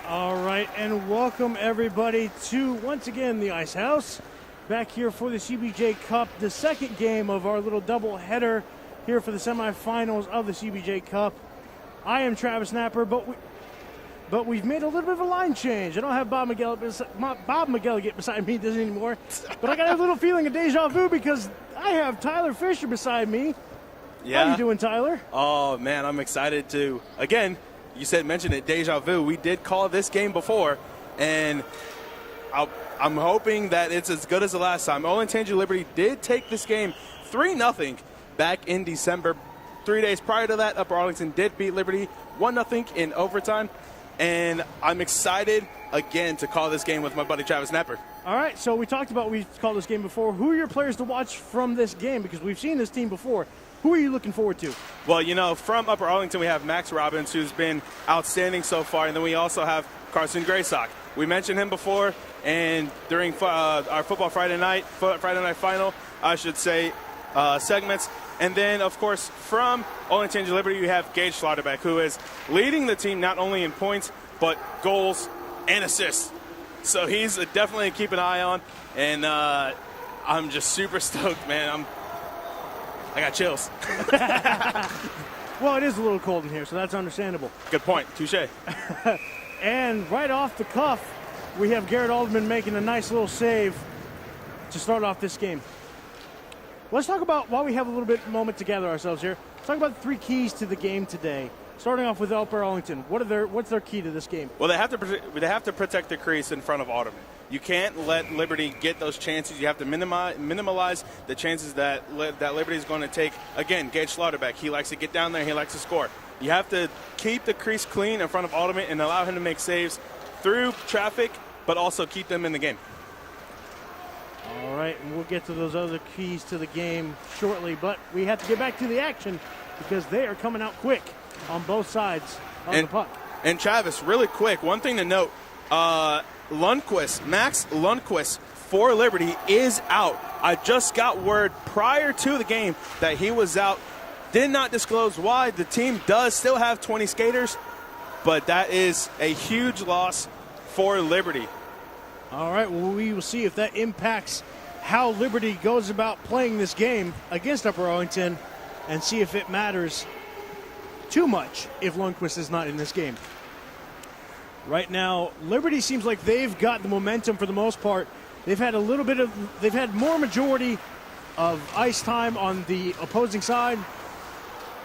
All right, and welcome everybody to, once again, the Ice House. Back here for the CBJ Cup, the second game of our little double-header here for the semifinals of the CBJ Cup. I am Travis Napper, but we've made a little bit of a line change. I don't have Bob McGilligan beside me anymore, but I got a little feeling of deja vu because I have Tyler Fisher beside me. Yeah. How you doing, Tyler? Oh, man, I'm excited to, again, you mentioned it, deja vu. We did call this game before, and I'm hoping that it's as good as the last time. Olentangy Liberty did take this game 3-0 back in December. 3 days prior to that, Upper Arlington did beat Liberty 1-0 in overtime, and I'm excited again to call this game with my buddy Travis Napper. All right, so we called this game before. Who are your players to watch from this game? Because we've seen this team before. Who are you looking forward to? Well, from Upper Arlington, we have Max Robbins, who's been outstanding so far, and then we also have Carson Graysock. We mentioned him before, and during our Friday night final, I should say, segments. And then, of course, from Olentangy Liberty, you have Gage Schlotterbeck, who is leading the team not only in points, but goals and assists. So he's definitely keep an eye on, and I'm just super stoked, man. I got chills. Well, it is a little cold in here, so that's understandable. Good point. Touche. And right off the cuff, we have Garrett Alderman making a nice little save to start off this game. Let's talk about, while we have a little bit moment to gather ourselves here, let's talk about the three keys to the game today. Starting off with Upper Arlington, what's their key to this game? Well, they have to protect the crease in front of Alderman. You can't let Liberty get those chances. You have to minimize the chances that Liberty is going to take. Again, Gage Schlotterbeck, he likes to get down there. He likes to score. You have to keep the crease clean in front of Alderman and allow him to make saves through traffic, but also keep them in the game. All right, and we'll get to those other keys to the game shortly, but we have to get back to the action because they are coming out quick on both sides of the puck. And Travis, really quick, one thing to note, Max Lundqvist for Liberty is out. I just got word prior to the game that he was out. Did not disclose why. The team does still have 20 skaters, but that is a huge loss for Liberty. All right, well, we will see if that impacts how Liberty goes about playing this game against Upper Arlington and see if it matters too much if Lundqvist is not in this game. Right now, Liberty seems like they've got the momentum for the most part. They've had more majority of ice time on the opposing side.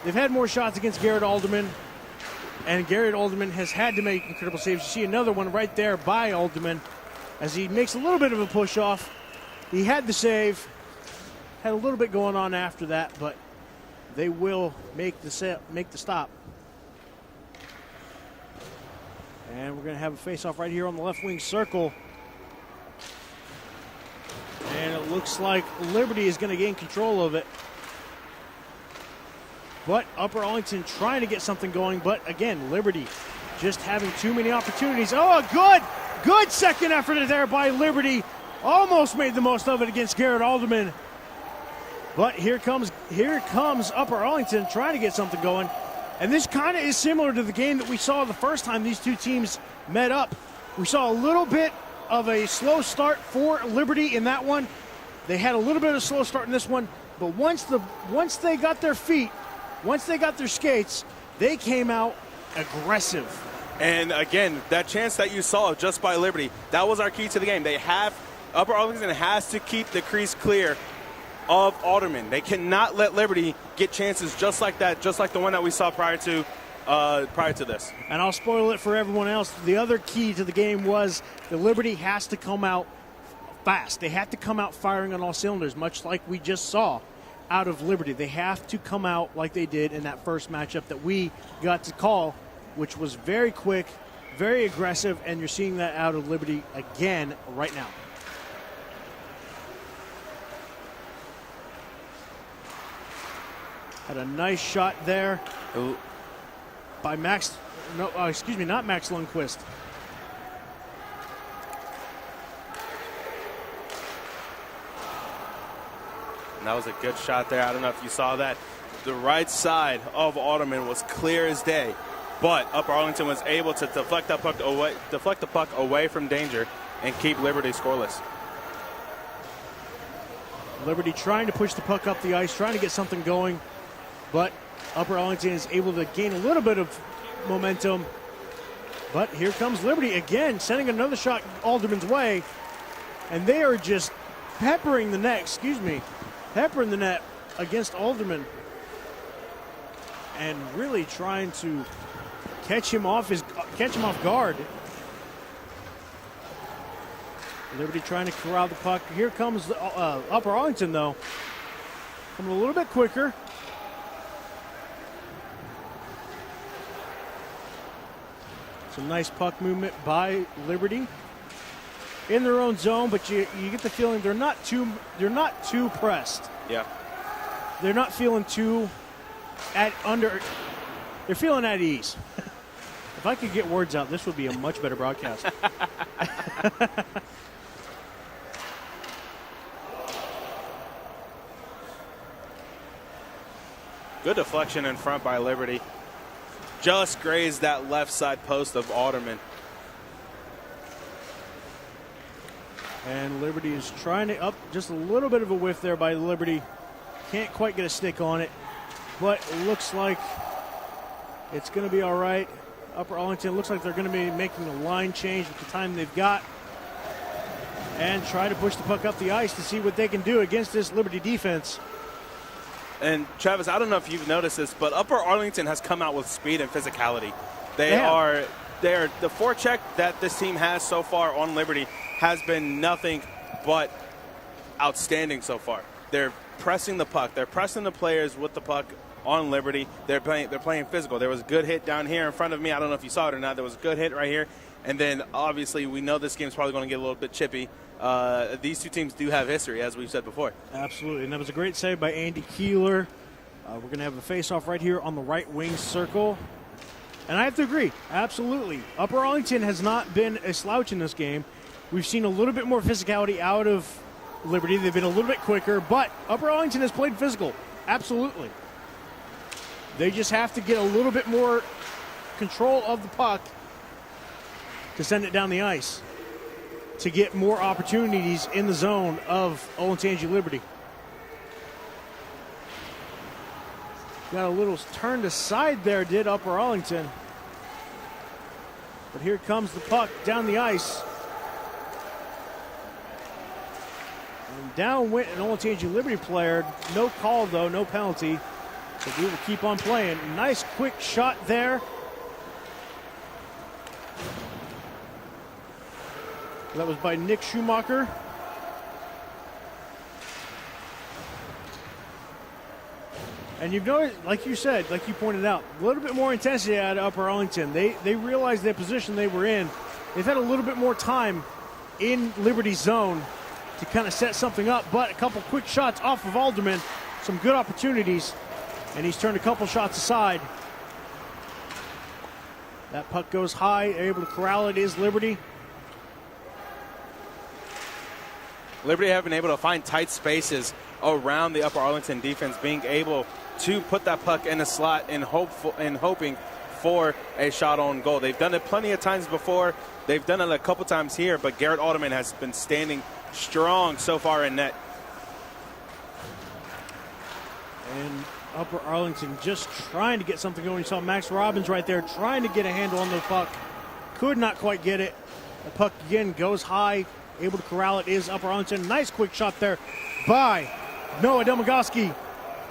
They've had more shots against Garrett Alderman, and Garrett Alderman has had to make incredible saves. You see another one right there by Alderman as he makes a little bit of a push off. He had the save, had a little bit going on after that, but they will make the stop. And we're going to have a face-off right here on the left wing circle. And it looks like Liberty is going to gain control of it. But Upper Arlington trying to get something going. But again, Liberty just having too many opportunities. Oh, a good second effort there by Liberty. Almost made the most of it against Garrett Alderman. But here comes Upper Arlington trying to get something going. And this kind of is similar to the game that we saw the first time these two teams met up. We saw a little bit of a slow start for Liberty in that one. They had a little bit of a slow start in this one. But once they got their feet, once they got their skates, they came out aggressive. And again, that chance that you saw just by Liberty, that was our key to the game. Upper Arlington has to keep the crease clear of Alderman. They cannot let Liberty get chances just like that, just like the one that we saw prior to this. And I'll spoil it for everyone else. The other key to the game was the Liberty has to come out fast. They have to come out firing on all cylinders, much like we just saw out of Liberty. They have to come out like they did in that first matchup that we got to call, which was very quick, very aggressive, and you're seeing that out of Liberty again right now. Had a nice shot there by not Max Lundqvist. And that was a good shot there. I don't know if you saw that. The right side of Alderman was clear as day. but Upper Arlington was able to deflect the puck away from danger and keep Liberty scoreless. Liberty trying to push the puck up the ice, trying to get something going, but Upper Arlington is able to gain a little bit of momentum. But here comes Liberty again, sending another shot Alderman's way, and they are just peppering the net against Alderman, and really trying to catch him off guard. Liberty trying to corral the puck. Here comes Upper Arlington, though, coming a little bit quicker. Some nice puck movement by Liberty in their own zone, but you get the feeling they're not too pressed. Yeah. They're not feeling too they're feeling at ease. If I could get words out, this would be a much better broadcast. Good deflection in front by Liberty. Just grazed that left side post of Alderman. And Liberty is trying to up just a little bit of a whiff there by Liberty. Can't quite get a stick on it, but it looks like it's going to be all right. Upper Arlington looks like they're going to be making a line change with the time they've got and try to push the puck up the ice to see what they can do against this Liberty defense. And Travis, I don't know if you've noticed this, but Upper Arlington has come out with speed and physicality. They are the forecheck that this team has so far on Liberty has been nothing but outstanding so far. They're pressing the puck. They're pressing the players with the puck on Liberty. They're playing physical. There was a good hit down here in front of me. I don't know if you saw it or not. There was a good hit right here. And then, obviously, we know this game's probably going to get a little bit chippy. These two teams do have history, as we've said before. Absolutely, and that was a great save by Andy Keeler. We're going to have a face-off right here on the right wing circle. And I have to agree, absolutely. Upper Arlington has not been a slouch in this game. We've seen a little bit more physicality out of Liberty. They've been a little bit quicker, but Upper Arlington has played physical, absolutely. They just have to get a little bit more control of the puck to send it down the ice to get more opportunities in the zone of Olentangy Liberty. Got a little turned aside there, did Upper Arlington. But here comes the puck down the ice. And down went an Olentangy Liberty player. No call, though, no penalty. So we will keep on playing. Nice quick shot there. That was by Nick Schumacher. And you've noticed, like you said, like you pointed out, a little bit more intensity out of Upper Arlington. They realized their position they were in. They've had a little bit more time in Liberty's zone to kind of set something up, but a couple quick shots off of Alderman, some good opportunities, and he's turned a couple shots aside. That puck goes high, able to corral it is Liberty. Liberty have been able to find tight spaces around the Upper Arlington defense, being able to put that puck in a slot and hoping for a shot on goal. They've done it plenty of times before. They've done it a couple times here, but Garrett Alderman has been standing strong so far in net. And Upper Arlington just trying to get something going. You saw Max Robbins right there trying to get a handle on the puck. Could not quite get it. The puck again goes high. Able to corral it is Upper Arlington. Nice quick shot there by Noah Delmagoski.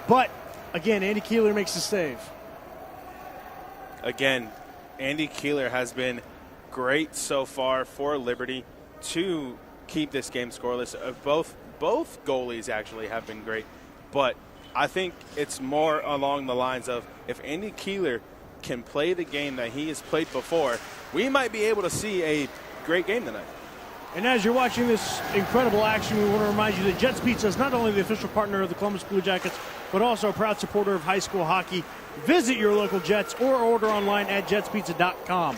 But, again, Andy Keeler makes the save. Again, Andy Keeler has been great so far for Liberty to keep this game scoreless. Both goalies actually have been great. But I think it's more along the lines of if Andy Keeler can play the game that he has played before, we might be able to see a great game tonight. And as you're watching this incredible action, we want to remind you that Jets Pizza is not only the official partner of the Columbus Blue Jackets, but also a proud supporter of high school hockey. Visit your local Jets or order online at jetspizza.com.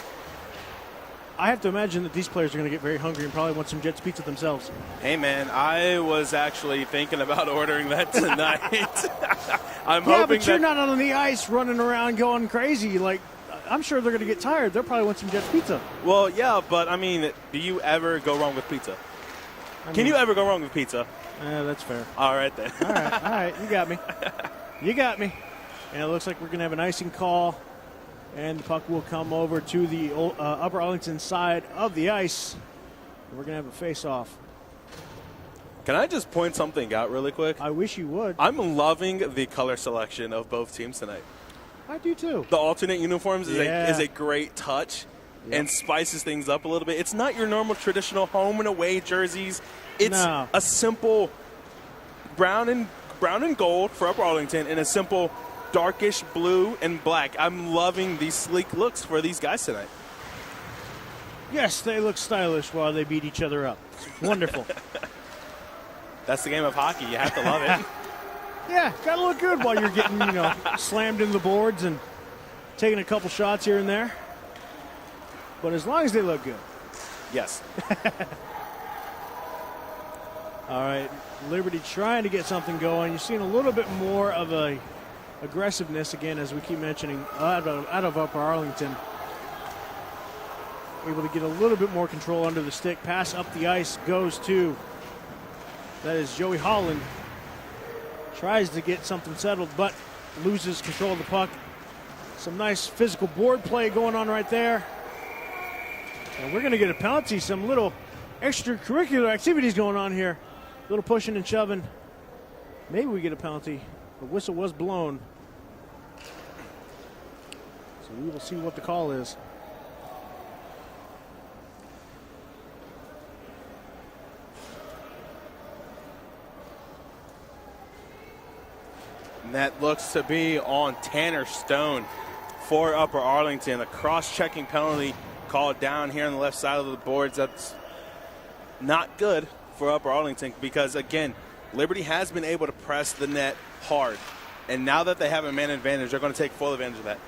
I have to imagine that these players are going to get very hungry and probably want some Jets Pizza themselves. Hey, man, I was actually thinking about ordering that tonight. I'm hoping but you're not on the ice running around going crazy. Like, I'm sure they're going to get tired. They'll probably want some Jets pizza. Well, yeah, but I mean, do you ever go wrong with pizza? Can you ever go wrong with pizza? That's fair. All right, then. All right. You got me. And it looks like we're going to have an icing call, and the puck will come over to the Upper Arlington side of the ice. And we're going to have a face-off. Can I just point something out really quick? I wish you would. I'm loving the color selection of both teams tonight. I do, too. The alternate uniforms is a great touch and spices things up a little bit. It's not your normal traditional home and away jerseys. It's a simple brown and gold for Upper Arlington and a simple darkish blue and black. I'm loving these sleek looks for these guys tonight. Yes, they look stylish while they beat each other up. It's wonderful. That's the game of hockey. You have to love it. Yeah, got to look good while you're getting, slammed in the boards and taking a couple shots here and there. But as long as they look good. Yes. All right, Liberty trying to get something going. You're seeing a little bit more of a aggressiveness, again, as we keep mentioning, out of Upper Arlington. Able to get a little bit more control under the stick. Pass up the ice goes to, that is Joey Holland. Tries to get something settled, but loses control of the puck. Some nice physical board play going on right there. And we're going to get a penalty, some little extracurricular activities going on here. A little pushing and shoving. Maybe we get a penalty. The whistle was blown. So we will see what the call is. And that looks to be on Tanner Stone for Upper Arlington. A cross-checking penalty called down here on the left side of the boards. That's not good for Upper Arlington because, again, Liberty has been able to press the net hard. And now that they have a man advantage, they're going to take full advantage of that.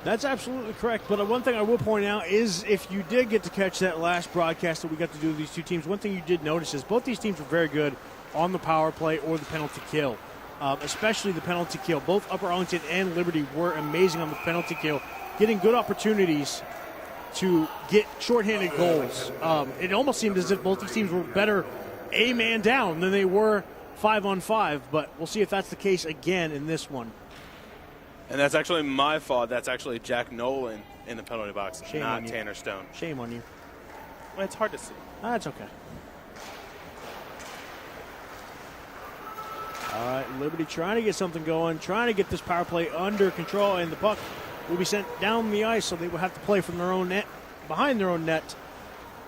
That's absolutely correct. But one thing I will point out is if you did get to catch that last broadcast that we got to do with these two teams, one thing you did notice is both these teams were very good on the power play or the penalty kill, especially the penalty kill. Both Upper Arlington and Liberty were amazing on the penalty kill, getting good opportunities to get shorthanded goals. It almost seemed as if both these teams were better a man down than they were 5-on-5, but we'll see if that's the case again in this one. And that's actually my fault. That's actually Jack Nolan in the penalty box, Shame not on you. Tanner Stone. Shame on you. Well, it's hard to see. That's okay. All right, Liberty trying to get something going, trying to get this power play under control, and the puck will be sent down the ice, so they will have to play from their own net, behind their own net,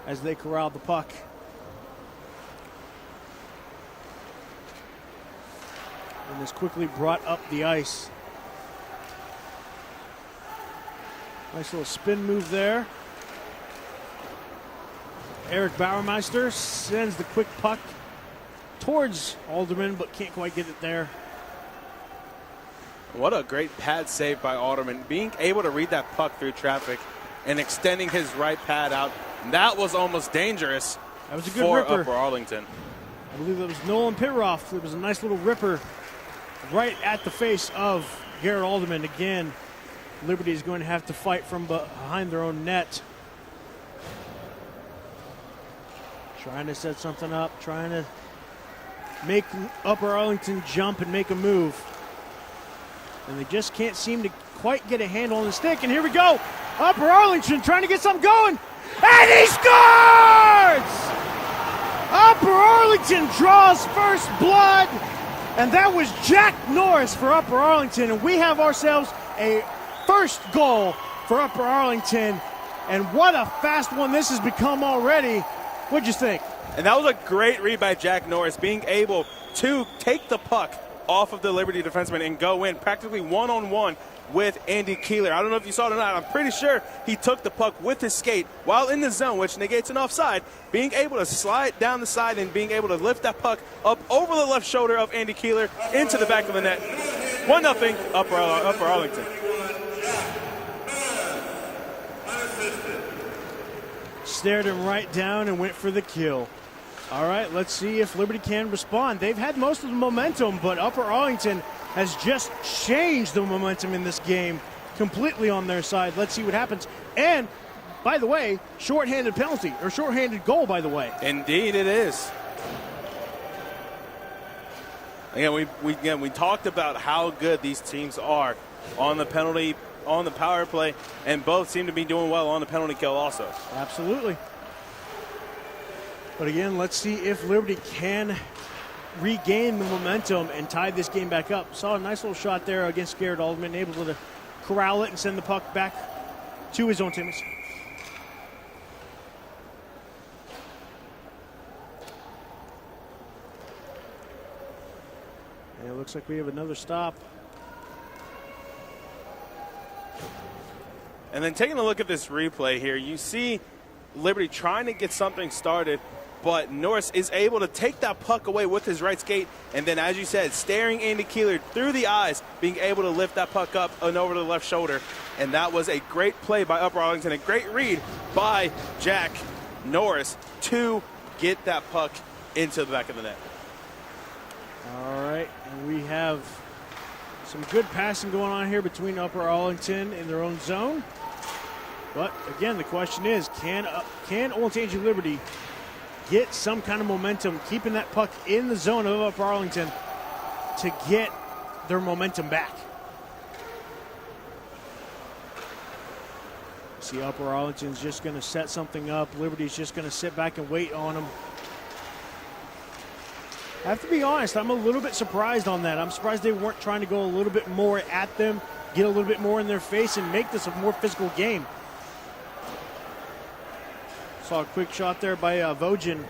as they corral the puck. And is quickly brought up the ice. Nice little spin move there. Eric Bauermeister sends the quick puck towards Alderman, but can't quite get it there. What a great pad save by Alderman. Being able to read that puck through traffic and extending his right pad out, that was almost dangerous. That was a good for ripper. Upper Arlington. I believe that was Nolan Pitroff. It was a nice little ripper right at the face of Garrett Alderman. Again, Liberty is going to have to fight from behind their own net. Trying to set something up, trying to make Upper Arlington jump and make a move. And they just can't seem to quite get a handle on the stick. And here we go. Upper Arlington trying to get something going. And he scores! Upper Arlington draws first blood. And that was Jack Norris for Upper Arlington. And we have ourselves a first goal for Upper Arlington. And what a fast one this has become already. What'd you think? And that was a great read by Jack Norris, being able to take the puck off of the Liberty defenseman and go in practically one-on-one with Andy Keeler. I don't know if you saw it or not. I'm pretty sure he took the puck with his skate while in the zone, which negates an offside, being able to slide down the side and being able to lift that puck up over the left shoulder of Andy Keeler into the back of the net. 1-0 Upper Arlington. Stared him right down and went for the kill. All right, let's see if Liberty can respond. They've had most of the momentum, but Upper Arlington has just changed the momentum in this game completely on their side. Let's see what happens. And, by the way, shorthanded penalty, or shorthanded goal, by the way. Indeed it is. Again, we talked about how good these teams are on the penalty, on the power play, and both seem to be doing well on the penalty kill also. Absolutely. But again, let's see if Liberty can regain the momentum and tie this game back up. Saw a nice little shot there against Garrett Alderman, able to corral it and send the puck back to his own teammates. And it looks like we have another stop. And then taking a look at this replay here, you see Liberty trying to get something started, but Norris is able to take that puck away with his right skate, and then, as you said, staring Andy Keeler through the eyes, being able to lift that puck up and over to the left shoulder. And that was a great play by Upper Arlington, a great read by Jack Norris to get that puck into the back of the net. All right, and we have some good passing going on here between Upper Arlington in their own zone. But, again, the question is, can Olentangy Liberty get some kind of momentum, keeping that puck in the zone of Upper Arlington to get their momentum back? See, Upper Arlington's just going to set something up. Liberty's just going to sit back and wait on them. I have to be honest, I'm a little bit surprised on that. I'm surprised they weren't trying to go a little bit more at them, get a little bit more in their face, and make this a more physical game. Saw a quick shot there by Vojin.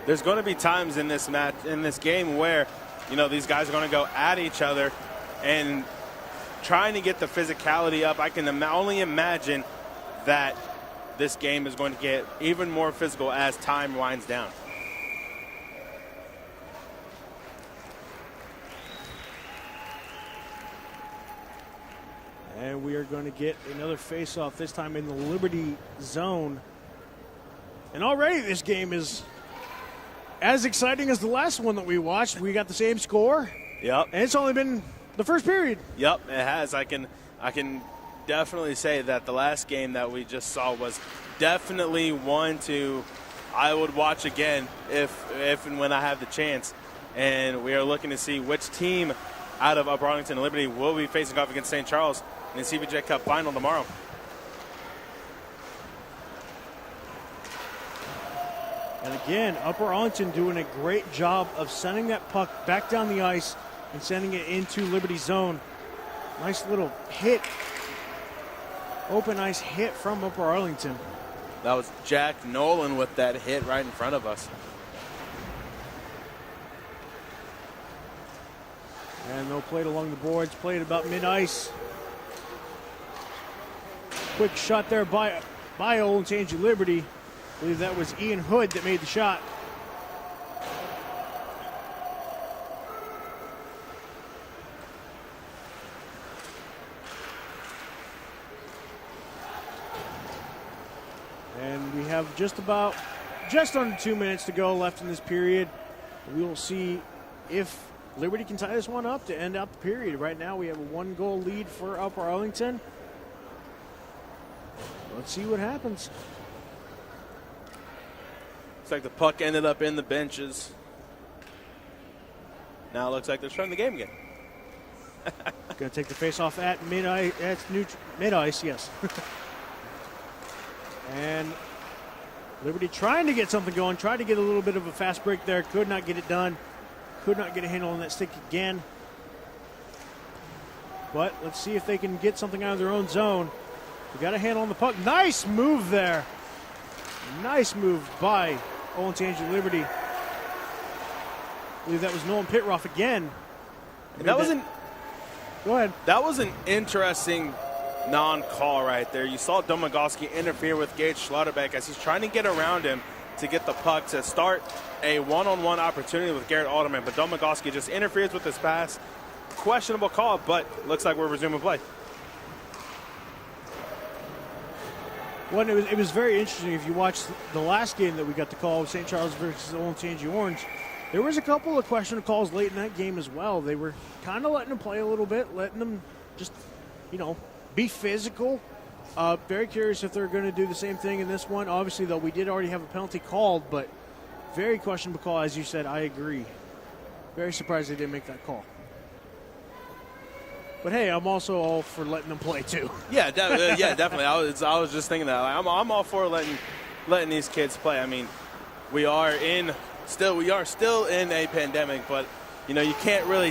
There's going to be times in this match, in this game, where, you know, these guys are going to go at each other and trying to get the physicality up. I can only imagine that this game is going to get even more physical as time winds down. And we are going to get another face-off, this time in the Liberty zone. And already this game is as exciting as the last one that we watched. We got the same score. Yep. And it's only been the first period. Yep, it has. I can definitely say that the last game that we just saw was definitely one I would watch again if and when I have the chance. And we are looking to see which team out of Upper Arlington and Liberty will be facing off against St. Charles in the CBJ Cup final tomorrow. And again, Upper Arlington doing a great job of sending that puck back down the ice and sending it into Liberty zone. Nice little hit, open ice hit from Upper Arlington. That was Jack Nolan with that hit right in front of us. And they'll play it along the boards, play it about mid-ice. Quick shot there by Olentangy Liberty. I believe that was Ian Hood that made the shot. And we have just under 2 minutes to go left in this period. We will see if Liberty can tie this one up to end out the period. Right now we have a 1-goal lead for Upper Arlington. Let's see what happens. Looks like the puck ended up in the benches. Now it looks like they're starting the game again. Going to take the face-off at mid-ice. Mid-ice, yes. And Liberty trying to get something going, tried to get a little bit of a fast break there. Could not get it done. Could not get a handle on that stick again. But let's see if they can get something out of their own zone. We got a handle on the puck. Nice move there. Nice move by Olentangy Liberty. I believe that was Nolan Pitroff again. And that was Go ahead. That was an interesting non-call right there. You saw Domagowski interfere with Gage Schlotterbeck as he's trying to get around him to get the puck to start a one-on-one opportunity with Garrett Alderman. But Domagowski just interferes with his pass. Questionable call, but looks like we're resuming play. Well, it was very interesting. If you watched the last game that we got the call, St. Charles versus Olentangy Orange, there was a couple of questionable calls late in that game as well. They were kind of letting them play a little bit, letting them just, be physical. Very curious if they're going to do the same thing in this one. Obviously, though, we did already have a penalty called, but very questionable call, as you said. I agree. Very surprised they didn't make that call. But hey, I'm also all for letting them play too. Yeah, definitely. I was just thinking that. Like, I'm all for letting these kids play. I mean, we are still in a pandemic, but you can't really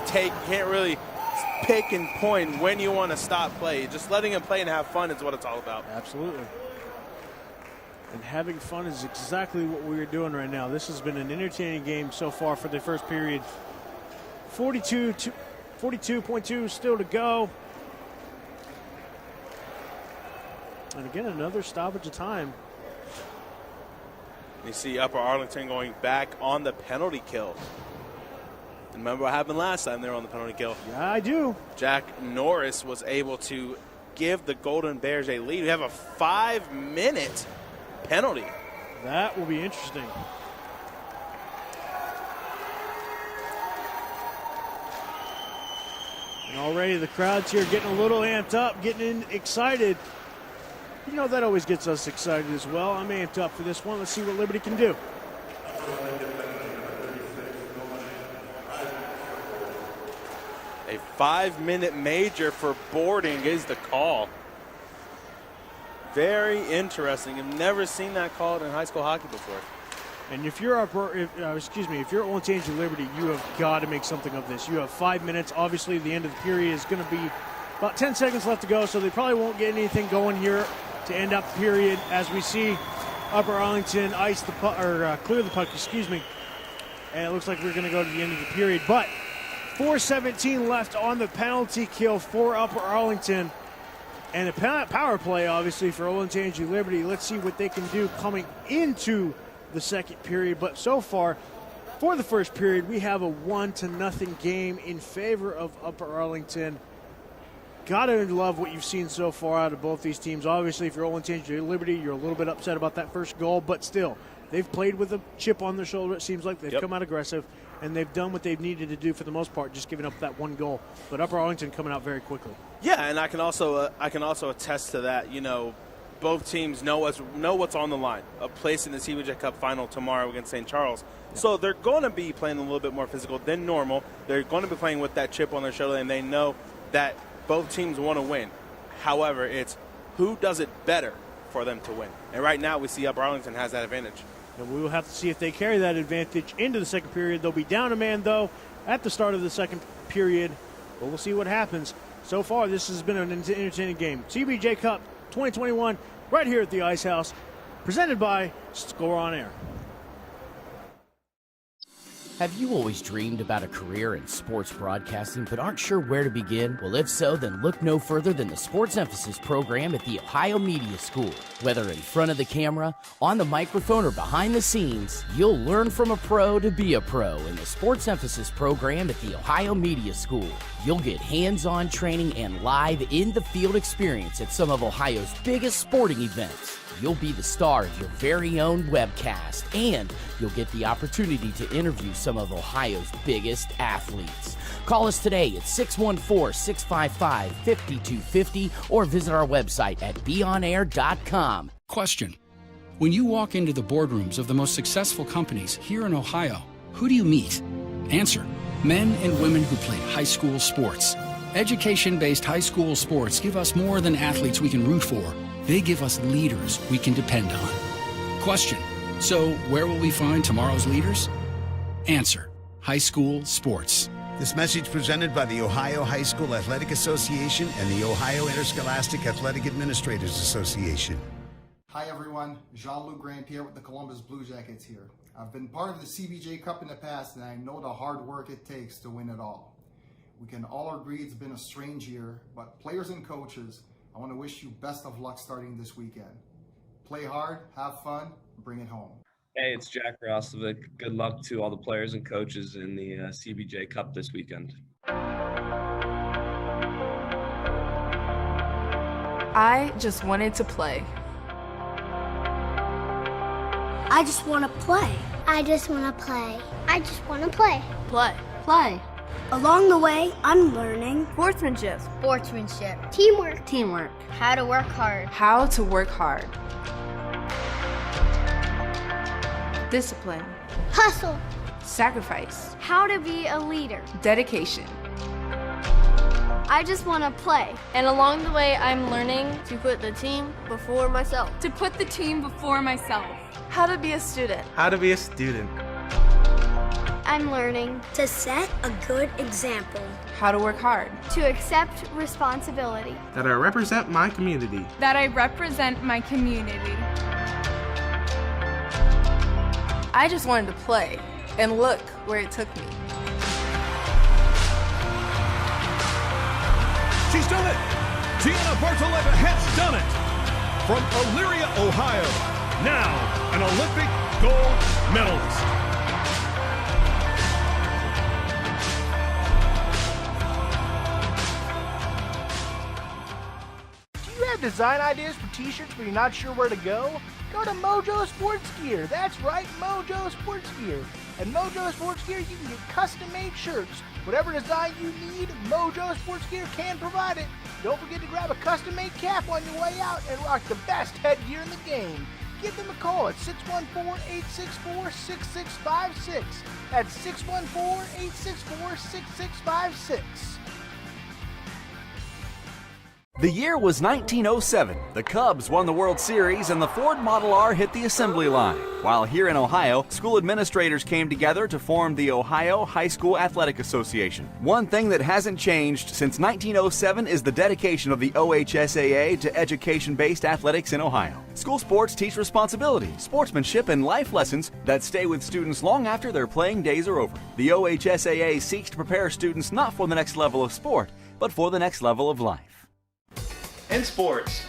pick and point when you want to stop play. Just letting them play and have fun is what it's all about. Absolutely. And having fun is exactly what we're doing right now. This has been an entertaining game so far for the first period. 42.2 still to go. And again, another stoppage of time. You see Upper Arlington going back on the penalty kill. Remember what happened last time they were on the penalty kill? Yeah, I do. Jack Norris was able to give the Golden Bears a lead. We have a 5-minute penalty. That will be interesting. And already the crowd's here getting a little amped up, getting excited. That always gets us excited as well. I'm amped up for this one. Let's see what Liberty can do. A 5-minute major for boarding is the call. Very interesting. I've never seen that called in high school hockey before. And if you're Olentangy Liberty, you have got to make something of this. You have 5 minutes. Obviously, the end of the period is going to be about 10 seconds left to go, so they probably won't get anything going here to end up the period. As we see Upper Arlington ice the puck, or clear the puck, and it looks like we're going to go to the end of the period. But 4:17 left on the penalty kill for Upper Arlington. And a power play, obviously, for Olentangy Liberty. Let's see what they can do coming into the second period. But so far, for the first period, we have a 1-0 game in favor of Upper Arlington. Gotta love what you've seen so far out of both these teams. Obviously, if you're Olentangy Liberty, you're a little bit upset about that first goal, but still, they've played with a chip on their shoulder. It seems like they've come out aggressive, and they've done what they've needed to do for the most part, just giving up that one goal. But Upper Arlington coming out very quickly. Yeah, and I can also attest to that. Both teams know what's on the line. A place in the CBJ Cup final tomorrow against St. Charles. Yeah. So they're going to be playing a little bit more physical than normal. They're going to be playing with that chip on their shoulder, and they know that both teams want to win. However, it's who does it better for them to win. And right now we see Upper Arlington has that advantage. And we will have to see if they carry that advantage into the second period. They'll be down a man, though, at the start of the second period. But we'll see what happens. So far, this has been an entertaining game. CBJ Cup 2021 right here at the Ice House, presented by Score On Air. Have you always dreamed about a career in sports broadcasting but aren't sure where to begin? Well, if so, then look no further than the Sports Emphasis program at the Ohio Media School. Whether in front of the camera, on the microphone, or behind the scenes, you'll learn from a pro to be a pro in the Sports Emphasis program at the Ohio Media School. You'll get hands-on training and live in-the-field experience at some of Ohio's biggest sporting events. You'll be the star of your very own webcast, and you'll get the opportunity to interview some of Ohio's biggest athletes. Call us today at 614-655-5250 or visit our website at beonair.com. Question. When you walk into the boardrooms of the most successful companies here in Ohio, who do you meet? Answer. Men and women who played high school sports. Education-based high school sports give us more than athletes we can root for. They give us leaders we can depend on. Question. So where will we find tomorrow's leaders? Answer. High school sports. This message presented by the Ohio High School Athletic Association and the Ohio Interscholastic Athletic Administrators Association. Hi everyone, Jean-Luc Grandpierre with the Columbus Blue Jackets here. I've been part of the CBJ Cup in the past and I know the hard work it takes to win it all. We can all agree it's been a strange year, but players and coaches, I want to wish you best of luck starting this weekend. Play hard, have fun, bring it home. Hey, it's Jack Rostovic. Good luck to all the players and coaches in the CBJ Cup this weekend. I just wanted to play. I just want to play. I just want to play. I just want to play. Play. Play. Along the way, I'm learning Sportsmanship. teamwork, how to work hard, How to work hard. Discipline. hustle, Sacrifice. how to be a leader. Dedication. I just want to play. And along the way, I'm learning To put the team before myself. to put the team before myself. How to be a student. How to be a student. I'm learning to set a good example. How to work hard. to accept responsibility. That I represent my community. That I represent my community. I just wanted to play, and look where it took me. She's done it! Tiana Bartoletta has done it! From Elyria, Ohio, now an Olympic gold medalist. Do you have design ideas for t-shirts but you're not sure where to go? Go to Mojo Sports Gear. That's right, Mojo Sports Gear. At Mojo Sports Gear, you can get custom-made shirts. Whatever design you need, Mojo Sports Gear can provide it. Don't forget to grab a custom-made cap on your way out and rock the best headgear in the game. Give them a call at 614-864-6656. That's 614-864-6656. The year was 1907. The Cubs won the World Series and the Ford Model R hit the assembly line. While here in Ohio, school administrators came together to form the Ohio High School Athletic Association. One thing that hasn't changed since 1907 is the dedication of the OHSAA to education-based athletics in Ohio. School sports teach responsibility, sportsmanship, and life lessons that stay with students long after their playing days are over. The OHSAA seeks to prepare students not for the next level of sport, but for the next level of life. In sports,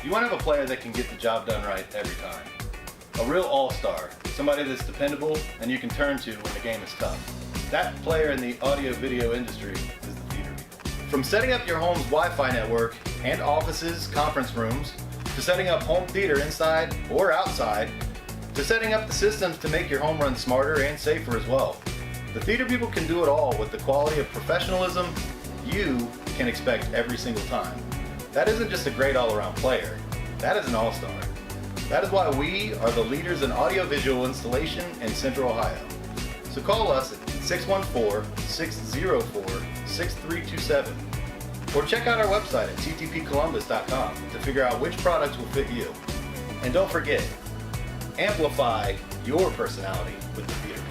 you want to have a player that can get the job done right every time. A real all-star, somebody that's dependable and you can turn to when the game is tough. That player in the audio-video industry is the theater people. From setting up your home's Wi-Fi network and offices, conference rooms, to setting up home theater inside or outside, to setting up the systems to make your home run smarter and safer as well. The theater people can do it all with the quality of professionalism you can expect every single time. That isn't just a great all-around player, that is an all-star. That is why we are the leaders in audiovisual installation in Central Ohio. So call us at 614-604-6327 or check out our website at ttpcolumbus.com to figure out which products will fit you. And don't forget, amplify your personality with the theater.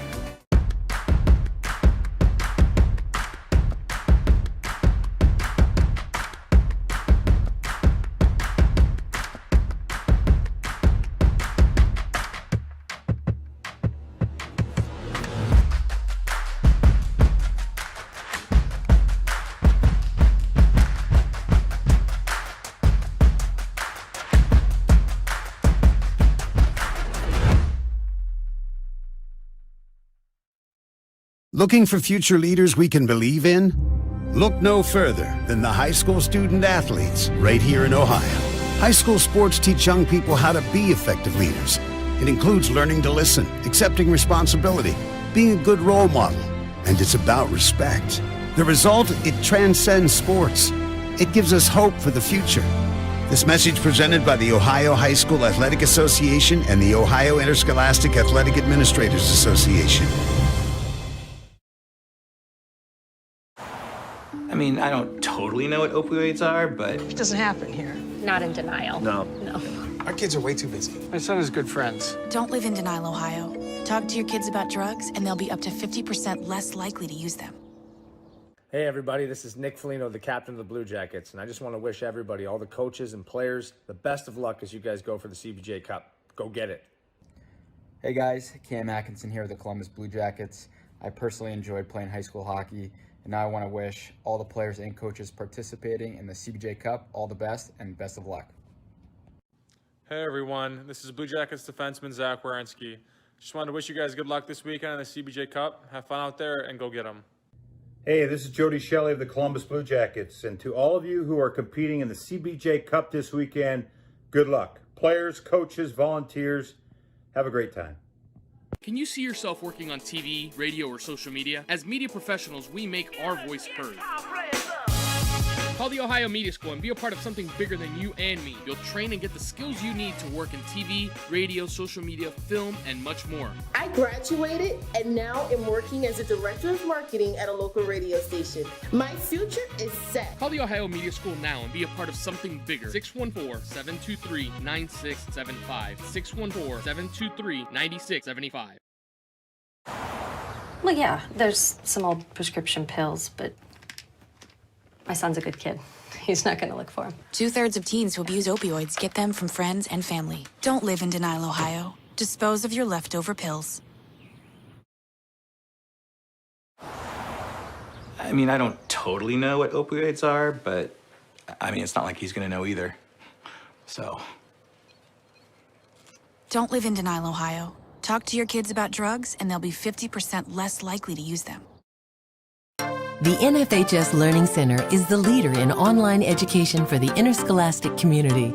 Looking for future leaders we can believe in? Look no further than the high school student athletes right here in Ohio. High school sports teach young people how to be effective leaders. It includes learning to listen, accepting responsibility, being a good role model, and it's about respect. The result, it transcends sports. It gives us hope for the future. This message presented by the Ohio High School Athletic Association and the Ohio Interscholastic Athletic Administrators Association. I mean, I don't totally know what opioids are, but... It doesn't happen here. Not in denial. No. Our kids are way too busy. My son has good friends. Don't live in denial, Ohio. Talk to your kids about drugs, and they'll be up to 50% less likely to use them. Hey, everybody, this is Nick Foligno, the captain of the Blue Jackets, and I just want to wish everybody, all the coaches and players, the best of luck as you guys go for the CBJ Cup. Go get it. Hey, guys. Cam Atkinson here with the Columbus Blue Jackets. I personally enjoyed playing high school hockey, and now I want to wish all the players and coaches participating in the CBJ Cup all the best and best of luck. Hey everyone, this is Blue Jackets defenseman Zach Werenski. Just wanted to wish you guys good luck this weekend in the CBJ Cup. Have fun out there and go get them. Hey, this is Jody Shelley of the Columbus Blue Jackets, and to all of you who are competing in the CBJ Cup this weekend, good luck. Players, coaches, volunteers, have a great time. Can you see yourself working on TV, radio, or social media? As media professionals, we make our voice heard. Call the Ohio Media School and be a part of something bigger than you and me. You'll train and get the skills you need to work in TV, radio, social media, film, and much more. I graduated and now am working as a director of marketing at a local radio station. My future is set. Call the Ohio Media School now and be a part of something bigger. 614-723-9675. 614-723-9675. Well, yeah, there's some old prescription pills, but my son's a good kid. He's not going to look for them. 2/3 of teens who abuse opioids get them from friends and family. Don't live in denial, Ohio. Dispose of your leftover pills. I mean, I don't totally know what opioids are, but I mean, it's not like he's gonna know either. So. Don't live in denial, Ohio. Talk to your kids about drugs, and they'll be 50% less likely to use them. The NFHS Learning Center is the leader in online education for the interscholastic community.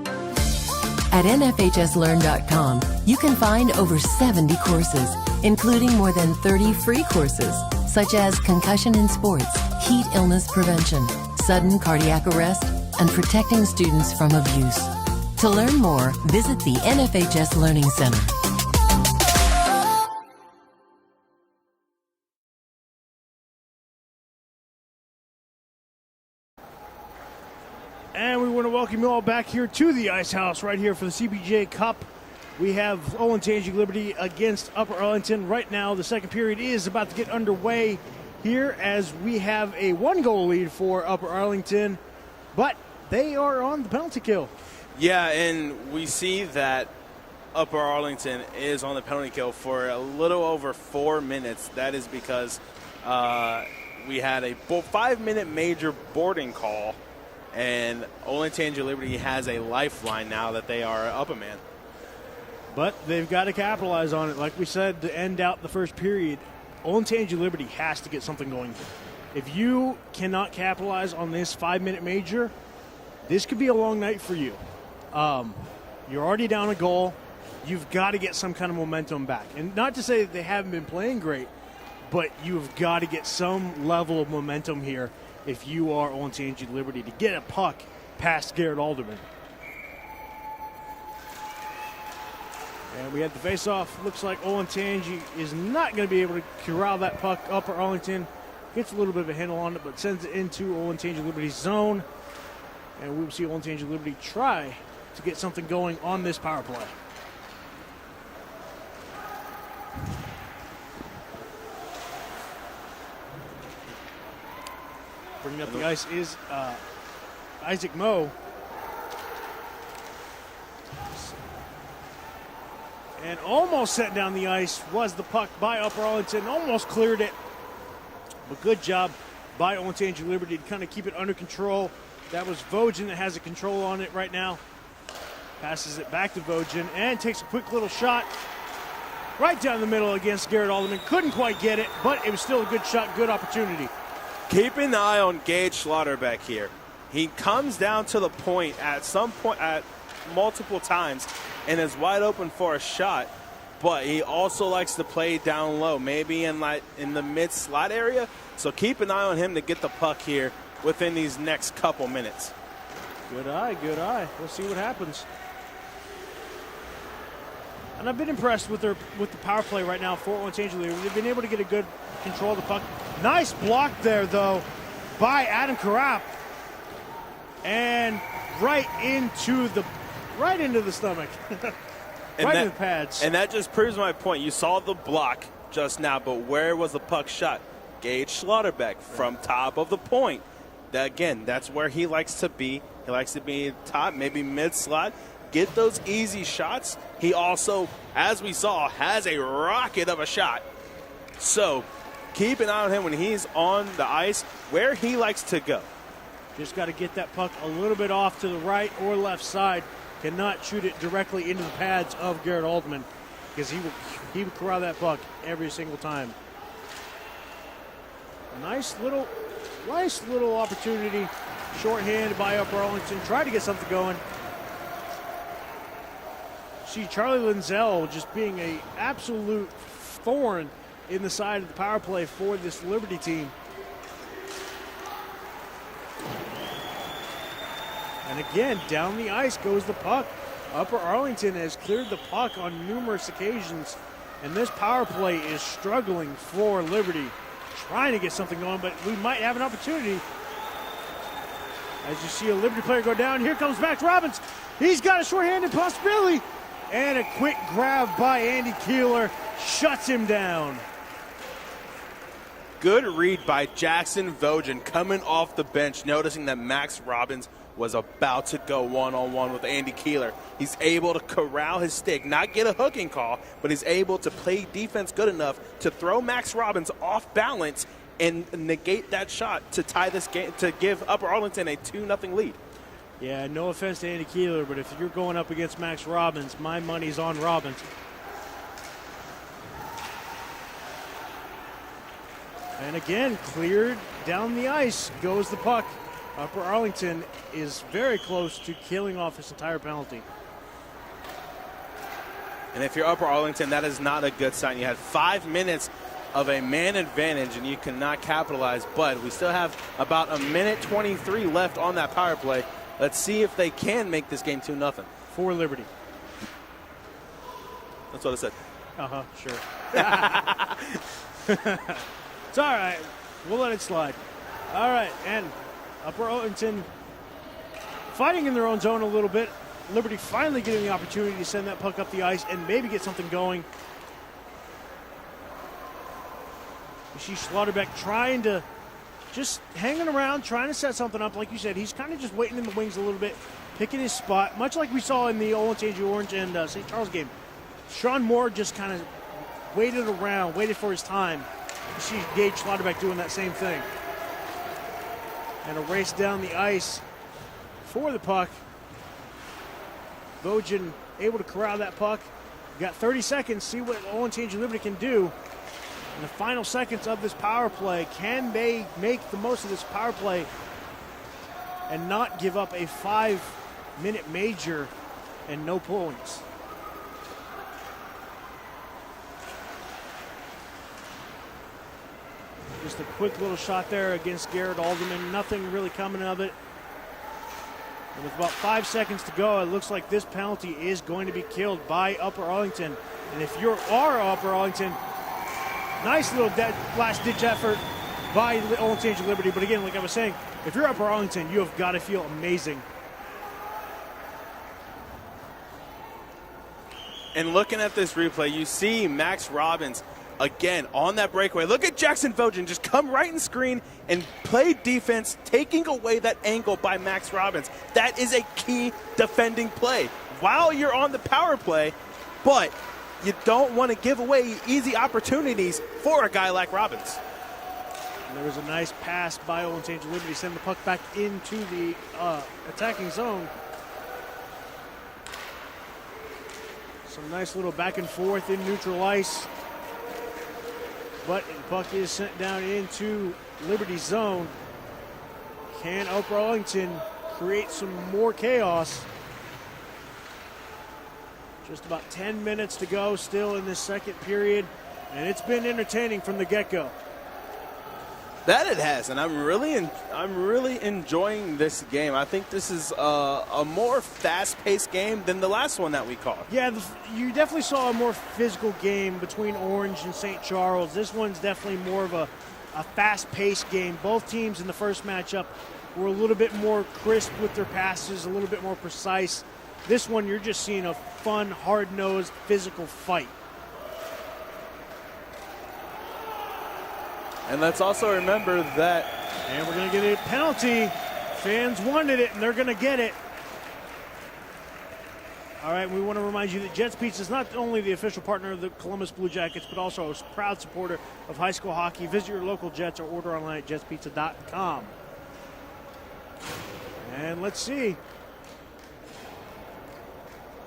At nfhslearn.com, you can find over 70 courses, including more than 30 free courses, such as concussion in sports, heat illness prevention, sudden cardiac arrest, and protecting students from abuse. To learn more, visit the NFHS Learning Center. And we want to welcome you all back here to the Ice House right here for the CBJ Cup. We have Olentangy Liberty against Upper Arlington. Right now, the second period is about to get underway here as we have a 1-goal lead for Upper Arlington, but they are on the penalty kill. Yeah, and we see that Upper Arlington is on the penalty kill for a little over 4 minutes. That is because we had a 5-minute major boarding call, and Olentangy Liberty has a lifeline now that they are up a man. But they've got to capitalize on it. Like we said, to end out the first period, Olentangy Liberty has to get something going here. If you cannot capitalize on this 5-minute major, this could be a long night for you. You're already down a goal. You've got to get some kind of momentum back. And not to say that they haven't been playing great, but you've got to get some level of momentum here if you are Olentangy Liberty to get a puck past Garrett Alderman. And we had the face-off. Looks like Olentangy is not going to be able to corral that puck. Upper Arlington gets a little bit of a handle on it, but sends it into Olentangy Liberty's zone. And we will see Olentangy Liberty try to get something going on this power play. Bringing up the ice is Isaac Moe. And almost set down the ice was the puck by Upper Arlington. Almost cleared it. But good job by Olentangy Liberty to kind of keep it under control. That was Vogen that has a control on it right now. Passes it back to Vogen and takes a quick little shot right down the middle against Garrett Alderman. Couldn't quite get it, but it was still a good shot, good opportunity. Keep an eye on Gage Schlotterbeck here. He comes down to the point at multiple times and is wide open for a shot, but he also likes to play down low, maybe in the mid-slot area. So keep an eye on him to get the puck here within these next couple minutes. Good eye, good eye. We'll see what happens. And I've been impressed with the power play right now for Olentangy Liberty. They've been able to get a good control of the puck. Nice block there, though, by Adam Karap. And right into the stomach. Right in the pads. And that just proves my point. You saw the block just now, but where was the puck shot? Gage Schlotterbeck from top of the point. Again, that's where he likes to be. He likes to be top, maybe mid-slot. Get those easy shots. He also, as we saw, has a rocket of a shot. So keep an eye on him when he's on the ice, where he likes to go. Just got to get that puck a little bit off to the right or left side. Cannot shoot it directly into the pads of Garrett Alderman because he will corral that puck every single time. Nice little opportunity. Shorthanded by Upper Arlington. Try to get something going. See Charlie Linzel just being an absolute thorn in the side of the power play for this Liberty team. And again, down the ice goes the puck. Upper Arlington has cleared the puck on numerous occasions, and this power play is struggling for Liberty, trying to get something going, but we might have an opportunity. As you see a Liberty player go down, here comes Max Robbins. He's got a shorthanded possibility, and a quick grab by Andy Keeler shuts him down. Good read by Jackson Vogen coming off the bench, noticing that Max Robbins was about to go one-on-one with Andy Keeler. He's able to corral his stick, not get a hooking call, but he's able to play defense good enough to throw Max Robbins off balance and negate that shot to tie this game, to give Upper Arlington a 2-0 lead. Yeah, no offense to Andy Keeler, but if you're going up against Max Robbins, my money's on Robbins. And again, cleared down the ice goes the puck. Upper Arlington is very close to killing off this entire penalty. And if you're Upper Arlington, that is not a good sign. You had 5 minutes of a man advantage, and you cannot capitalize. But we still have about 1:23 left on that power play. Let's see if they can make this game 2-0. For Liberty. That's what I said. Sure. It's all right. We'll let it slide. All right, and Upper Arlington fighting in their own zone a little bit. Liberty finally getting the opportunity to send that puck up the ice and maybe get something going. You see Schlotterbeck trying to just hanging around, trying to set something up. Like you said, he's kind of just waiting in the wings a little bit, picking his spot, much like we saw in the Olentangy Orange and St. Charles game. Sean Moore just kind of waited around, waited for his time. You see Gage Schlotterbeck doing that same thing. And a race down the ice for the puck. Vogen able to corral that puck. Got 30 seconds, see what Olentangy Liberty can do. In the final seconds of this power play, can they make the most of this power play and not give up a 5-minute major and no points? Just a quick little shot there against Garrett Alderman. Nothing really coming of it. And with about 5 seconds to go, it looks like this penalty is going to be killed by Upper Arlington. And if you are Upper Arlington, nice little last-ditch effort by Olentangy Liberty. But again, like I was saying, if you're Upper Arlington, you have got to feel amazing. And looking at this replay, you see Max Robbins again on that breakaway. Look at Jackson Vogen just come right and screen and play defense, taking away that angle by Max Robbins. That is a key defending play while you're on the power play, but you don't want to give away easy opportunities for a guy like Robbins. And there was a nice pass by Olentangy Liberty, send the puck back into the attacking zone. Some nice little back and forth in neutral ice. But the puck is sent down into Liberty's zone. Can Upper Arlington create some more chaos? Just about 10 minutes to go still in this second period, and it's been entertaining from the get-go. That it has, and I'm really enjoying this game. I think this is a more fast-paced game than the last one that we called. Yeah, you definitely saw a more physical game between Orange and St. Charles. This one's definitely more of a fast-paced game. Both teams in the first matchup were a little bit more crisp with their passes, a little bit more precise. This one, you're just seeing a fun, hard-nosed, physical fight. And let's also remember that... And we're going to get a penalty. Fans wanted it, and they're going to get it. All right, we want to remind you that Jets Pizza is not only the official partner of the Columbus Blue Jackets, but also a proud supporter of high school hockey. Visit your local Jets or order online at jetspizza.com. And let's see.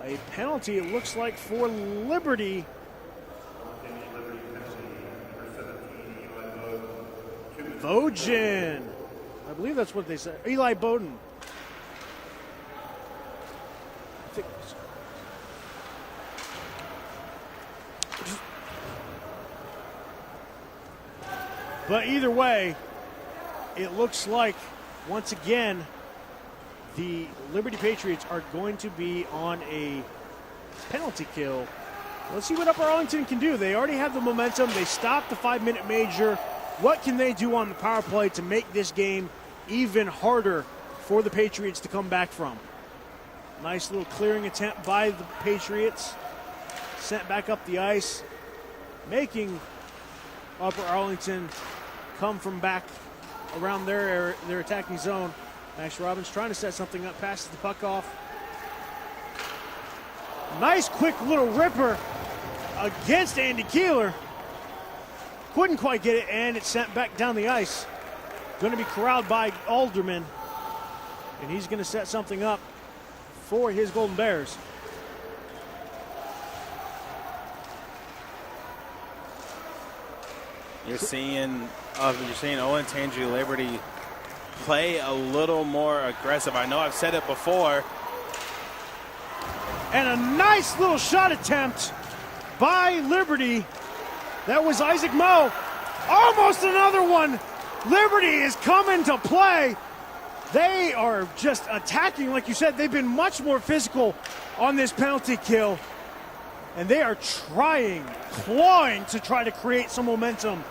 A penalty, it looks like, for Liberty. Vogen. I believe that's what they said. Eli Bowden. But either way, it looks like, once again, the Liberty Patriots are going to be on a penalty kill. Let's see what Upper Arlington can do. They already have the momentum. They stopped the 5-minute major. What can they do on the power play to make this game even harder for the Patriots to come back from? Nice little clearing attempt by the Patriots. Sent back up the ice, making Upper Arlington come from back around their attacking zone. Max Robbins trying to set something up, passes the puck off. Nice quick little ripper against Andy Keeler. Couldn't quite get it, and it's sent back down the ice. Going to be corralled by Alderman, and he's going to set something up for his Golden Bears. You're seeing Olentangy Liberty play a little more aggressive. I know I've said it before. And a nice little shot attempt by Liberty. That was Isaac Moe. Almost another one. Liberty is coming to play. They are just attacking, like you said. They've been much more physical on this penalty kill. And they are clawing to try to create some momentum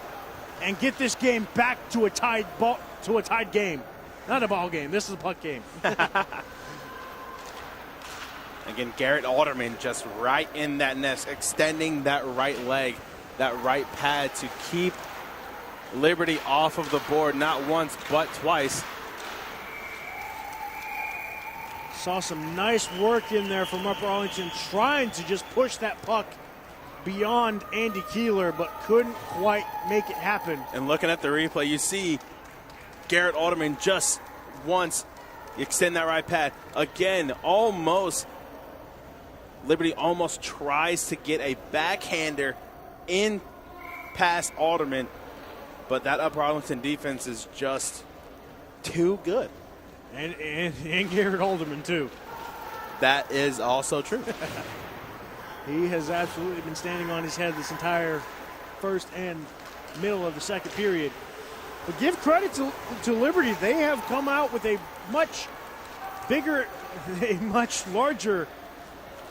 and get this game back to a tied game. Not a ball game. This is a puck game. Again, Garrett Alderman just right in that nest, extending that right leg, that right pad to keep Liberty off of the board, not once but twice. Saw some nice work in there from Upper Arlington, trying to just push that puck beyond Andy Keeler, but couldn't quite make it happen. And looking at the replay, you see Garrett Alderman just once extend that right pad. Again, Liberty almost tries to get a backhander in past Alderman, but that Upper Arlington defense is just too good. And Garrett Alderman, too. That is also true. He has absolutely been standing on his head this entire first and middle of the second period. But give credit to Liberty. They have come out with a much bigger, a much larger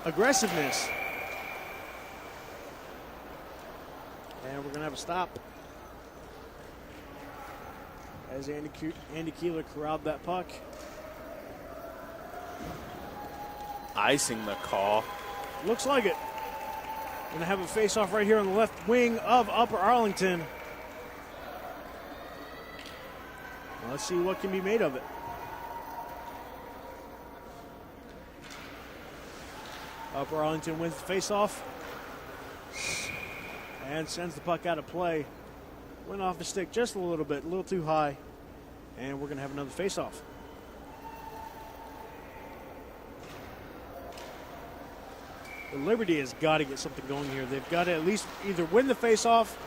aggressiveness. And we're going to have a stop as Andy Keeler corralled that puck. Icing the call. Looks like it. Going to have a face-off right here on the left wing of Upper Arlington. Let's see what can be made of it. Upper Arlington wins the face-off and sends the puck out of play. Went off the stick just a little bit, a little too high. And we're going to have another face-off. The Liberty has got to get something going here. They've got to at least either win the face-off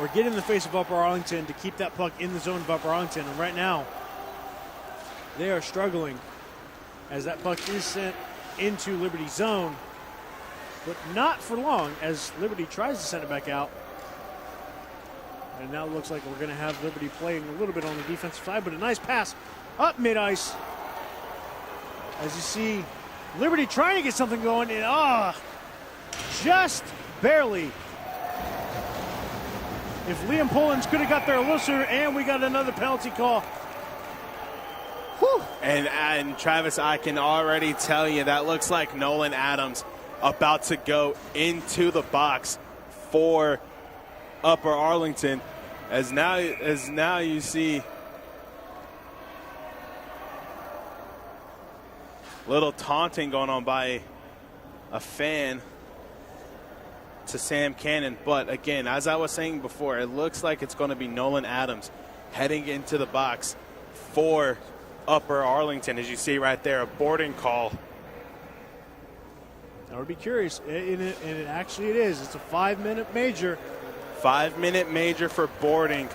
or get in the face of Upper Arlington to keep that puck in the zone of Upper Arlington. And right now, they are struggling as that puck is sent into Liberty's zone, but not for long as Liberty tries to send it back out. And now it looks like we're going to have Liberty playing a little bit on the defensive side, but a nice pass up mid-ice. As you see, Liberty trying to get something going, and just barely. If Liam Pullins could have got there a little sooner, and we got another penalty call. Whew. And Travis, I can already tell you that looks like Nolan Adams about to go into the box for Upper Arlington. As now you see little taunting going on by a fan to Sam Cannon. But again, as I was saying before, it looks like it's going to be Nolan Adams heading into the box for Upper Arlington. As you see right there, a boarding call. I would be curious, and it actually is. It's a 5-minute major. 5-minute major for boarding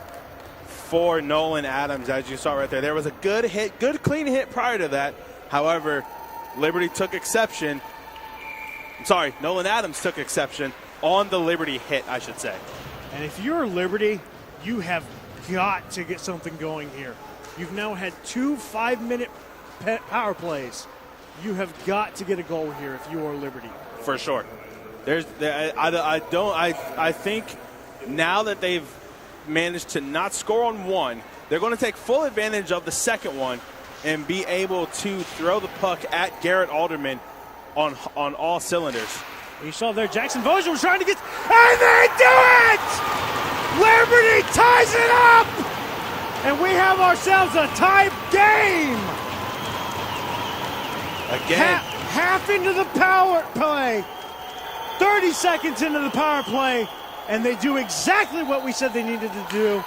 for Nolan Adams, as you saw right there. There was a good hit, good clean hit prior to that. However, Liberty took exception. I'm sorry, Nolan Adams took exception on the Liberty hit, I should say. And if you're Liberty, you have got to get something going here. You've now had 2 5-minute power plays. You have got to get a goal here if you are Liberty. For sure. I think now that they've managed to not score on one, they're going to take full advantage of the second one and be able to throw the puck at Garrett Alderman on all cylinders. You saw there Jackson Vozier was trying to get, and they do it! Liberty ties it up! And we have ourselves a tie game! Again. Half into the power play. 30 seconds into the power play, and they do exactly what we said they needed to do,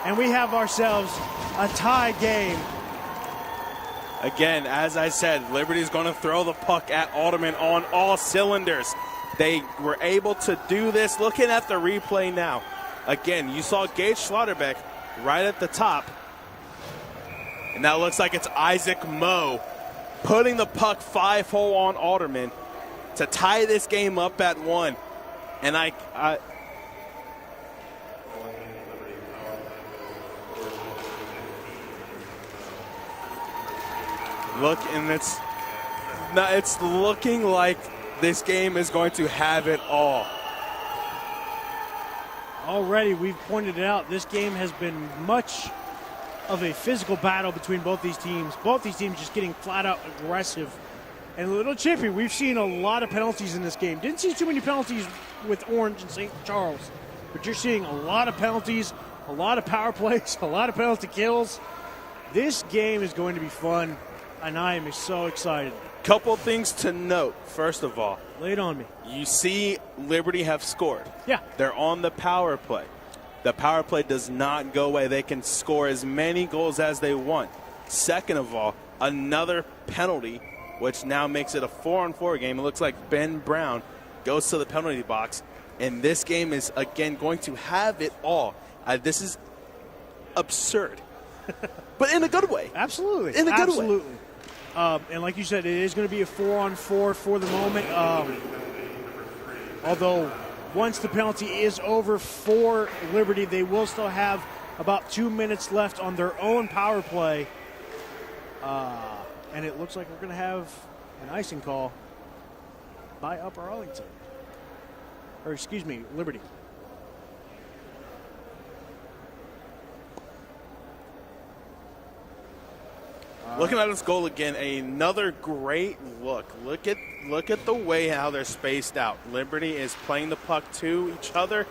and we have ourselves a tie game. Again, as I said, Liberty's going to throw the puck at Alderman on all cylinders. They were able to do this. Looking at the replay now, again, you saw Gage Schlotterbeck right at the top, and now it looks like it's Isaac Moe putting the puck 5-hole on Alderman to tie this game up at 1. And I look, and it's looking like this game is going to have it all. Already, we've pointed it out, this game has been much of a physical battle between both these teams. Both these teams just getting flat out aggressive. And a little chippy. We've seen a lot of penalties in this game. Didn't see too many penalties with Orange and St. Charles, but you're seeing a lot of penalties, a lot of power plays, a lot of penalty kills. This game is going to be fun, and I am so excited. Couple things to note. First of all, lay it on me. You see Liberty have scored. Yeah. They're on the power play. The power play does not go away. They can score as many goals as they want. Second of all, another penalty, which now makes it a 4-on-4 game. It looks like Ben Brown goes to the penalty box, and this game is, again, going to have it all. This is absurd, but in a good way. Absolutely. In a good way. Absolutely. And like you said, it is going to be a 4-on-4 for the moment. Although once the penalty is over for Liberty, they will still have about 2 minutes left on their own power play. And it looks like we're going to have an icing call by Upper Arlington. Or, excuse me, Liberty. Looking at this goal again, another great look. Look at the way how they're spaced out. Liberty is playing the puck to each other,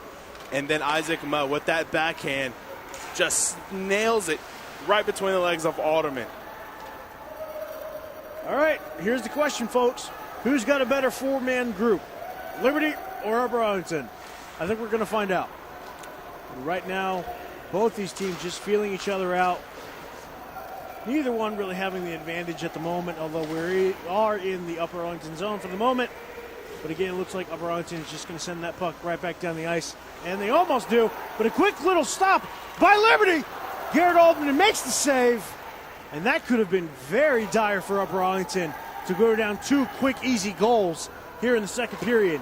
and then Isaac Moe with that backhand just nails it right between the legs of Alderman. All right, here's the question, folks. Who's got a better four-man group, Liberty or Upper Arlington? I think we're going to find out. Right now, both these teams just feeling each other out. Neither one really having the advantage at the moment, although we are in the Upper Arlington zone for the moment. But again, it looks like Upper Arlington is just going to send that puck right back down the ice. And they almost do, but a quick little stop by Liberty. Garrett Alderman makes the save. And that could have been very dire for Upper Arlington to go down 2 quick, easy goals here in the second period.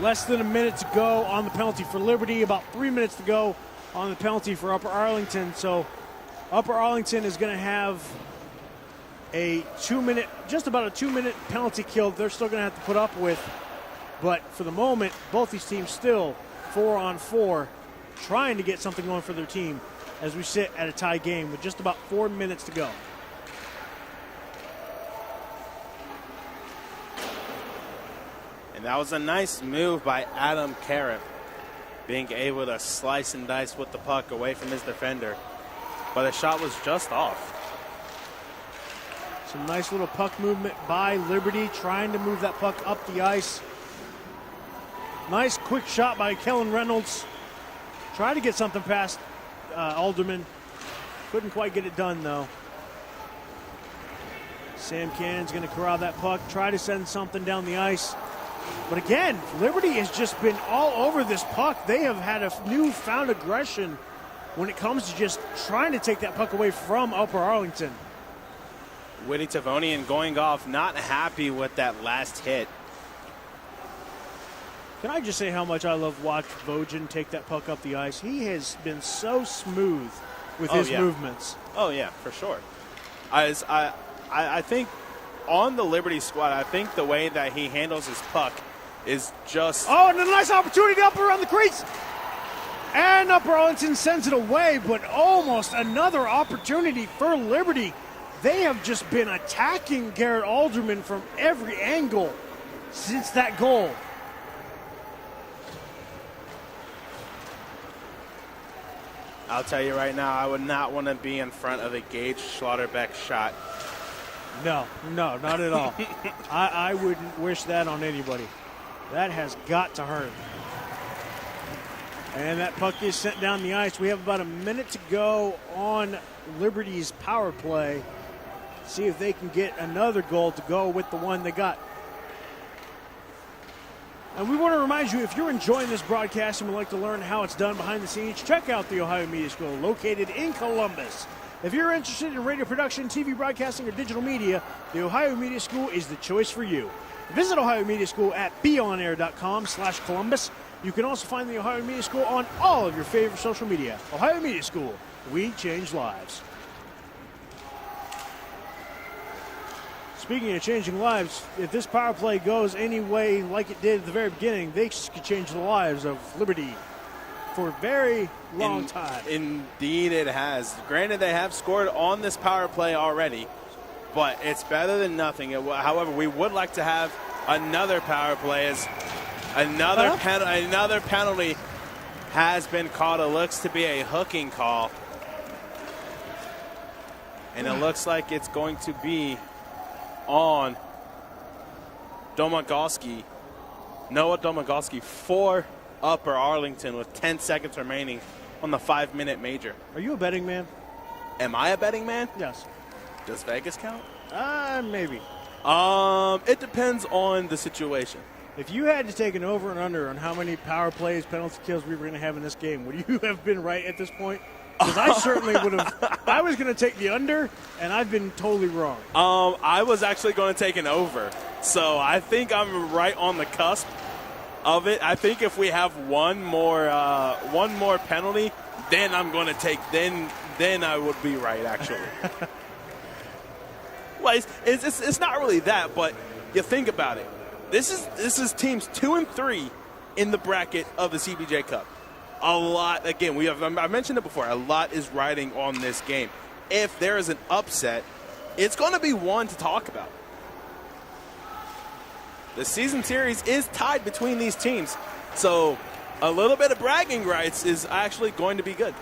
Less than a minute to go on the penalty for Liberty, about 3 minutes to go on the penalty for Upper Arlington. So Upper Arlington is going to have a 2 minute, just about a 2 minute penalty kill they're still going to have to put up with. But for the moment, both these teams still 4-on-4, trying to get something going for their team as we sit at a tie game with just about 4 minutes to go. And that was a nice move by Adam Cariff, being able to slice and dice with the puck away from his defender. But the shot was just off. Some nice little puck movement by Liberty, trying to move that puck up the ice. Nice quick shot by Kellen Reynolds. Tried to get something past Alderman. Couldn't quite get it done, though. Sam Cannon's going to corral that puck, try to send something down the ice. But again, Liberty has just been all over this puck. They have had a newfound aggression when it comes to just trying to take that puck away from Upper Arlington. Whitty Tavonian going off, not happy with that last hit. Can I just say how much I love watching Bojan take that puck up the ice? He has been so smooth with his movements. Oh, yeah, for sure. I think on the Liberty squad, I think the way that he handles his puck is just... Oh, and a nice opportunity up around the crease. And Upper Arlington sends it away, but almost another opportunity for Liberty. They have just been attacking Garrett Alderman from every angle since that goal. I'll tell you right now, I would not want to be in front of a Gage Schlotterbeck shot. No, not at all. I wouldn't wish that on anybody. That has got to hurt. And that puck is sent down the ice. We have about a minute to go on Liberty's power play. See if they can get another goal to go with the one they got. And we want to remind you, if you're enjoying this broadcast and would like to learn how it's done behind the scenes, check out the Ohio Media School, located in Columbus. If you're interested in radio production, TV broadcasting, or digital media, the Ohio Media School is the choice for you. Visit Ohio Media School at beonair.com/Columbus. You can also find the Ohio Media School on all of your favorite social media. Ohio Media School, we change lives. Speaking of changing lives, if this power play goes any way like it did at the very beginning, they could change the lives of Liberty for a very long time. Indeed it has. Granted, they have scored on this power play already, but it's better than nothing. However, we would like to have another power play as another penalty has been called. It looks to be a hooking call. And it looks like it's going to be on Noah Domagowski for Upper Arlington with 10 seconds remaining on the 5-minute major. Are you a betting man? Am I a betting man? Yes. Does Vegas count? Maybe. It depends on the situation. If you had to take an over and under on how many power plays, penalty kills we were going to have in this game, would you have been right at this point? Because I certainly would have. I was going to take the under, and I've been totally wrong. I was actually going to take an over. So I think I'm right on the cusp of it. I think if we have one more penalty, then I'm going to take. Then I would be right, actually. Well, it's not really that, but you think about it. This is teams 2 and 3 in the bracket of the CBJ Cup. A lot, again, I mentioned it before, a lot is riding on this game. If there is an upset, it's going to be one to talk about. The season series is tied between these teams, so a little bit of bragging rights is actually going to be good.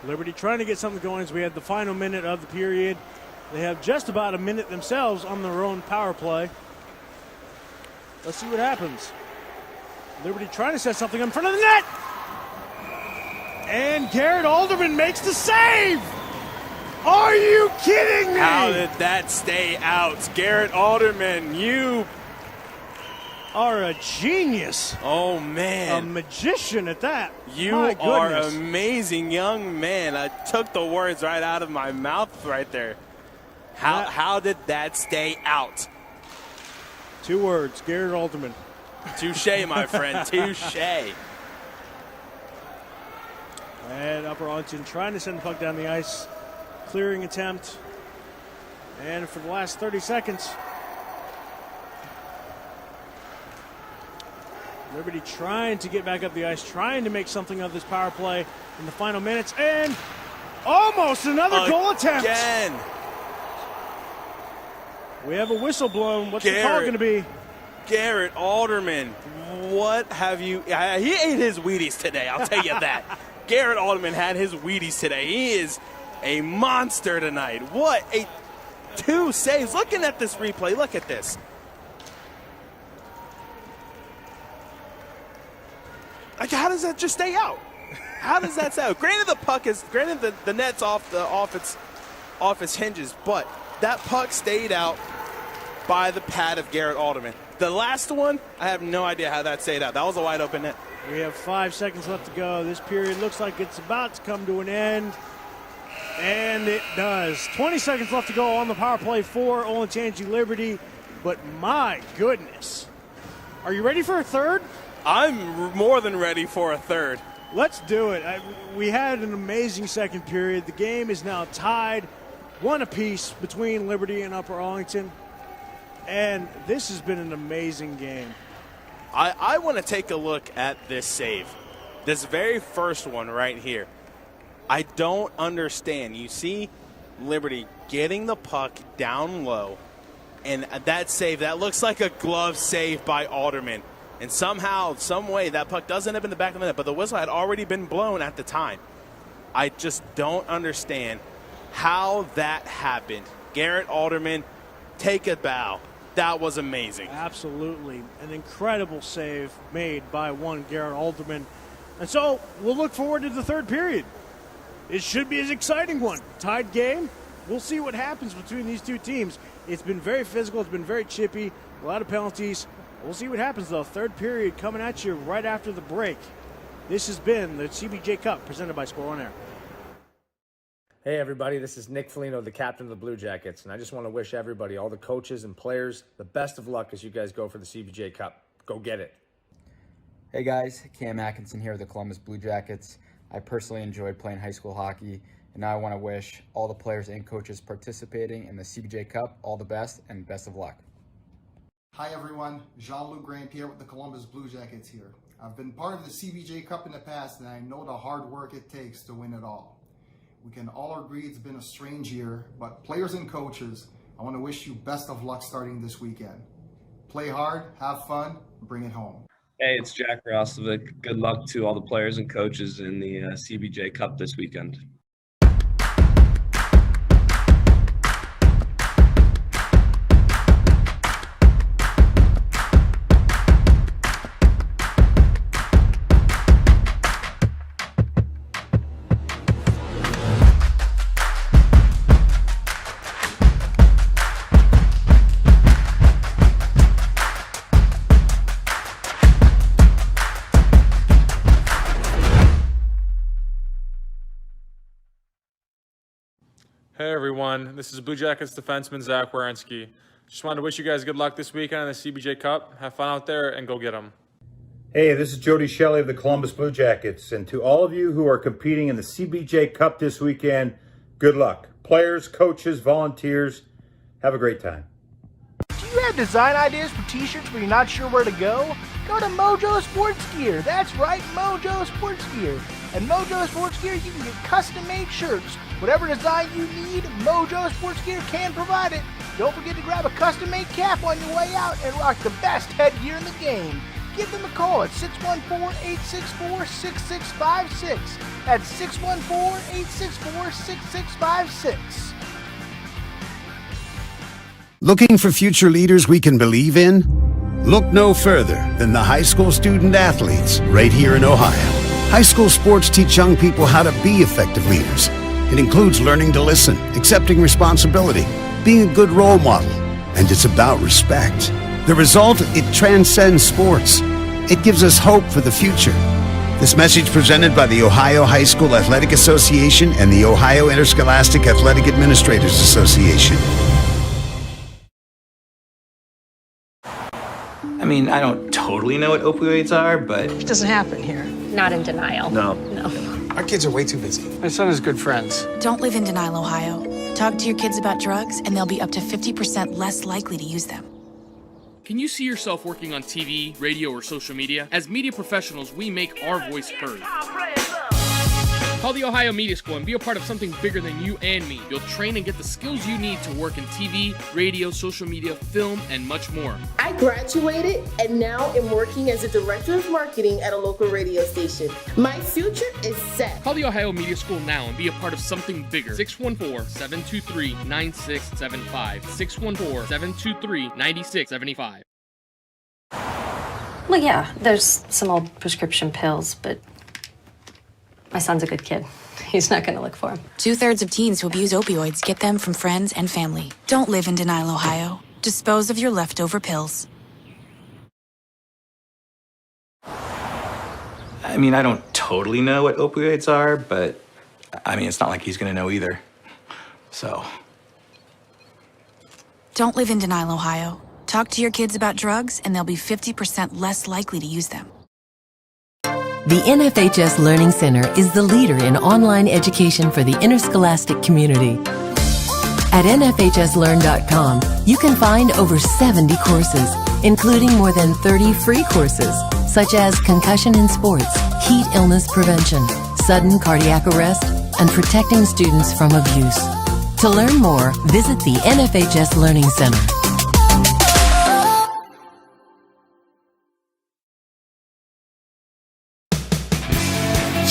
Liberty trying to get something going as we have the final minute of the period. They have just about a minute themselves on their own power play. Let's see what happens. Liberty trying to set something in front of the net. And Garrett Alderman makes the save. Are you kidding me? How did that stay out? Garrett Alderman, you are a genius. Oh, man. A magician at that. You are an amazing young man. I took the words right out of my mouth right there. How did that stay out? 2 words, Garrett Alderman. Touche, my friend, touche. And Upper Arlington trying to send the puck down the ice. Clearing attempt. And for the last 30 seconds, Liberty trying to get back up the ice, trying to make something of this power play in the final minutes. And almost another goal attempt. Again. We have a whistle blown. What's the call going to be? Garrett Alderman, what have you... He ate his Wheaties today, I'll tell you that. Garrett Alderman had his Wheaties today. He is a monster tonight. What 2 saves. Looking at this replay, look at this. Like, how does that just stay out? How does that stay out? Granted, the net's off its hinges, but that puck stayed out by the pad of Garrett Alderman. The last one, I have no idea how that stayed out. That was a wide open net. We have 5 seconds left to go. This period looks like it's about to come to an end. And it does. 20 seconds left to go on the power play for Olentangy Liberty. but my goodness. Are you ready for a third? I'm more than ready for a third. Let's do it. We had an amazing second period. The game is now tied, one apiece between Liberty and Upper Arlington. And this has been an amazing game. I want to take a look at this save. This very first one right here. I don't understand. You see Liberty getting the puck down low, and that save, that looks like a glove save by Alderman. And somehow, some way, that puck does end up in the back of the net, but the whistle had already been blown at the time. I just don't understand how that happened. Garrett Alderman, take a bow. That was amazing. Absolutely. An incredible save made by one Garrett Alderman. And so we'll look forward to the third period. It should be an exciting one. Tied game. We'll see what happens between these two teams. It's been very physical. It's been very chippy. A lot of penalties. We'll see what happens, though. Third period coming at you right after the break. This has been the CBJ Cup presented by Score on Air. Hey everybody, this is Nick Foligno, the captain of the Blue Jackets, and I just want to wish everybody, all the coaches and players, the best of luck as you guys go for the CBJ Cup. Go get it. Hey guys, Cam Atkinson here with the Columbus Blue Jackets. I personally enjoyed playing high school hockey, and now I want to wish all the players and coaches participating in the CBJ Cup all the best and best of luck. Hi everyone, Jean-Luc Grant here with the Columbus Blue Jackets here. I've been part of the CBJ Cup in the past, and I know the hard work it takes to win it all. We can all agree it's been a strange year, but players and coaches, I want to wish you best of luck starting this weekend. Play hard, have fun, bring it home. Hey, it's Jack Rostovic. Good luck to all the players and coaches in the CBJ Cup this weekend. Hey everyone, this is Blue Jackets defenseman Zach Werenski. Just wanted to wish you guys good luck this weekend in the CBJ Cup. Have fun out there and go get them. Hey, this is Jody Shelley of the Columbus Blue Jackets, and to all of you who are competing in the CBJ Cup this weekend, good luck. Players, coaches, volunteers, have a great time. Do you have design ideas for t-shirts but you're not sure where to go? Go to Mojo Sports Gear. That's right, Mojo Sports Gear. At Mojo Sports Gear, you can get custom-made shirts. Whatever design you need, Mojo Sports Gear can provide it. Don't forget to grab a custom-made cap on your way out and rock the best headgear in the game. Give them a call at 614-864-6656. That's 614-864-6656. Looking for future leaders we can believe in? Look no further than the high school student athletes right here in Ohio. High school sports teach young people how to be effective leaders. It includes learning to listen, accepting responsibility, being a good role model, and it's about respect. The result, it transcends sports. It gives us hope for the future. This message presented by the Ohio High School Athletic Association and the Ohio Interscholastic Athletic Administrators Association. I mean, I don't totally know what opioids are, but... It doesn't happen here. Not in denial. No. Our kids are way too busy. My son has good friends. Don't live in denial, Ohio. Talk to your kids about drugs, and they'll be up to 50% less likely to use them. Can you see yourself working on TV, radio, or social media? As media professionals, we make our voice heard. Call the Ohio Media School and be a part of something bigger than you and me. You'll train and get the skills you need to work in TV, radio, social media, film, and much more. I graduated and now am working as a director of marketing at a local radio station. My future is set. Call the Ohio Media School now and be a part of something bigger. 614-723-9675. 614-723-9675. Well, yeah, there's some old prescription pills, but my son's a good kid. He's not going to look for them. 2/3 of teens who abuse opioids get them from friends and family. Don't live in denial, Ohio. Dispose of your leftover pills. I mean, I don't totally know what opioids are, but I mean, it's not like he's gonna know either. So. Don't live in denial, Ohio. Talk to your kids about drugs, and they'll be 50% less likely to use them. The NFHS Learning Center is the leader in online education for the interscholastic community. At NFHSLearn.com, you can find over 70 courses, including more than 30 free courses, such as concussion in sports, heat illness prevention, sudden cardiac arrest, and protecting students from abuse. To learn more, visit the NFHS Learning Center.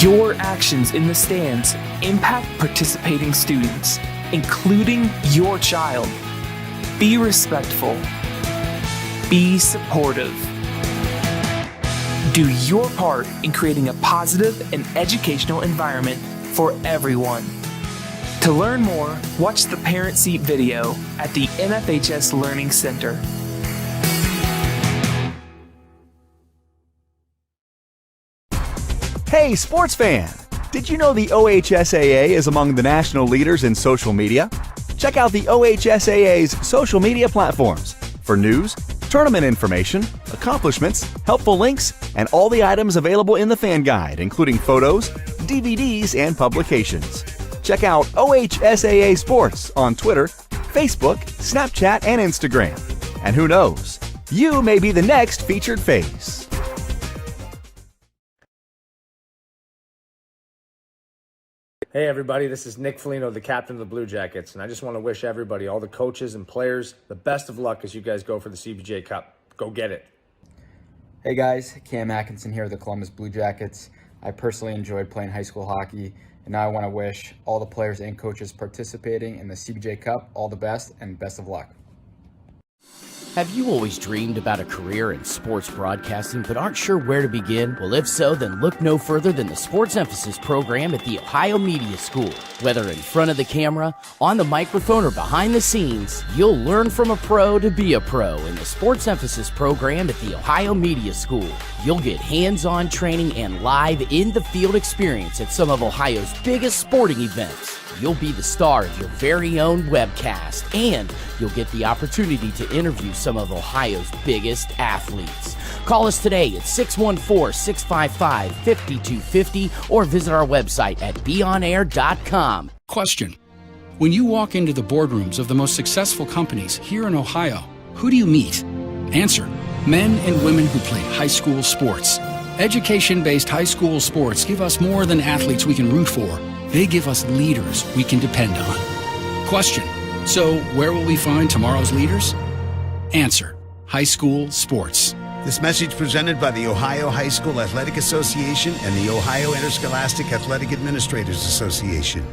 Your actions in the stands impact participating students, including your child. Be respectful. Be supportive. Do your part in creating a positive and educational environment for everyone. To learn more, watch the Parent Seat video at the NFHS Learning Center. Hey, sports fan! Did you know the OHSAA is among the national leaders in social media? Check out the OHSAA's social media platforms for news, tournament information, accomplishments, helpful links, and all the items available in the fan guide, including photos, DVDs, and publications. Check out OHSAA Sports on Twitter, Facebook, Snapchat, and Instagram. And who knows, you may be the next featured face. Hey everybody, this is Nick Foligno, the captain of the Blue Jackets, and I just want to wish everybody, all the coaches and players, the best of luck as you guys go for the CBJ Cup. Go get it. Hey guys, Cam Atkinson here with the Columbus Blue Jackets. I personally enjoyed playing high school hockey, and now I want to wish all the players and coaches participating in the CBJ Cup all the best and best of luck. Have you always dreamed about a career in sports broadcasting but aren't sure where to begin? Well, if so, then look no further than the Sports Emphasis program at the Ohio Media School. Whether in front of the camera, on the microphone, or behind the scenes, you'll learn from a pro to be a pro in the Sports Emphasis program at the Ohio Media School. You'll get hands-on training and live in-the-field experience at some of Ohio's biggest sporting events. You'll be the star of your very own webcast, and you'll get the opportunity to interview some of Ohio's biggest athletes. Call us today at 614-655-5250 or visit our website at beonair.com. Question. When you walk into the boardrooms of the most successful companies here in Ohio, who do you meet? Answer. Men and women who play high school sports. Education-based high school sports give us more than athletes we can root for. They give us leaders we can depend on. Question. So where will we find tomorrow's leaders? Answer. High school sports. This message presented by the Ohio High School Athletic Association and the Ohio Interscholastic Athletic Administrators Association.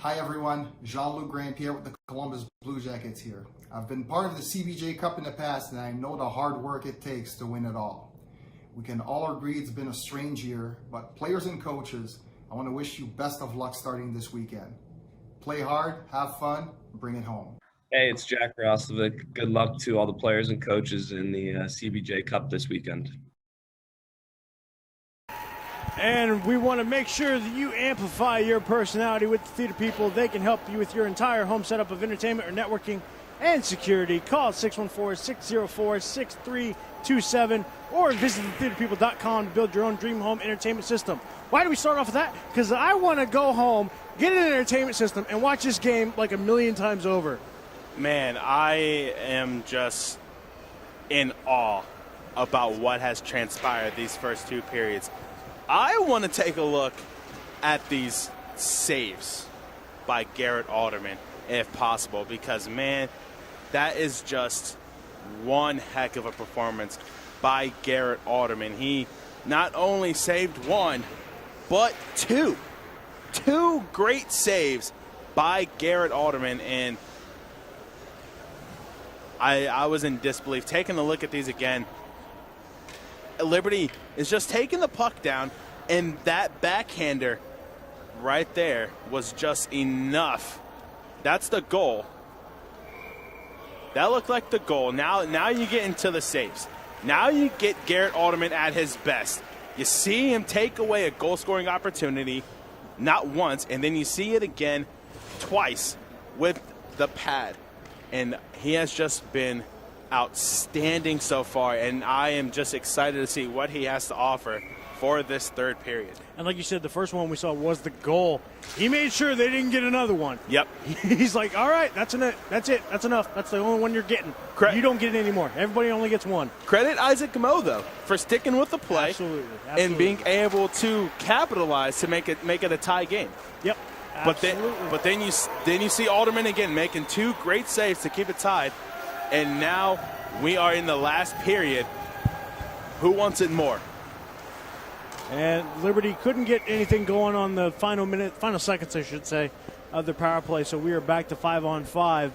Hi everyone, Jean-Luc Grandpierre with the Columbus Blue Jackets here. I've been part of the CBJ Cup in the past and I know the hard work it takes to win it all. We can all agree it's been a strange year, but players and coaches, I want to wish you best of luck starting this weekend. Play hard, have fun, bring it home. Hey, it's Jack Rostovic. Good luck to all the players and coaches in the CBJ Cup this weekend. And we want to make sure that you amplify your personality with the theater people. They can help you with your entire home setup of entertainment or networking and security. Call 614-604-6327 or visit thetheaterpeople.com to build your own dream home entertainment system. Why do we start off with that? Because I want to go home, get an entertainment system, and watch this game like a million times over. Man, I am just in awe about what has transpired these first two periods. I want to take a look at these saves by Garrett Alderman, if possible, because, man, that is just one heck of a performance by Garrett Alderman. He not only saved one, but two great saves by Garrett Alderman, and I was in disbelief. Taking a look at these again, Liberty is just taking the puck down, and that backhander right there was just enough. That's the goal. That looked like the goal. Now you get into the saves. Now you get Garrett Alderman at his best. You see him take away a goal-scoring opportunity, not once, and then you see it again twice with the pad. And he has just been outstanding so far, and I am just excited to see what he has to offer for this third period. And like you said, the first one we saw was the goal. He made sure they didn't get another one. Yep. He's like, all right, that's it. That's enough. That's the only one you're getting. You don't get it anymore. Everybody only gets one. Credit Isaac Mo, though, for sticking with the play. Absolutely. And being able to capitalize to make it a tie game. Yep. But then you see Alderman again making 2 great saves to keep it tied. And now we are in the last period. Who wants it more? And Liberty couldn't get anything going on the final seconds, I should say, of the power play. So we are back to 5-on-5.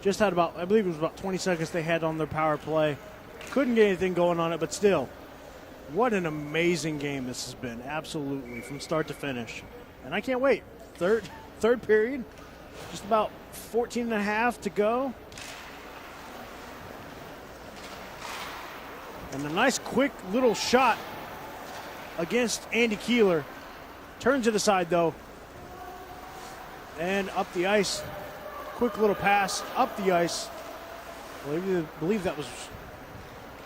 Just had I believe it was about 20 seconds they had on their power play. Couldn't get anything going on it, but still, what an amazing game this has been. Absolutely, from start to finish. And I can't wait. Third period, just about 14 and a half to go. And a nice quick little shot against Andy Keeler. Turns it aside, though. And up the ice. Quick little pass up the ice. I believe that was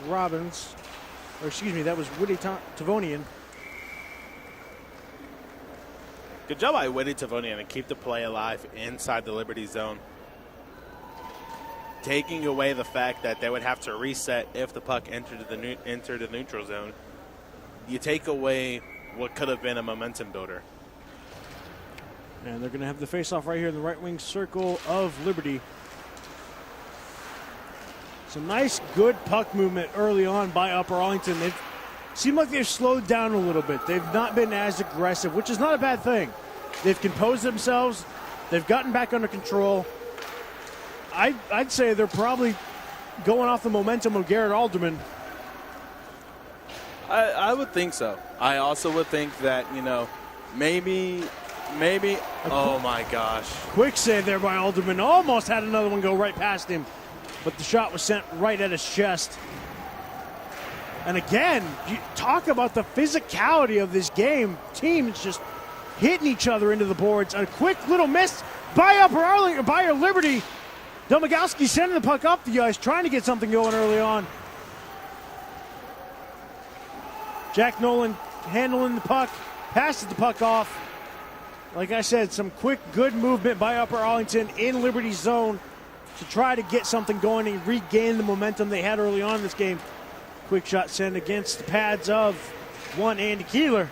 Robbins. Or excuse me, that was Woody Tavonian. Good job by Woody Tavonian to keep the play alive inside the Liberty zone. Taking away the fact that they would have to reset if the puck entered the neutral zone. You take away what could have been a momentum builder. And they're going to have the faceoff right here in the right wing circle of Liberty. Some nice, good puck movement early on by Upper Arlington. They seem like they've slowed down a little bit. They've not been as aggressive, which is not a bad thing. They've composed themselves. They've gotten back under control. I'd say they're probably going off the momentum of Garrett Alderman. I would think so. I also would think that, maybe, oh my gosh. Quick save there by Alderman. Almost had another one go right past him, but the shot was sent right at his chest. And again, you talk about the physicality of this game. Teams just hitting each other into the boards. A quick little miss by Upper Arlington, by Liberty. Domagowski sending the puck up the ice, trying to get something going early on. Jack Nolan handling the puck, passes the puck off. Like I said, some quick, good movement by Upper Arlington in Liberty's zone to try to get something going and regain the momentum they had early on in this game. Quick shot sent against the pads of one Andy Keeler.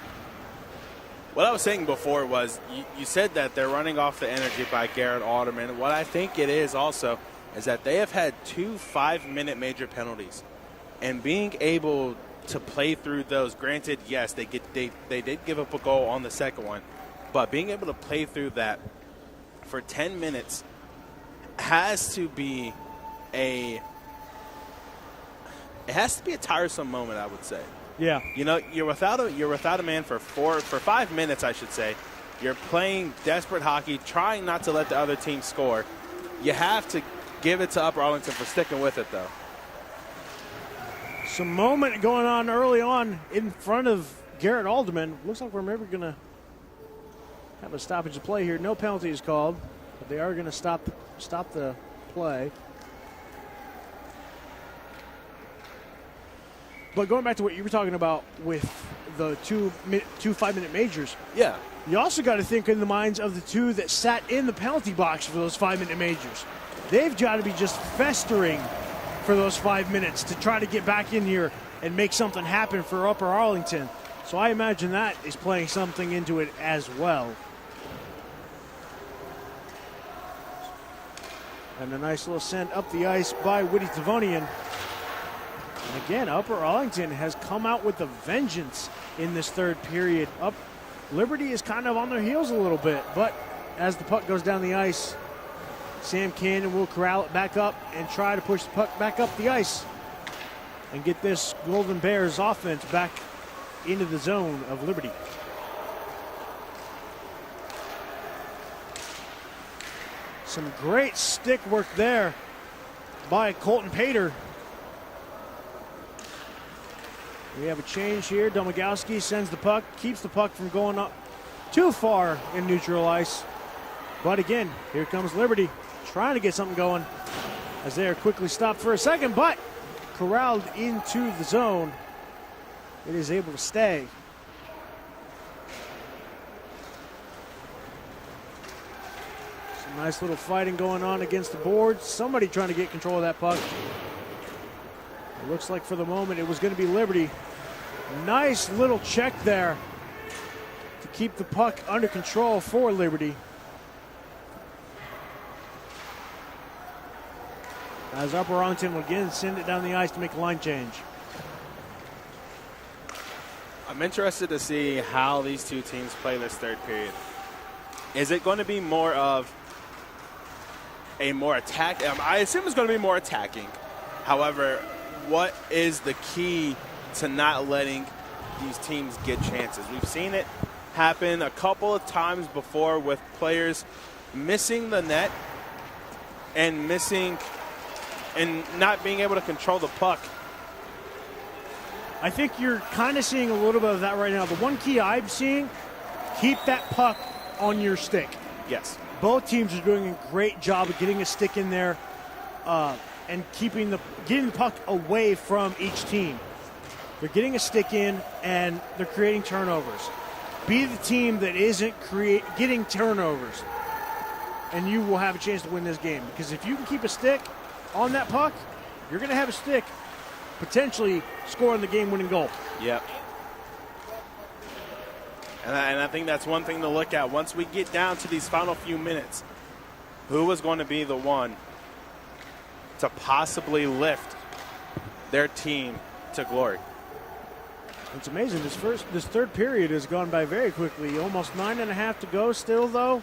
What I was saying before was you said that they're running off the energy by Garrett Alderman. What I think it is also is that they have had 2 5-minute major penalties. And being able to play through those, granted, yes, they did give up a goal on the second one, but being able to play through that for 10 minutes has to be a tiresome moment, I would say. Yeah. You're without a man for 5 minutes, I should say. You're playing desperate hockey, trying not to let the other team score. You have to give it to Upper Arlington for sticking with it, though. Some moment going on early on in front of Garrett Alderman. Looks like we're maybe going to have a stoppage of play here. No penalty is called, but they are going to stop the play. But going back to what you were talking about with the two 5-minute majors. Yeah. You also got to think in the minds of the two that sat in the penalty box for those 5-minute majors. They've got to be just festering for those 5 minutes to try to get back in here and make something happen for Upper Arlington. So I imagine that is playing something into it as well. And a nice little send up the ice by Woody Tavonian. And again, Upper Arlington has come out with a vengeance in this third period. Liberty is kind of on their heels a little bit, but as the puck goes down the ice, Sam Cannon will corral it back up and try to push the puck back up the ice and get this Golden Bears offense back into the zone of Liberty. Some great stick work there by Colton Pater. We have a change here. Domagowski sends the puck, keeps the puck from going up too far in neutral ice. But again, here comes Liberty trying to get something going. as they are quickly stopped for a second, but corralled into the zone. It is able to stay. Some nice little fighting going on against the boards. Somebody trying to get control of that puck. It looks like for the moment it was going to be Liberty. Nice little check there to keep the puck under control for Liberty. As Upper Arlington will again send it down the ice to make a line change. I'm interested to see how these two teams play this third period. Is it going to be more of a more attack? I assume it's going to be more attacking. However, what is the key to not letting these teams get chances? We've seen it happen a couple of times before with players missing the net and not being able to control the puck. I think you're kind of seeing a little bit of that right now. The one key I'm seeing, keep that puck on your stick. Yes. Both teams are doing a great job of getting a stick in there and getting the puck away from each team. They're getting a stick in and they're creating turnovers. Be the team that isn't getting turnovers, and you will have a chance to win this game. Because if you can keep a stick on that puck, you're going to have a stick potentially scoring the game-winning goal. Yep. And I think that's one thing to look at. Once we get down to these final few minutes, who is going to be the one to possibly lift their team to glory? It's amazing. This third period has gone by very quickly. Almost 9.5 to go still, though.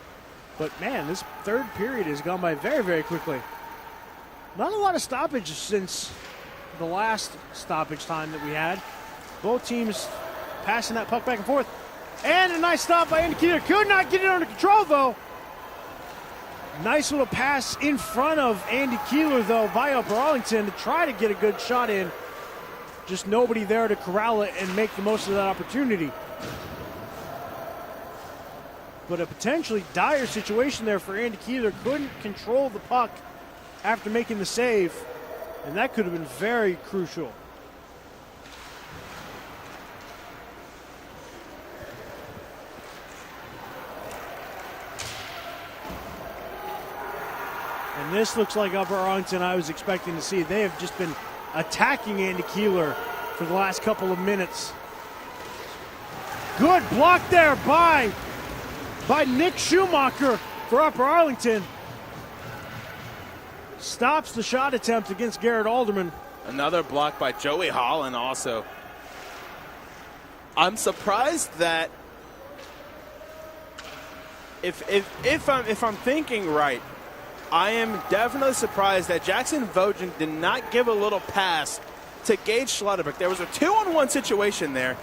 But, man, this third period has gone by very, very quickly. Not a lot of stoppage since the last stoppage time that we had. Both teams passing that puck back and forth. And a nice stop by Andy Keeler. Could not get it under control, though. Nice little pass in front of Andy Keeler, though, by Upper Arlington to try to get a good shot in. Just nobody there to corral it and make the most of that opportunity. But a potentially dire situation there for Andy Keeler. Couldn't control the puck after making the save, and that could have been very crucial. And this looks like Upper Arlington I was expecting to see. They have just been attacking Andy Keeler for the last couple of minutes. Good block there by Nick Schumacher for Upper Arlington. Stops the shot attempt against Garrett Alderman. Another block by Joey Holland also. I'm surprised that if I'm thinking right, I am definitely surprised that Jackson Vogen did not give a little pass to Gage Schlotterbeck. There was a 2-on-1 situation there.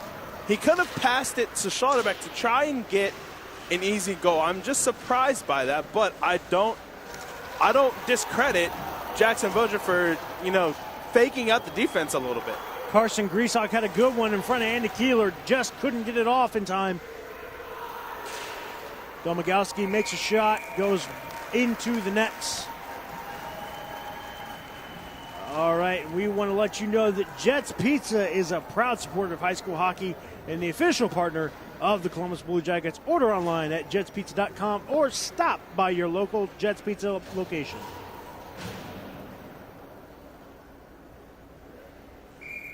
He could have passed it to Schlotterbeck to try and get an easy goal. I'm just surprised by that, but I don't discredit Jackson Vogen for, faking out the defense a little bit. Carson Griesach had a good one in front of Andy Keeler, just couldn't get it off in time. Domagowski makes a shot, goes into the nets. All right, we want to let you know that Jets Pizza is a proud supporter of high school hockey and the official partner of the Columbus Blue Jackets. Order online at jetspizza.com or stop by your local Jets Pizza location.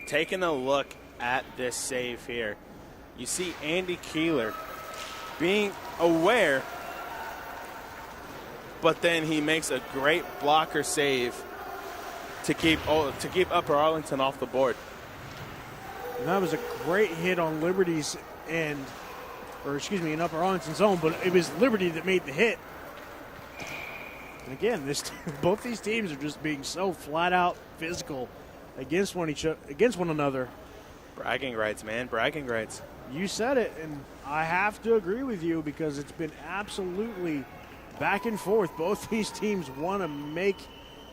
Taking a look at this save here, you see Andy Keeler being aware, but then he makes a great blocker save to keep Upper Arlington off the board. And that was a great hit on Liberty's end, in Upper Arlington's zone, but it was Liberty that made the hit. And again, both these teams are just being so flat out physical against one another. Bragging rights, man, bragging rights. You said it, and I have to agree with you because it's been absolutely back and forth. Both these teams want to make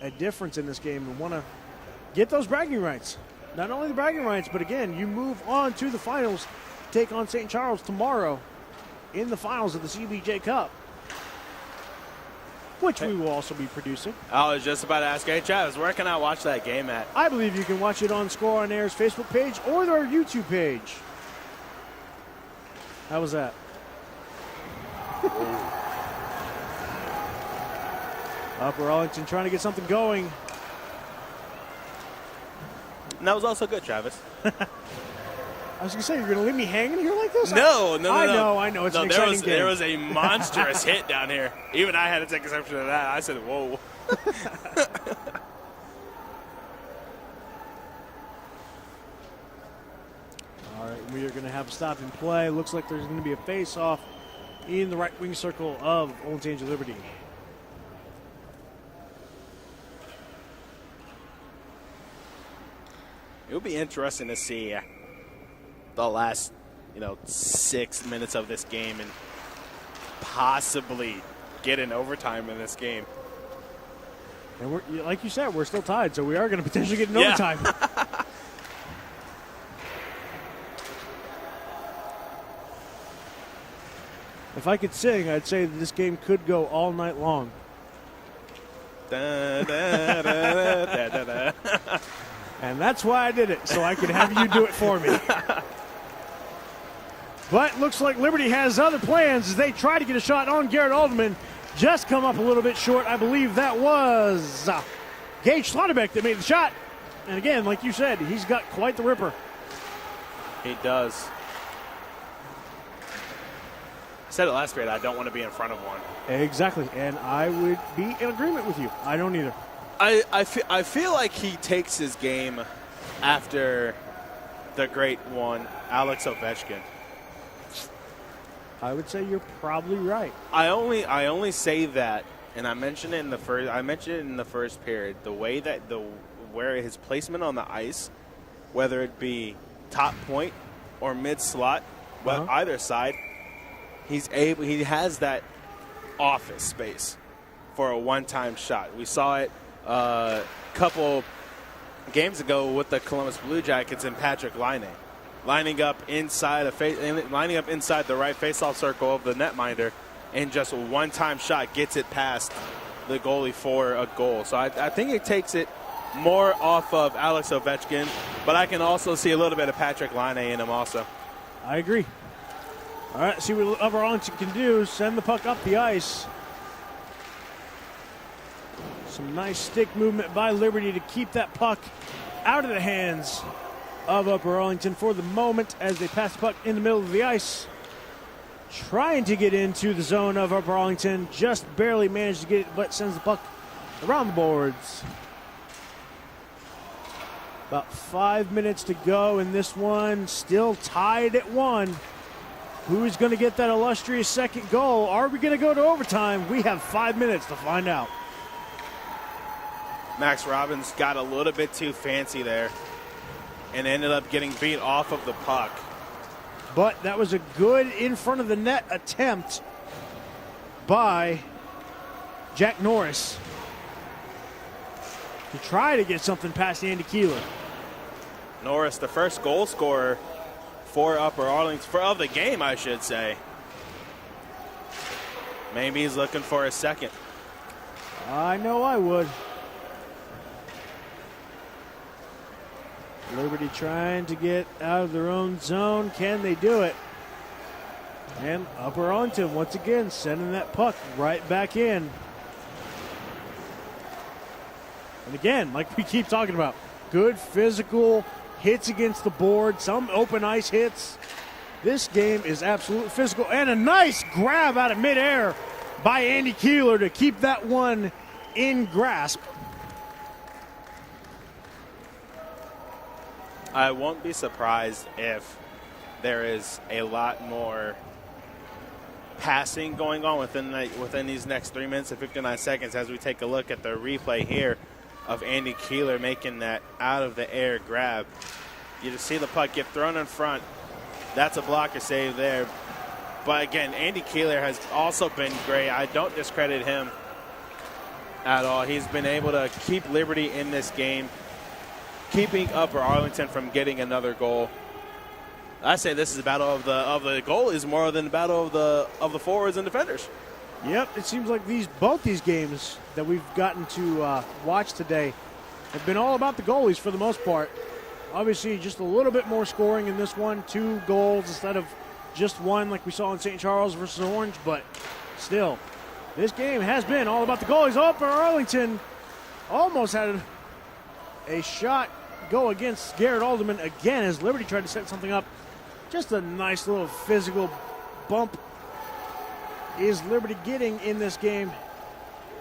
a difference in this game and want to get those bragging rights. Not only the bragging rights, but again, you move on to the finals, take on St. Charles tomorrow in the finals of the CBJ Cup. which we will also be producing. I was just about to ask, hey, Travis, where can I watch that game at? I believe you can watch it on Score on Air's Facebook page or their YouTube page. How was that? Upper Arlington trying to get something going. And that was also good, Travis. I was going to say, you're going to leave me hanging here like this? No. I know. It's an exciting game. There was a monstrous hit down here. Even I had to take exception to that. I said, whoa. All right, we are going to have a stop and play. Looks like there's going to be a face-off in the right wing circle of Olentangy Liberty. It would be interesting to see the last, 6 minutes of this game and possibly get an overtime in this game. And we're, like you said, we're still tied, so we are going to potentially get an overtime. If I could sing, I'd say that this game could go all night long. Da, da, da, da, da, da. And that's why I did it, so I could have you do it for me. But looks like Liberty has other plans as they try to get a shot on Garrett Alderman. Just come up a little bit short. I believe that was Gage Slaughterbeck that made the shot. And again, like you said, he's got quite the ripper. He does. I said it last period, I don't want to be in front of one. Exactly, and I would be in agreement with you. I don't either. I feel like he takes his game after the great one, Alex Ovechkin. I would say you're probably right. I only say that, and I mentioned it in the first period. The way that where his placement on the ice, whether it be top point or mid slot, but either side, he has that office space for a one-time shot. We saw it a couple games ago with the Columbus Blue Jackets and Patrick Laine, lining up inside the right faceoff circle of the netminder, and just a one-time shot gets it past the goalie for a goal. So I think it takes it more off of Alex Ovechkin, but I can also see a little bit of Patrick Laine in him also. I agree. All right, see what Upper Arlington can do. Send the puck up the ice. Some nice stick movement by Liberty to keep that puck out of the hands of Upper Arlington for the moment as they pass the puck in the middle of the ice. Trying to get into the zone of Upper Arlington. Just barely managed to get it, but sends the puck around the boards. About 5 minutes to go in this one. Still tied at 1. Who's going to get that illustrious second goal? Are we going to go to overtime? We have 5 minutes to find out. Max Robbins got a little bit too fancy there and ended up getting beat off of the puck. But that was a good in front of the net attempt by Jack Norris to try to get something past Andy Keeler. Norris, the first goal scorer for Upper Arlington, of the game, I should say. Maybe he's looking for a second. I know I would. Liberty trying to get out of their own zone. Can they do it? And Upper Arlington, once again, sending that puck right back in. And again, like we keep talking about, good physical hits against the board, some open ice hits. This game is absolutely physical. And a nice grab out of midair by Andy Keeler to keep that one in grasp. I won't be surprised if there is a lot more passing going on within these next 3 minutes and 59 seconds as we take a look at the replay here of Andy Keeler making that out-of-the-air grab. You just see the puck get thrown in front. That's a blocker save there. But, again, Andy Keeler has also been great. I don't discredit him at all. He's been able to keep Liberty in this game, keeping Upper Arlington from getting another goal. I say this is a battle of the goal is more than a battle of the forwards and defenders. Yep, it seems like both these games that we've gotten to watch today have been all about the goalies for the most part. Obviously, just a little bit more scoring in this one. 2 goals instead of just 1 like we saw in St. Charles versus Orange. But still, this game has been all about the goalies. Oh, for Arlington almost had a shot go against Garrett Alderman again as Liberty tried to set something up. Just a nice little physical bump is Liberty getting in this game.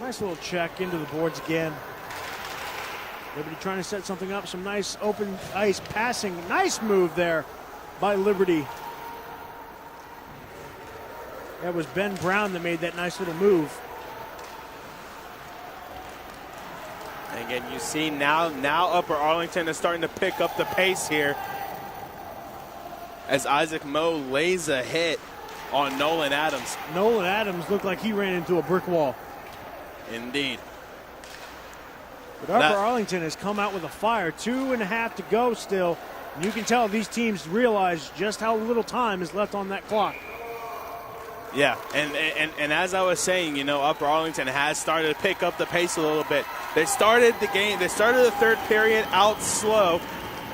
Nice little check into the boards again. Liberty trying to set something up. Some nice open ice passing. Nice move there by Liberty. That was Ben Brown that made that nice little move. And again, you see now Upper Arlington is starting to pick up the pace here as Isaac Moe lays a hit on Nolan Adams. Nolan Adams looked like he ran into a brick wall. Indeed. But Upper Arlington has come out with a fire. 2.5 to go still. And you can tell these teams realize just how little time is left on that clock. Yeah, and as I was saying, you know, Upper Arlington has started to pick up the pace a little bit. They started the third period out slow,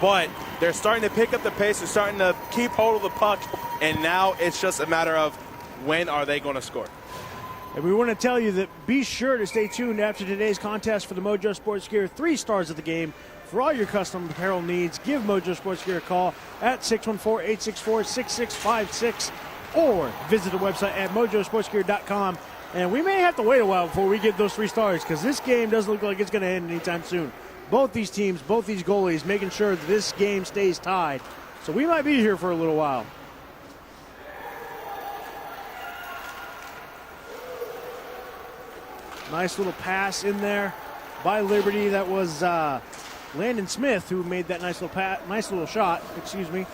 but they're starting to pick up the pace. They're starting to keep hold of the puck, and now it's just a matter of when are they going to score. And we want to tell you that be sure to stay tuned after today's contest for the Mojo Sports Gear 3 Stars of the Game. For all your custom apparel needs, give Mojo Sports Gear a call at 614-864-6656 or visit the website at mojosportsgear.com. And we may have to wait a while before we get those 3 stars because this game doesn't look like it's going to end anytime soon. Both these teams, both these goalies making sure that this game stays tied. So we might be here for a little while. Nice little pass in there by Liberty. That was Landon Smith who made that nice little shot. Excuse me.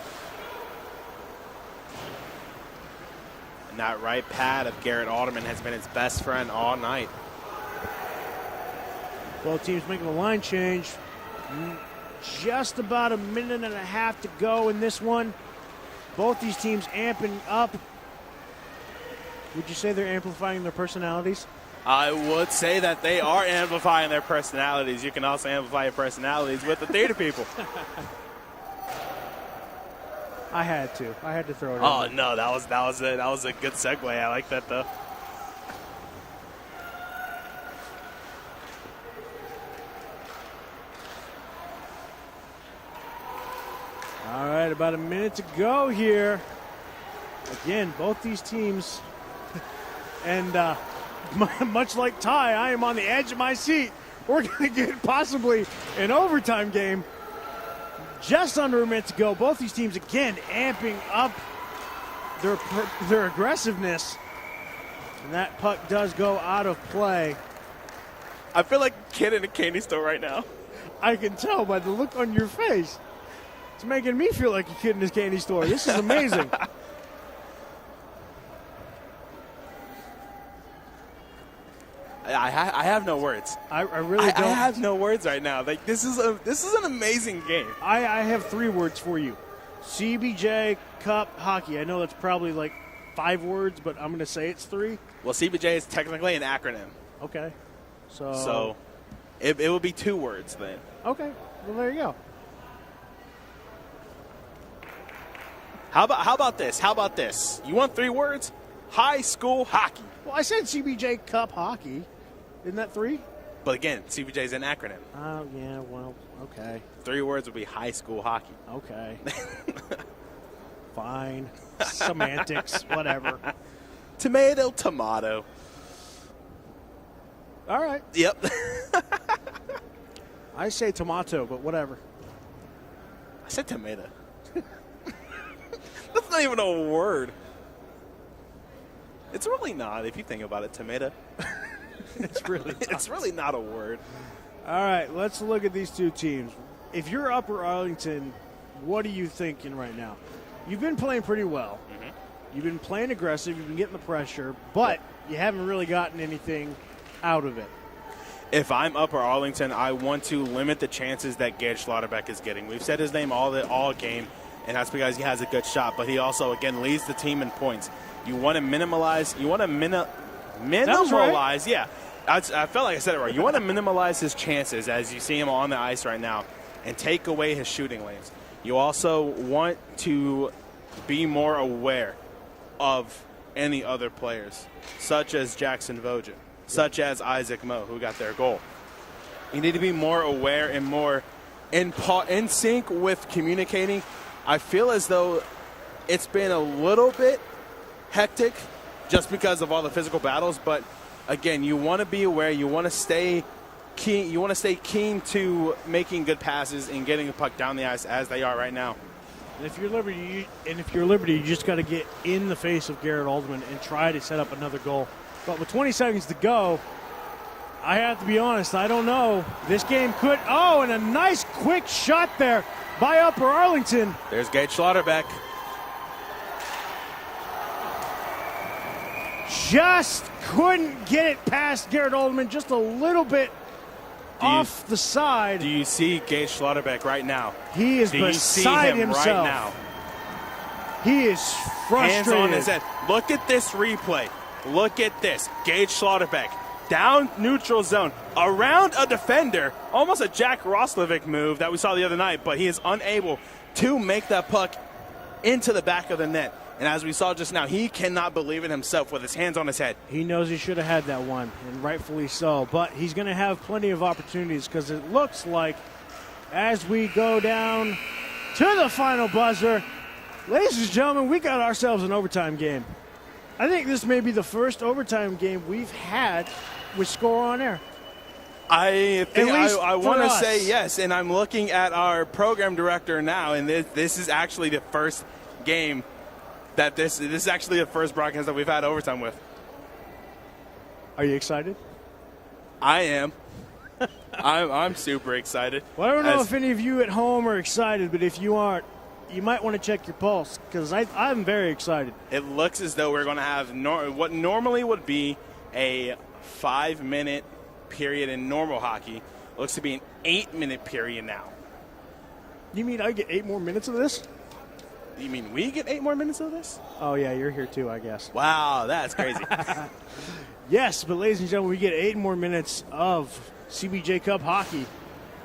And that right pad of Garrett Alderman has been his best friend all night. Both teams making a line change. Just about a minute and a half to go in this one. Both these teams amping up. Would you say they're amplifying their personalities? I would say that they are amplifying their personalities. You can also amplify your personalities with the theater people. I had to throw it in. Oh no, that was a good segue. I like that though. All right, about a minute to go here. Again, both these teams, and much like Ty, I am on the edge of my seat. We're going to get possibly an overtime game. Just under a minute to go. Both these teams, again, amping up their aggressiveness. And that puck does go out of play. I feel like a kid in a candy store right now. I can tell by the look on your face. It's making me feel like a kid in this candy store. This is amazing. I have no words. I really don't. I have no words right now. Like this is an amazing game. I have 3 words for you. CBJ Cup Hockey. I know that's probably like 5 words, but I'm going to say it's 3. Well, CBJ is technically an acronym. Okay. So it will be 2 words then. Okay. Well, there you go. How about this? You want 3 words? High school hockey. Well, I said CBJ Cup Hockey. Isn't that 3? But again, CBJ is an acronym. Oh, yeah, well, okay. 3 words would be high school hockey. Okay. Fine. Semantics, whatever. Tomato. All right. Yep. I say tomato, but whatever. I said tomato. That's not even a word. It's really not, if you think about it, tomato. It's really not. It's really not a word. All right, let's look at these 2 teams. If you're Upper Arlington, what are you thinking right now? You've been playing pretty well. Mm-hmm. You've been playing aggressive. You've been getting the pressure, but you haven't really gotten anything out of it. If I'm Upper Arlington, I want to limit the chances that Gage Schlotterbeck is getting. We've said his name all game, and that's because he has a good shot. But he also, again, leads the team in points. You want to minimize, yeah. I felt like I said it right. You want to minimize his chances as you see him on the ice right now and take away his shooting lanes. You also want to be more aware of any other players, such as Jackson Vogin, such as Isaac Moe, who got their goal. You need to be more aware and more in sync with communicating. I feel as though it's been a little bit hectic just because of all the physical battles, but again, you want to be aware. You want to stay keen. You want to stay keen to making good passes and getting the puck down the ice as they are right now. And if you're Liberty, you just got to get in the face of Garrett Alderman and try to set up another goal. But with 20 seconds to go, I have to be honest. I don't know. This game could. Oh, and a nice quick shot there by Upper Arlington. There's Gage Schlotterbeck. Just couldn't get it past Garrett Alderman, just a little bit off the side. Do you see Gage Schlotterbeck right now? He is beside himself. Right now? He is frustrated. Hands on his head. Look at this replay. Look at this. Gage Schlotterbeck down neutral zone, around a defender, almost a Jack Roslovic move that we saw the other night, but he is unable to make that puck into the back of the net. And as we saw just now, he cannot believe it himself with his hands on his head. He knows he should have had that one, and rightfully so. But he's going to have plenty of opportunities because it looks like as we go down to the final buzzer, ladies and gentlemen, we got ourselves an overtime game. I think this may be the first overtime game we've had with score on air. I think I want to say yes, and I'm looking at our program director now, and this is actually the first game that this is actually the first broadcast that we've had overtime with. Are you excited? I am. I'm super excited. Well, I don't know if any of you at home are excited, but if you aren't, you might want to check your pulse because I'm very excited. It looks as though we're going to have what normally would be a 5-minute period in normal hockey. Looks to be an 8-minute period now. You mean I get 8 more minutes of this? You mean we get 8 more minutes of this? Oh, yeah, you're here too, I guess. Wow, that's crazy. Yes, but ladies and gentlemen, we get 8 more minutes of CBJ Cup hockey,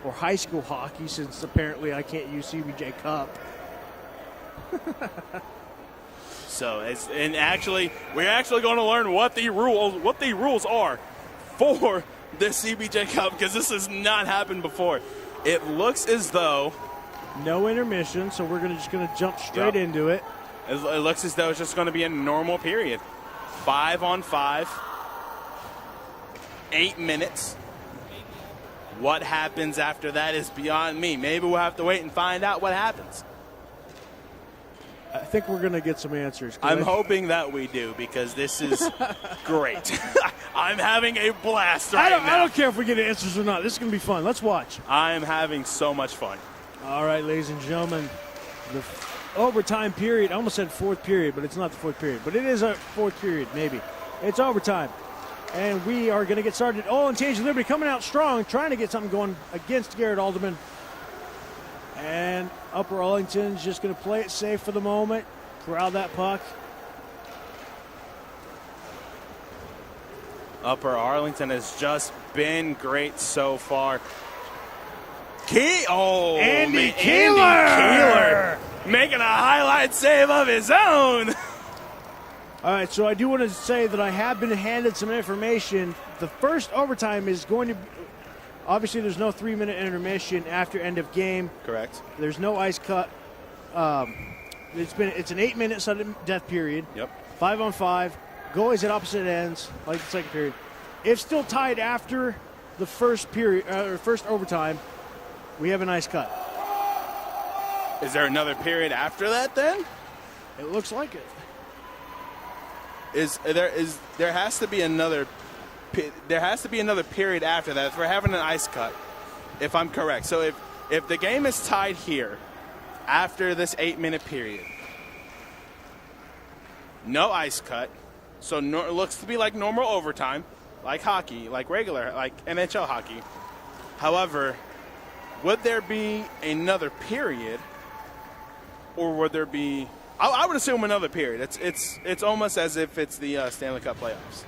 or high school hockey, since apparently I can't use CBJ Cup. We're actually going to learn what the rules are for this CBJ Cup, because this has not happened before. It looks as though no intermission, so we're just going to jump straight into it. It looks as though it's just going to be a normal period. 5-on-5, 8 minutes. What happens after that is beyond me. Maybe we'll have to wait and find out what happens. I think we're going to get some answers. I'm hoping that we do, because this is great. I'm having a blast right now. I don't care if we get answers or not. This is going to be fun. Let's watch. I'm having so much fun. All right, ladies and gentlemen, the overtime period. I almost said fourth period, but it's not the fourth period. But it is a fourth period, maybe. It's overtime. And we are going to get started. Olentangy Liberty coming out strong, trying to get something going against Garrett Alderman. And Upper Arlington's just going to play it safe for the moment, corral that puck. Upper Arlington has just been great so far. Andy Keeler making a highlight save of his own. All right, so I do want to say that I have been handed some information. The first overtime is going to be, obviously there's no 3-minute intermission after end of game. Correct. There's no ice cut. It's an 8-minute sudden death period. Yep. 5-on-5. Goalies at opposite ends, like the second period. If still tied after the first period or first overtime, we have an ice cut. Is there another period after that then? It looks like it. There has to be another period after that if we're having an ice cut, if I'm correct. So if the game is tied here after this 8-minute period, no ice cut, so it looks to be like normal overtime, like hockey, like regular, like NHL hockey. However, would there be another period, or would there be? I would assume another period. It's almost as if it's the Stanley Cup playoffs.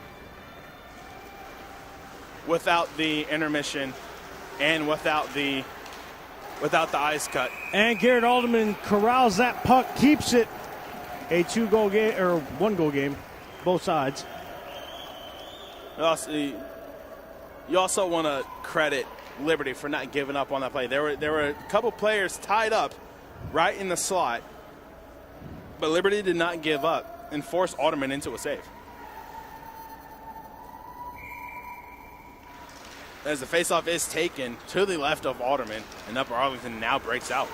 without the intermission and without the ice cut. And Garrett Alderman corrals that puck, keeps it a 2-goal game or 1-goal game, both sides. You also want to credit Liberty for not giving up on that play. There were a couple players tied up right in the slot, but Liberty did not give up and forced Alderman into a save. As the faceoff is taken to the left of Alderman, and Upper Arlington now breaks out.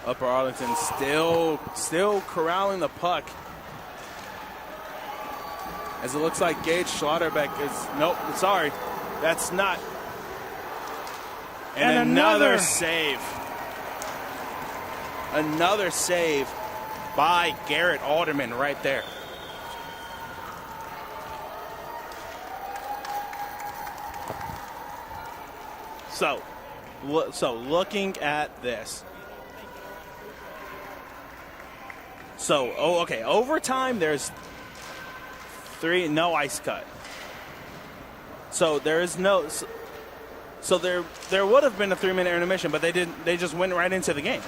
Upper Arlington still corralling the puck. As it looks like Gage Schlotterbeck is, nope, sorry, that's not. And another save. Another save by Garrett Alderman right there. So looking at this. Okay, overtime there's 3, no ice cut. So there is no, so there would have been a 3-minute intermission, but they didn't. They just went right into the game.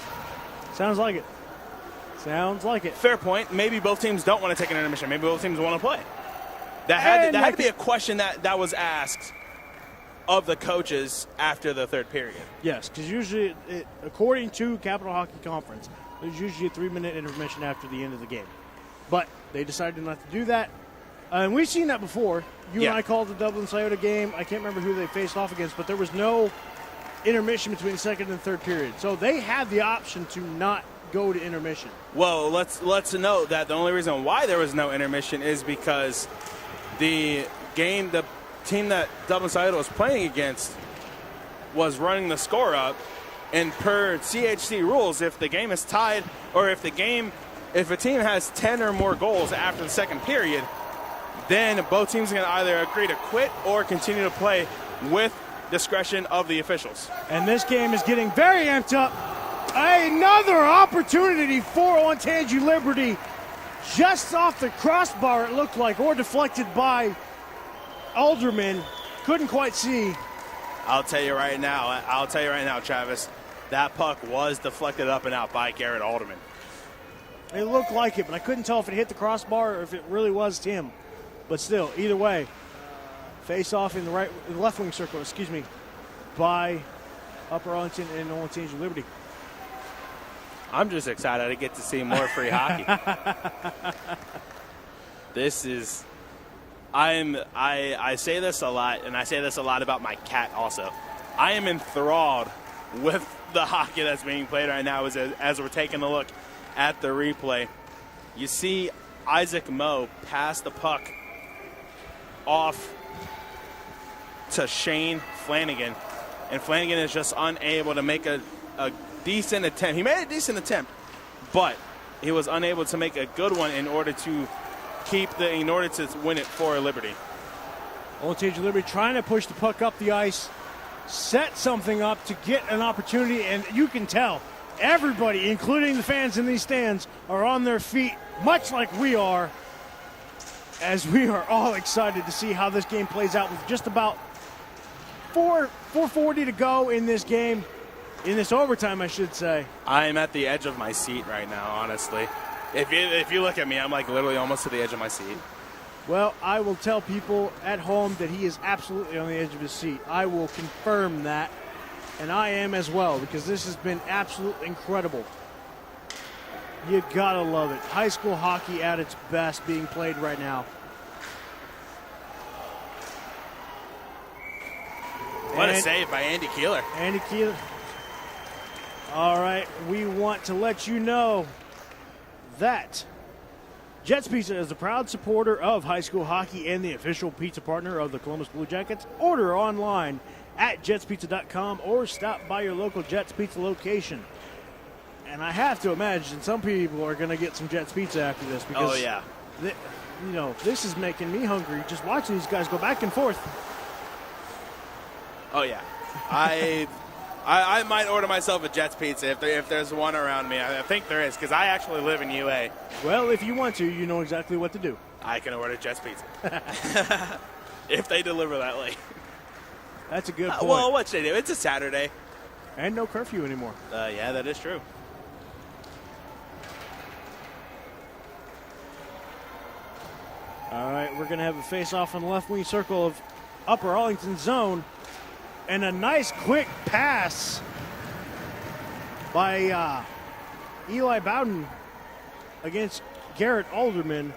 Sounds like it. Sounds like it. Fair point. Maybe both teams don't want to take an intermission. Maybe both teams want to play. That had to be a question that was asked of the coaches after the third period. Yes, because usually, according to Capital Hockey Conference, there's usually a 3-minute intermission after the end of the game. But they decided not to do that. And we've seen that before. You and I called the Dublin-Scioto game. I can't remember who they faced off against, but there was no intermission between second and third period. So they had the option to not go to intermission. Well, let's note that the only reason why there was no intermission is because the team that Dublin-Scioto was playing against was running the score up. And per CHC rules, if the game is tied or if a team has 10 or more goals after the second period, then both teams are going to either agree to quit or continue to play with discretion of the officials. And this game is getting very amped up. Another opportunity for Olentangy Liberty. Just off the crossbar, it looked like, or deflected by Alderman. Couldn't quite see. I'll tell you right now, Travis, that puck was deflected up and out by Garrett Alderman. It looked like it, but I couldn't tell if it hit the crossbar or if it really was him. But still, either way, face off in the left wing circle, by Upper Arlington and Olentangy Liberty. I'm just excited to get to see more free hockey. This is, I say this a lot, and I say this a lot about my cat also. I am enthralled with the hockey that's being played right now as we're taking a look at the replay. You see Isaac Moe pass the puck off to Shane Flanagan, and Flanagan is just unable to make a decent attempt. He made a decent attempt, but he was unable to make a good one in order to win it for Liberty. Olentangy Liberty trying to push the puck up the ice, set something up to get an opportunity, and you can tell everybody, including the fans in these stands, are on their feet, much like we are, as we are all excited to see how this game plays out with just about 4:40 to go in this game, in this overtime, I should say. I am at the edge of my seat right now, honestly. If you look at me, I'm like literally almost to the edge of my seat. Well, I will tell people at home that he is absolutely on the edge of his seat. I will confirm that, and I am as well, because this has been absolutely incredible. You gotta love it. High school hockey at its best being played right now. What a save by Andy Keeler. Andy Keeler. All right, we want to let you know that Jets Pizza is a proud supporter of high school hockey and the official pizza partner of the Columbus Blue Jackets. Order online at jetspizza.com or stop by your local Jets Pizza location. And I have to imagine some people are going to get some Jets Pizza after this because this is making me hungry just watching these guys go back and forth. Oh, yeah. I might order myself a Jets pizza if there's one around me. I think there is, because I actually live in UA. Well, if you want to, you know exactly what to do. I can order Jets pizza. If they deliver that late. That's a good point. Well, what should they do? It's a Saturday. And no curfew anymore. Yeah, that is true. All right, we're going to have a face-off on the left wing circle of Upper Arlington zone. And a nice quick pass by Eli Bowden against Garrett Alderman.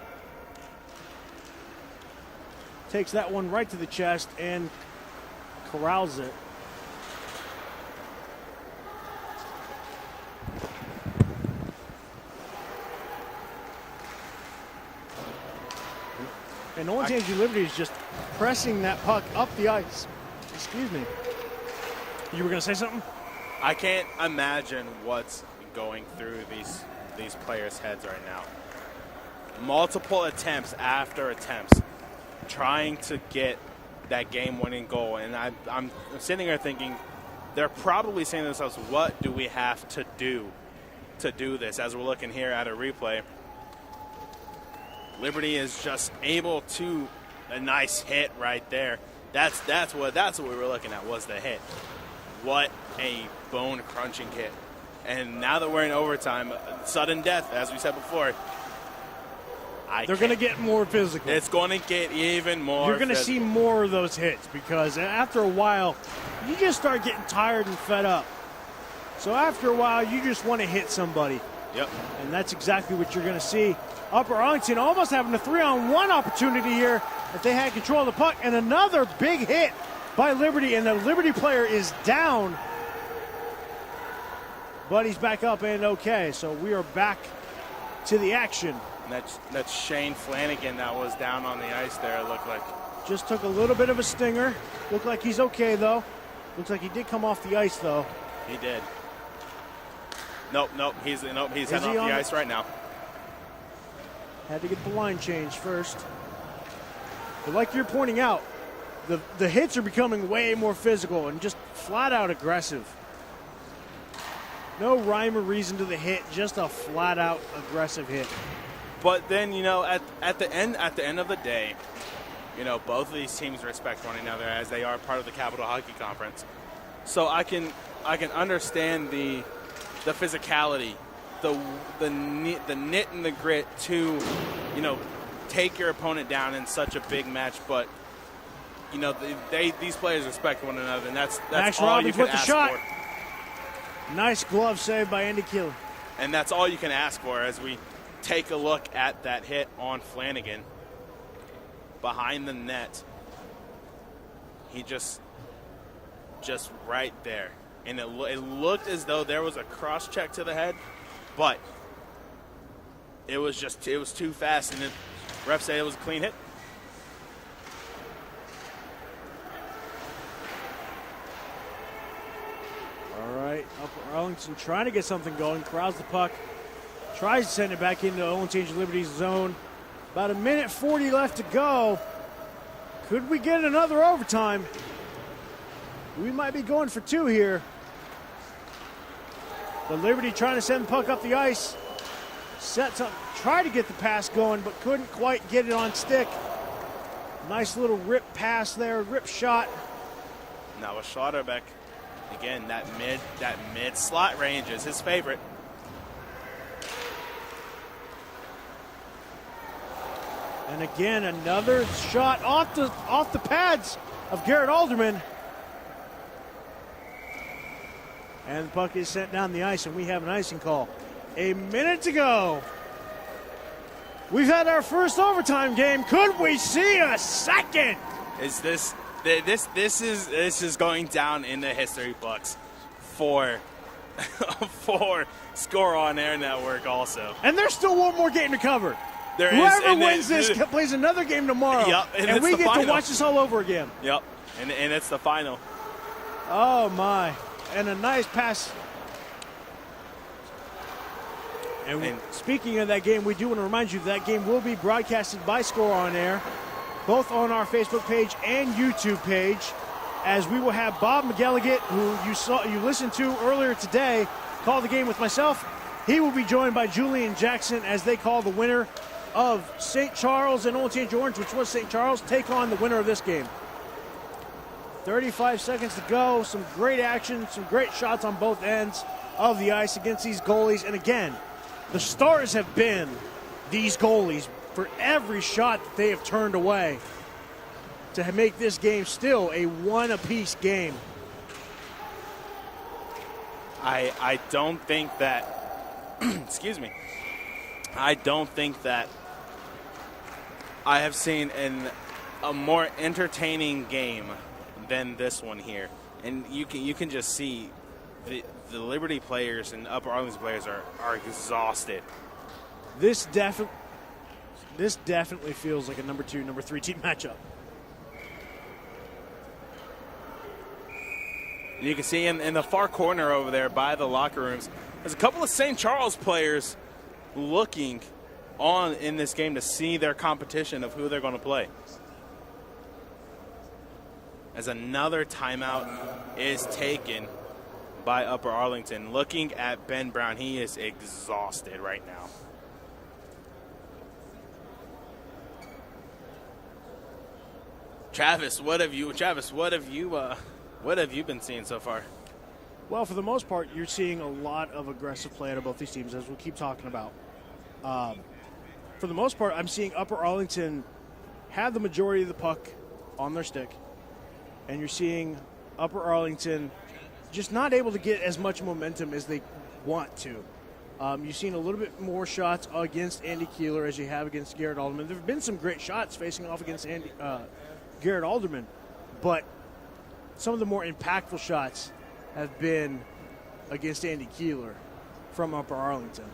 Takes that one right to the chest and corrals it. And Olentangy Liberty is just pressing that puck up the ice. Excuse me. You were going to say something? I can't imagine what's going through these players' heads right now. Multiple attempts after attempts, trying to get that game-winning goal. And I'm sitting here thinking, they're probably saying to themselves, what do we have to do this? As we're looking here at a replay, Liberty is just able to, a nice hit right there. That's what we were looking at, was the hit. What a bone-crunching hit. And now that we're in overtime, sudden death, as we said before. They're going to get more physical. It's going to get even more You're going to see more of those hits, because after a while, you just start getting tired and fed up. So after a while, you just want to hit somebody. Yep. And that's exactly what you're going to see. Upper Arlington almost having a 3-on-1 opportunity here if they had control of the puck. And another big hit by Liberty, and the Liberty player is down. But he's back up and okay. So we are back to the action. And that's Shane Flanagan that was down on the ice there, it looked like. Just took a little bit of a stinger. Looked like he's okay, though. Looks like he did come off the ice, though. He did. Nope. He's heading off the ice right now. Had to get the line changed first. But like you're pointing out, the hits are becoming way more physical and just flat out aggressive. No rhyme or reason to the hit, just a flat out aggressive hit. But then, at the end of the day, both of these teams respect one another as they are part of the Capital Hockey Conference. So I can understand the physicality, the nit and the grit to, take your opponent down in such a big match. But these players respect one another, and that's Max all Robbins you can with the ask shot. for. Nice glove save by Andy Keeler. And that's all you can ask for as we take a look at that hit on Flanagan behind the net. He just right there. And it looked as though there was a cross check to the head, but it was too fast, and the ref said it was a clean hit. All right, Upper Arlington trying to get something going, corrals the puck, tries to send it back into Olentangy Liberty's zone. About 1:40 left to go. Could we get another overtime? We might be going for two here. But Liberty trying to send the puck up the ice. Sets up, tried to get the pass going, but couldn't quite get it on stick. Nice little rip pass there, rip shot. Now with Schlotterbeck, again, that mid slot range is his favorite. And again, another shot off the pads of Garrett Alderman. And the puck is sent down the ice, and we have an icing call. A minute to go. We've had our first overtime game. Could we see a second? This is going down in the history books for Score On Air Network also. And there's still one more game to cover. Whoever wins this plays another game tomorrow. Yep, and we get to watch this all over again. Yep, and it's the final. Oh, my. And a nice pass. And speaking of that game, we do want to remind you that game will be broadcasted by Score On Air, both on our Facebook page and YouTube page. as we will have Bob McGilligan, who you listened to earlier today, call the game with myself. He will be joined by Julian Jackson as they call the winner of St. Charles and Olentangy Orange, which was St. Charles, take on the winner of this game. 35 seconds to go. Some great action, some great shots on both ends of the ice against these goalies. And again, the stars have been these goalies for every shot that they have turned away to make this game still a one-apiece game. I don't think that excuse me. I don't think that I have seen a more entertaining game than this one here. And you can just see the Liberty players and Upper Arlington players are exhausted. This definitely feels like a number 2, number 3 team matchup. You can see in the far corner over there by the locker rooms, there's a couple of St. Charles players looking on in this game to see their competition of who they're going to play. As another timeout is taken by Upper Arlington. Looking at Ben Brown, he is exhausted right now. Travis, what have you been seeing so far? Well, for the most part, you're seeing a lot of aggressive play out of both these teams, as we'll keep talking about. For the most part, I'm seeing Upper Arlington have the majority of the puck on their stick, and you're seeing Upper Arlington just not able to get as much momentum as they want to. You've seen a little bit more shots against Andy Keeler as you have against Garrett Alderman. There have been some great shots facing off against Garrett Alderman, but some of the more impactful shots have been against Andy Keeler from Upper Arlington.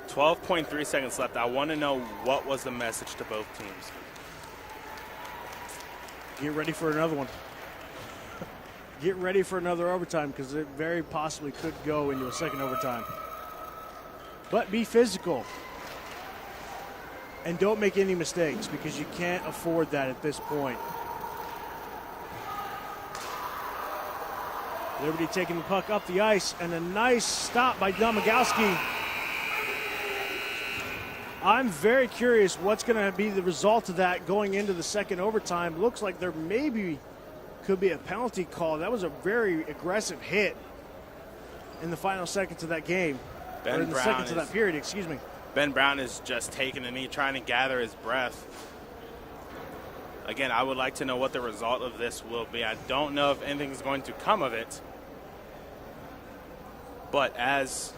.3 seconds left. I want to know what was the message to both teams. Get ready for another one. Get ready for another overtime, because it very possibly could go into a second overtime. But be physical. And don't make any mistakes, because you can't afford that at this point. Liberty taking the puck up the ice, and a nice stop by Domagowski. I'm very curious what's going to be the result of that going into the second overtime. Looks like there maybe could be a penalty call. That was a very aggressive hit in the final seconds of that game. Or in the seconds of that period, excuse me. Ben Brown is just taking a knee, trying to gather his breath. Again, I would like to know what the result of this will be. I don't know if anything's going to come of it. But as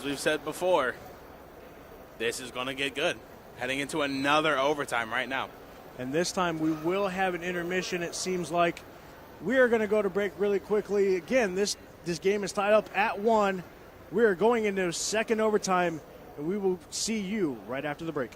we've said before, this is going to get good. Heading into another overtime right now. And this time we will have an intermission. It seems like we are going to go to break really quickly. Again, this game is tied up at 1. We are going into second overtime, and we will see you right after the break.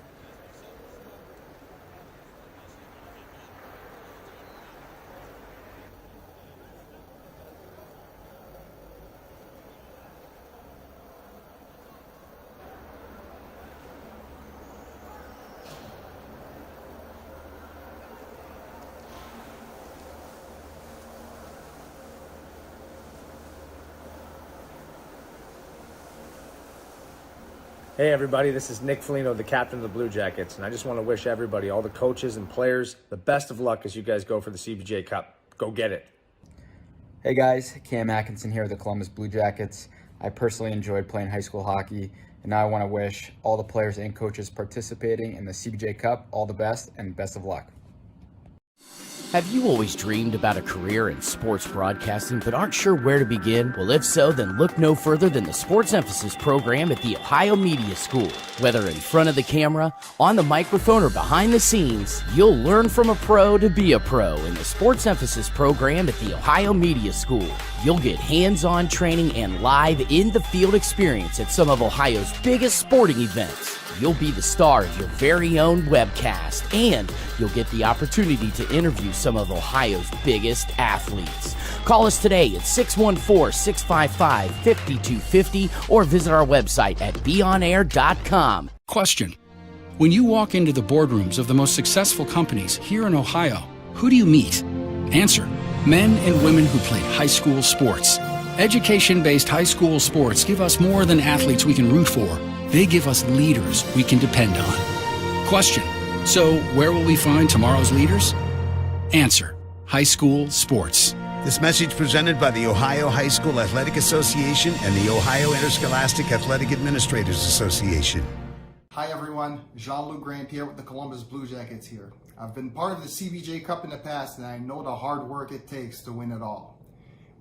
Hey everybody, this is Nick Foligno, the captain of the Blue Jackets, and I just want to wish everybody, all the coaches and players, the best of luck as you guys go for the CBJ Cup. Go get it. Hey guys, Cam Atkinson here with the Columbus Blue Jackets. I personally enjoyed playing high school hockey, and now I want to wish all the players and coaches participating in the CBJ Cup all the best and best of luck. Have you always dreamed about a career in sports broadcasting but aren't sure where to begin? Well, if so, then look no further than the Sports Emphasis program at the Ohio Media School. Whether in front of the camera, on the microphone, or behind the scenes, you'll learn from a pro to be a pro in the Sports Emphasis program at the Ohio Media School. You'll get hands-on training and live in-the-field experience at some of Ohio's biggest sporting events. You'll be the star of your very own webcast, and you'll get the opportunity to interview some of Ohio's biggest athletes. Call us today at 614-655-5250 or visit our website at beonair.com. Question. When you walk into the boardrooms of the most successful companies here in Ohio, who do you meet? Answer. Men and women who played high school sports. Education-based high school sports give us more than athletes we can root for. They give us leaders we can depend on. Question. So where will we find tomorrow's leaders? Answer. High school sports. This message presented by the Ohio High School Athletic Association and the Ohio Interscholastic Athletic Administrators Association. Hi everyone, Jean-Luc Grandpierre with the Columbus Blue Jackets here. I've been part of the CBJ Cup in the past and I know the hard work it takes to win it all.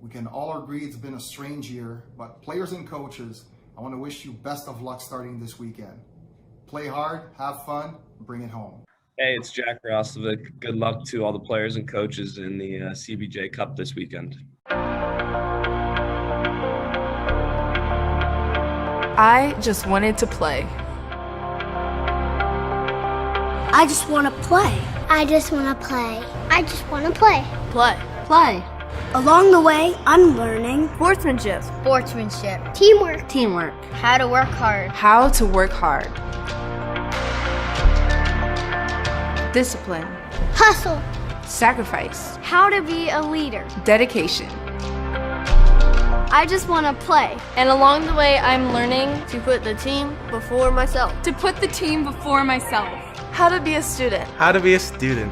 We can all agree it's been a strange year, but players and coaches, I want to wish you best of luck starting this weekend. Play hard, have fun, bring it home. Hey, it's Jack Rostovic. Good luck to all the players and coaches in the CBJ Cup this weekend. I just wanted to play. I just want to play. I just want to play. I just want to play. Play. Play. Along the way, I'm learning Sportsmanship. Sportsmanship. Teamwork. Teamwork. How to work hard. How to work hard. Discipline. Hustle. Sacrifice. How to be a leader. Dedication. I just want to play. And along the way, I'm learning to put the team before myself. To put the team before myself. How to be a student. How to be a student.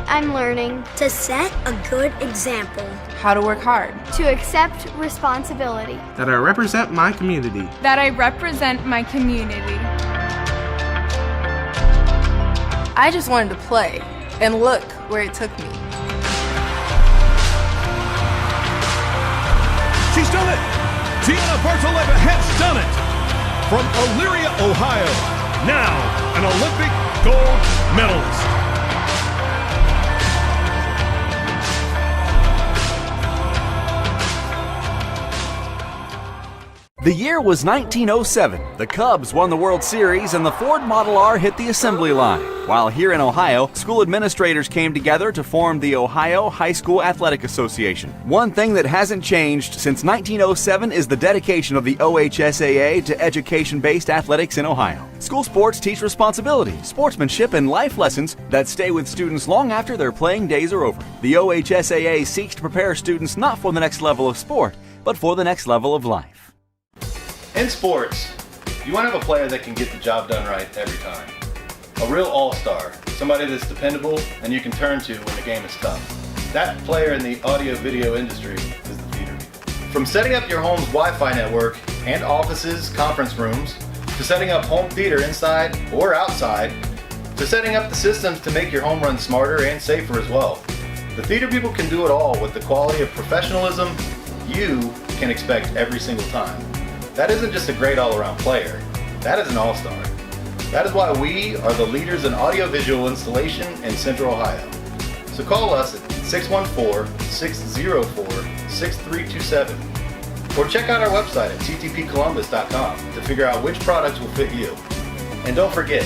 I'm learning to set a good example. How to work hard. To accept responsibility. That I represent my community. That I represent my community. I just wanted to play, and look where it took me. She's done it! Tiana Bartoleva has done it! From Elyria, Ohio, now an Olympic gold medalist. The year was 1907. The Cubs won the World Series and the Ford Model R hit the assembly line. While here in Ohio, school administrators came together to form the Ohio High School Athletic Association. One thing that hasn't changed since 1907 is the dedication of the OHSAA to education-based athletics in Ohio. School sports teach responsibility, sportsmanship, and life lessons that stay with students long after their playing days are over. The OHSAA seeks to prepare students not for the next level of sport, but for the next level of life. In sports, you want to have a player that can get the job done right every time. A real all-star, somebody that's dependable and you can turn to when the game is tough. That player in the audio-video industry is the theater. From setting up your home's Wi-Fi network and offices, conference rooms, to setting up home theater inside or outside, to setting up the systems to make your home run smarter and safer as well. The theater people can do it all with the quality of professionalism you can expect every single time. That isn't just a great all-around player, that is an all-star. That is why we are the leaders in audiovisual installation in Central Ohio. So call us at 614-604-6327 or check out our website at ttpcolumbus.com to figure out which products will fit you. And don't forget,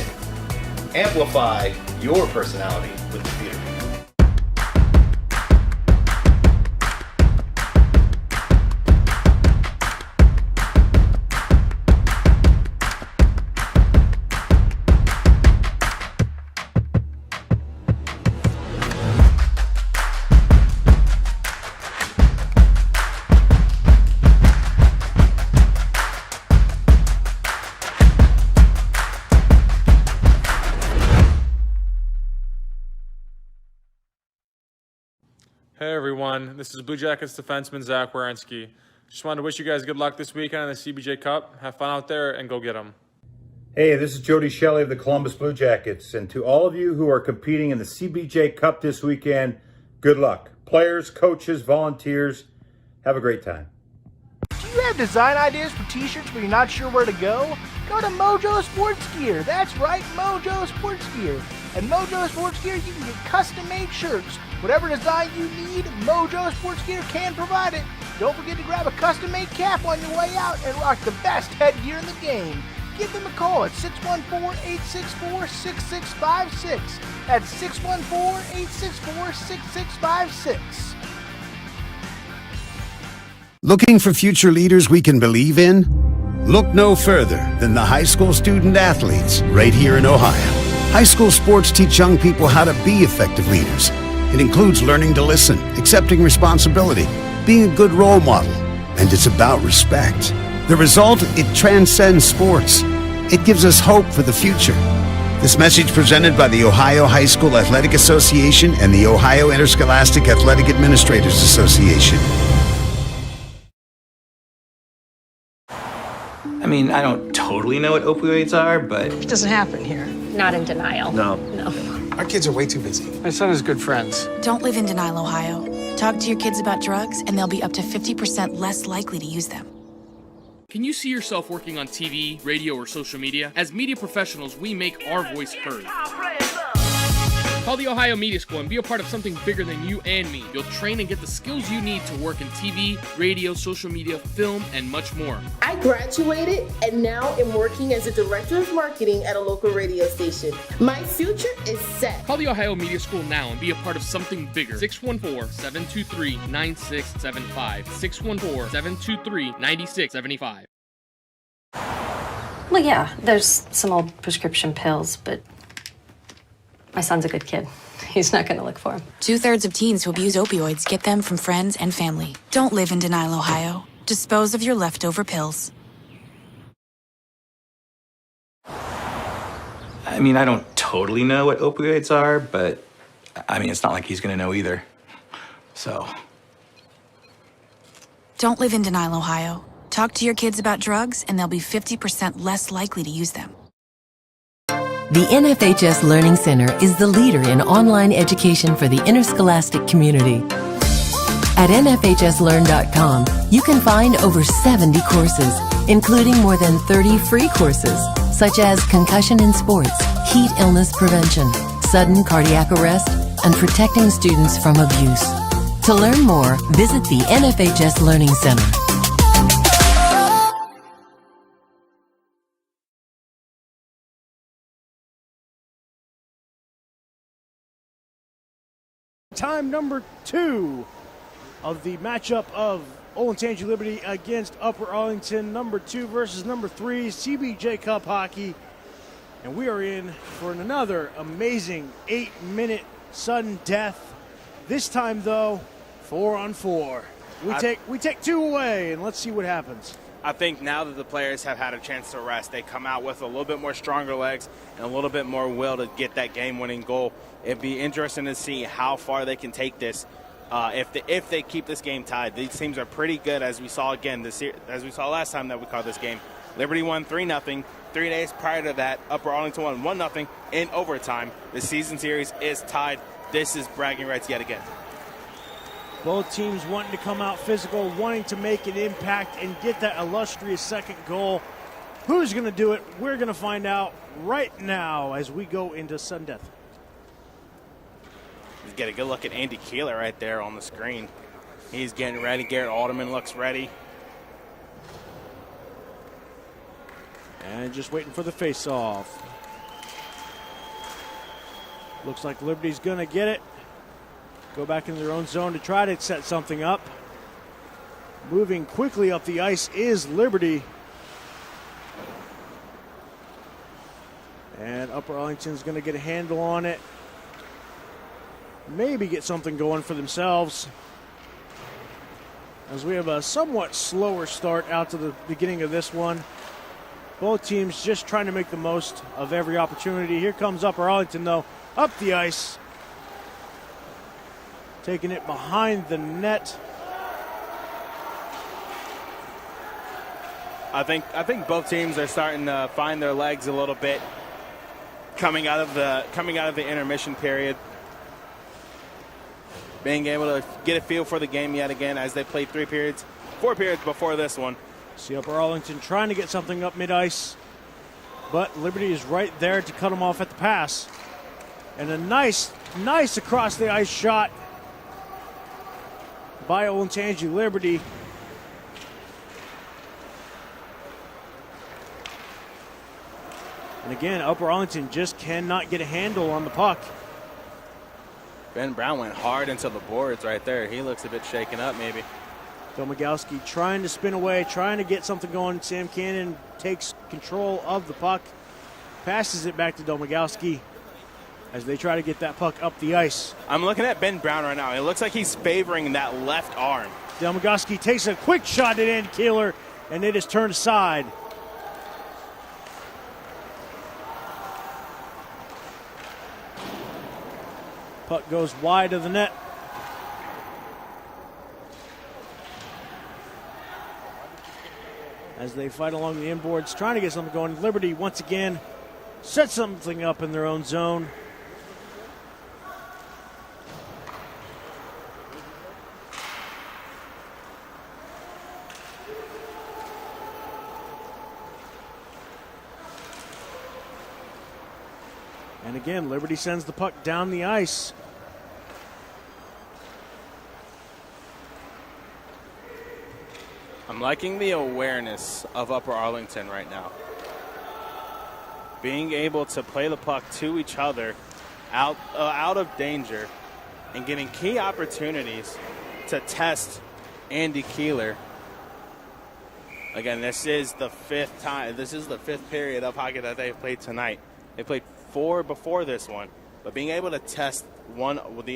amplify your personality with the theater. Hey everyone, this is Blue Jackets defenseman Zach Werenski. Just wanted to wish you guys good luck this weekend in the CBJ Cup. Have fun out there and go get them. Hey, this is Jody Shelley of the Columbus Blue Jackets, and to all of you who are competing in the CBJ Cup this weekend, good luck. Players, coaches, volunteers, have a great time. Do you have design ideas for t-shirts but you're not sure where to go? Go to Mojo Sports Gear. That's right, Mojo Sports Gear. At Mojo Sports Gear, you can get custom-made shirts. Whatever design you need, Mojo Sports Gear can provide it. Don't forget to grab a custom-made cap on your way out and rock the best headgear in the game. Give them a call at 614-864-6656. That's 614-864-6656. Looking for future leaders we can believe in? Look no further than the high school student athletes right here in Ohio. High school sports teach young people how to be effective leaders. It includes learning to listen, accepting responsibility, being a good role model, and it's about respect. The result, it transcends sports. It gives us hope for the future. This message presented by the Ohio High School Athletic Association and the Ohio Interscholastic Athletic Administrators Association. I mean, I don't totally know what opioids are, but... It doesn't happen here. Not in denial. No. Our kids are way too busy. My son has good friends. Don't live in denial, Ohio. Talk to your kids about drugs, and they'll be up to 50% less likely to use them. Can you see yourself working on TV, radio, or social media? As media professionals, we make our voice heard. Call the Ohio Media School and be a part of something bigger than you and me. You'll train and get the skills you need to work in TV, radio, social media, film, and much more. I graduated and now am working as a director of marketing at a local radio station. My future is set. Call the Ohio Media School now and be a part of something bigger. 614-723-9675. 614-723-9675. Well, yeah, there's some old prescription pills, but my son's a good kid. He's not going to look for them. 2/3 of teens who abuse opioids get them from friends and family. Don't live in denial, Ohio. Dispose of your leftover pills. I mean, I don't totally know what opioids are, but I mean, it's not like he's gonna know either. So. Don't live in denial, Ohio. Talk to your kids about drugs, and they'll be 50% less likely to use them. The NFHS Learning Center is the leader in online education for the interscholastic community. At nfhslearn.com, you can find over 70 courses, including more than 30 free courses, such as concussion in sports, heat illness prevention, sudden cardiac arrest, and protecting students from abuse. To learn more, visit the NFHS Learning Center. Time number 2 of the matchup of Olentangy Liberty against Upper Arlington, number 2 versus number 3, CBJ Cup hockey. And we are in for another amazing 8-minute sudden death. This time, though, 4-on-4. We take 2 away, and let's see what happens. I think now that the players have had a chance to rest, they come out with a little bit more stronger legs and a little bit more will to get that game-winning goal. It'd be interesting to see how far they can take this if they keep this game tied. These teams are pretty good, as we saw again as we saw last time that we called this game. Liberty won 3-0. 3 days prior to that, Upper Arlington won 1-0 in overtime. The season series is tied. This is bragging rights yet again. Both teams wanting to come out physical, wanting to make an impact and get that illustrious second goal. Who's going to do it? We're going to find out right now as we go into sudden death. Let's get a good look at Andy Keeler right there on the screen. He's getting ready. Garrett Alderman looks ready. And just waiting for the face-off. Looks like Liberty's going to get it. Go back into their own zone to try to set something up. Moving quickly up the ice is Liberty. And Upper Arlington's going to get a handle on it. Maybe get something going for themselves. As we have a somewhat slower start out to the beginning of this one. Both teams just trying to make the most of every opportunity. Here comes Upper Arlington, though, up the ice. Taking it behind the net. I think both teams are starting to find their legs a little bit coming out of the intermission period. Being able to get a feel for the game yet again as they played 4 periods before this one. See Upper Arlington trying to get something up mid-ice, but Liberty is right there to cut them off at the pass. And a nice across the ice shot by Olentangy Liberty. And again, Upper Arlington just cannot get a handle on the puck. Ben Brown went hard into the boards right there. He looks a bit shaken up maybe. Domagowski trying to spin away, trying to get something going. Sam Cannon takes control of the puck, passes it back to Domagowski as they try to get that puck up the ice. I'm looking at Ben Brown right now. It looks like he's favoring that left arm. Domagowski takes a quick shot at Andy Keeler, and it is turned aside. Puck goes wide of the net. As they fight along the inboards, trying to get something going. Liberty, once again, sets something up in their own zone. And again, Liberty sends the puck down the ice. I'm liking the awareness of Upper Arlington right now. Being able to play the puck to each other out of danger and getting key opportunities to test Andy Keeler. Again, this is the fifth time. This is the fifth period of hockey that they've played tonight. They played 4 before this one, but being able to test the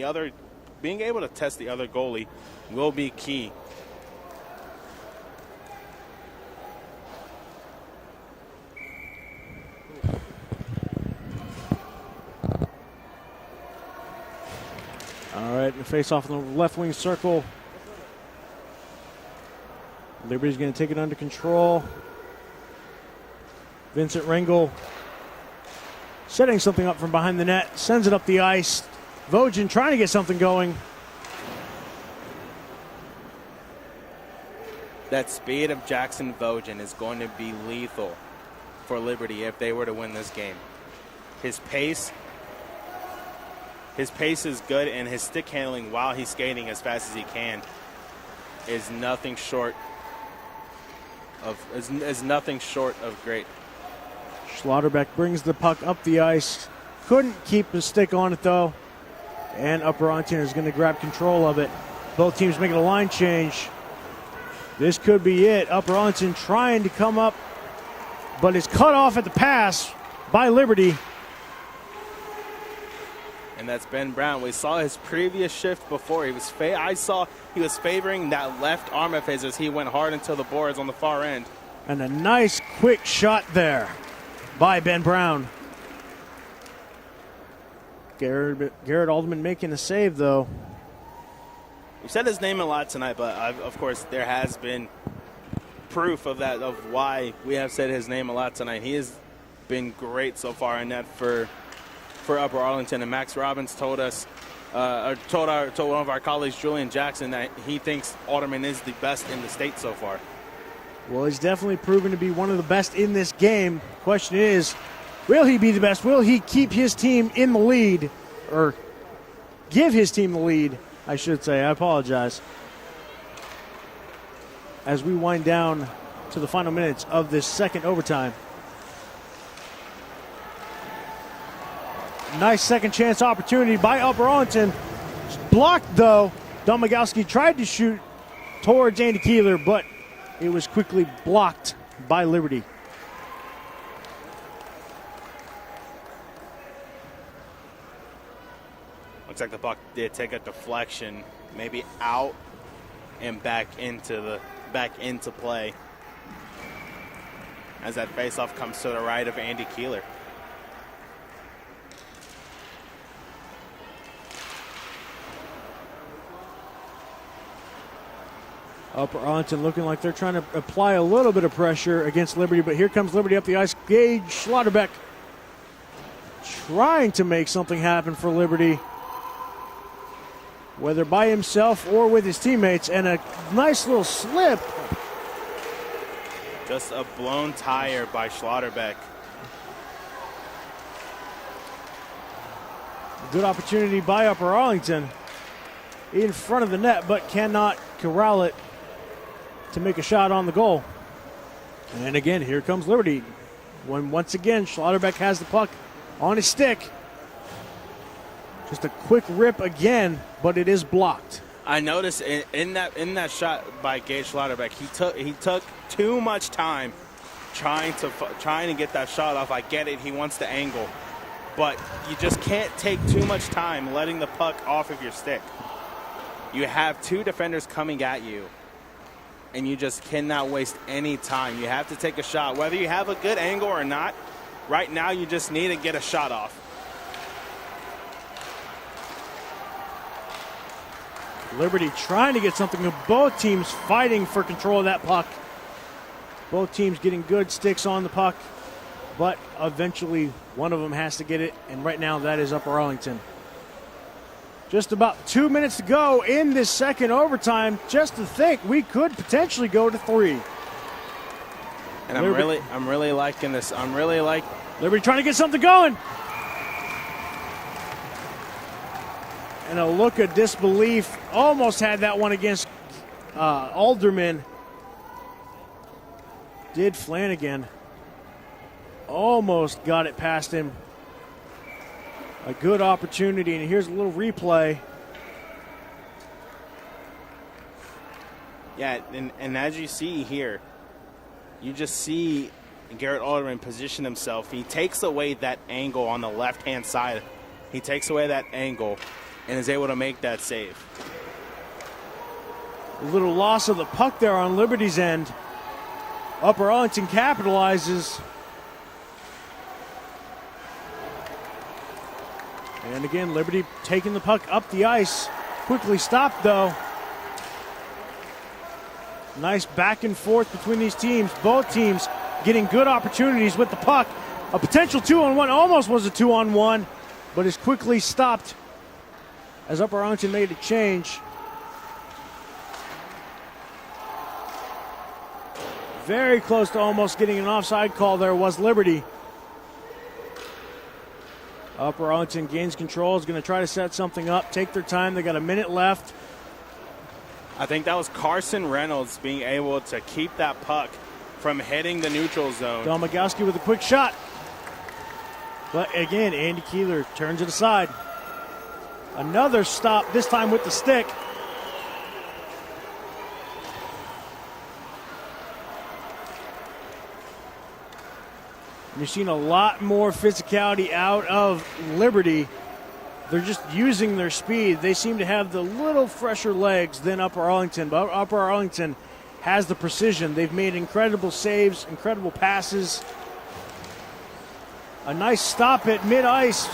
other goalie will be key. All right, the face-off in the left wing circle. Liberty's going to take it under control. Vincent Ringel setting something up from behind the net, sends it up the ice. Vojan trying to get something going. That speed of Jackson Vojan is going to be lethal for Liberty if they were to win this game. His pace is good, and his stick handling while he's skating as fast as he can is nothing short of great. Schlotterbeck brings the puck up the ice. Couldn't keep his stick on it, though. And Upper Arlington is going to grab control of it. Both teams making a line change. This could be it. Upper Arlington trying to come up, but is cut off at the pass by Liberty. And that's Ben Brown. We saw his previous shift before. I saw he was favoring that left arm of his as he went hard into the boards on the far end. And a nice quick shot there by Ben Brown. Garrett Alderman making a save, though. We've said his name a lot tonight, but of course there has been proof of that, of why we have said his name a lot tonight. He has been great so far in net for Upper Arlington, and Max Robbins told us, told one of our colleagues, Julian Jackson, that he thinks Alderman is the best in the state so far. Well, he's definitely proven to be one of the best in this game. Question is, will he be the best? Will he keep his team in the lead, or give his team the lead, I should say. I apologize. As we wind down to the final minutes of this second overtime. Nice second chance opportunity by Upper Arlington. Blocked, though. Domagowski tried to shoot towards Andy Keeler, but it was quickly blocked by Liberty. Looks like the puck did take a deflection, maybe out and back into play, as that faceoff comes to the right of Andy Keeler. Upper Arlington looking like they're trying to apply a little bit of pressure against Liberty, but here comes Liberty up the ice. Gage Schlotterbeck trying to make something happen for Liberty, whether by himself or with his teammates, and a nice little slip. Just a blown tire by Schlotterbeck. Good opportunity by Upper Arlington in front of the net, but cannot corral it to make a shot on the goal. And again, here comes Liberty. Once again, Schlotterbeck has the puck on his stick. Just a quick rip again, but it is blocked. I noticed in that shot by Gage Schlotterbeck, he took too much time trying to get that shot off. I get it, he wants to angle, but you just can't take too much time letting the puck off of your stick. You have two defenders coming at you, and you just cannot waste any time. You have to take a shot, whether you have a good angle or not. Right now, you just need to get a shot off. Liberty trying to get something. Both teams fighting for control of that puck. Both teams getting good sticks on the puck, but eventually one of them has to get it, and right now that is Upper Arlington. Just about 2 minutes to go in this second overtime. Just to think, we could potentially go to 3. And I'm really liking this. Liberty trying to get something going. And a look of disbelief. Almost had that one against Alderman. Did Flanagan. Almost got it past him. A good opportunity, and here's a little replay. Yeah, and as you see here, you just see Garrett Alderman position himself. He takes away that angle on the left-hand side. He takes away that angle and is able to make that save. A little loss of the puck there on Liberty's end. Upper Arlington capitalizes. And again, Liberty taking the puck up the ice. Quickly stopped, though. Nice back and forth between these teams. Both teams getting good opportunities with the puck. A potential 2-on-1, almost was a 2-on-1, but is quickly stopped as Upper Arlington made a change. Very close to almost getting an offside call there was Liberty. Upper Arlington gains control, is going to try to set something up, take their time. They got a minute left. I think that was Carson Reynolds being able to keep that puck from hitting the neutral zone. Domagowski with a quick shot. But again, Andy Keeler turns it aside. Another stop, this time with the stick. You're seeing a lot more physicality out of Liberty. They're just using their speed. They seem to have the little fresher legs than Upper Arlington, but Upper Arlington has the precision. They've made incredible saves, incredible passes. A nice stop at mid-ice,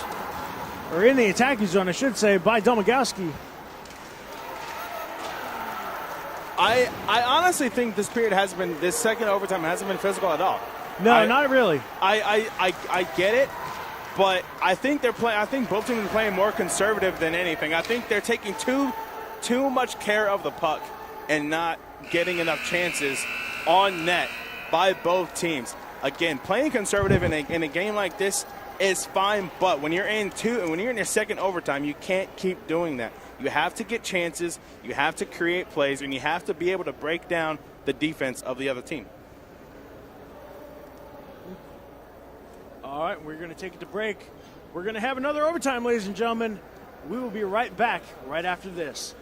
or in the attacking zone, I should say, by Domagowski. I honestly think this second overtime hasn't been physical at all. No, not really. I get it, but I think I think both teams are playing more conservative than anything. I think they're taking too much care of the puck and not getting enough chances on net by both teams. Again, playing conservative in a game like this is fine, but when you're in your second overtime, you can't keep doing that. You have to get chances, you have to create plays, and you have to be able to break down the defense of the other team. All right, we're going to take it to break. We're going to have another overtime, ladies and gentlemen. We will be right back right after this.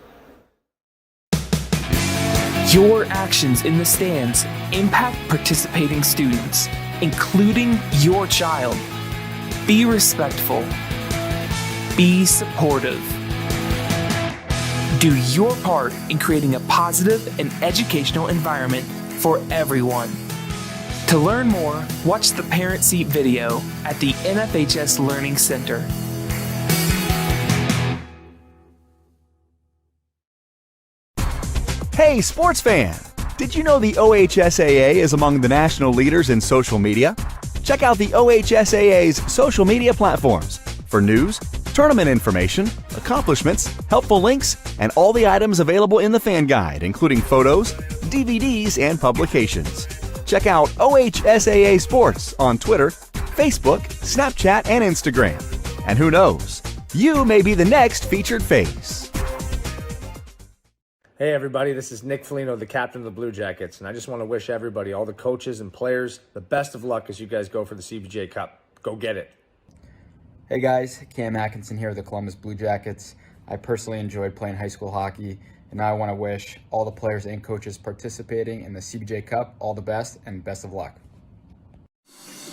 Your actions in the stands impact participating students, including your child. Be respectful. Be supportive. Do your part in creating a positive and educational environment for everyone. To learn more, watch the Parent Seat video at the NFHS Learning Center. Hey, sports fan! Did you know the OHSAA is among the national leaders in social media? Check out the OHSAA's social media platforms for news, tournament information, accomplishments, helpful links, and all the items available in the fan guide, including photos, DVDs, and publications. Check out OHSAA Sports on Twitter, Facebook, Snapchat, and Instagram. And who knows, you may be the next featured face. Hey everybody, this is Nick Foligno, the captain of the Blue Jackets, and I just want to wish everybody, all the coaches and players, the best of luck as you guys go for the CBJ Cup. Go get it. Hey guys, Cam Atkinson here with the Columbus Blue Jackets. I personally enjoyed playing high school hockey, And I want to wish all the players and coaches participating in the CBJ Cup all the best and best of luck.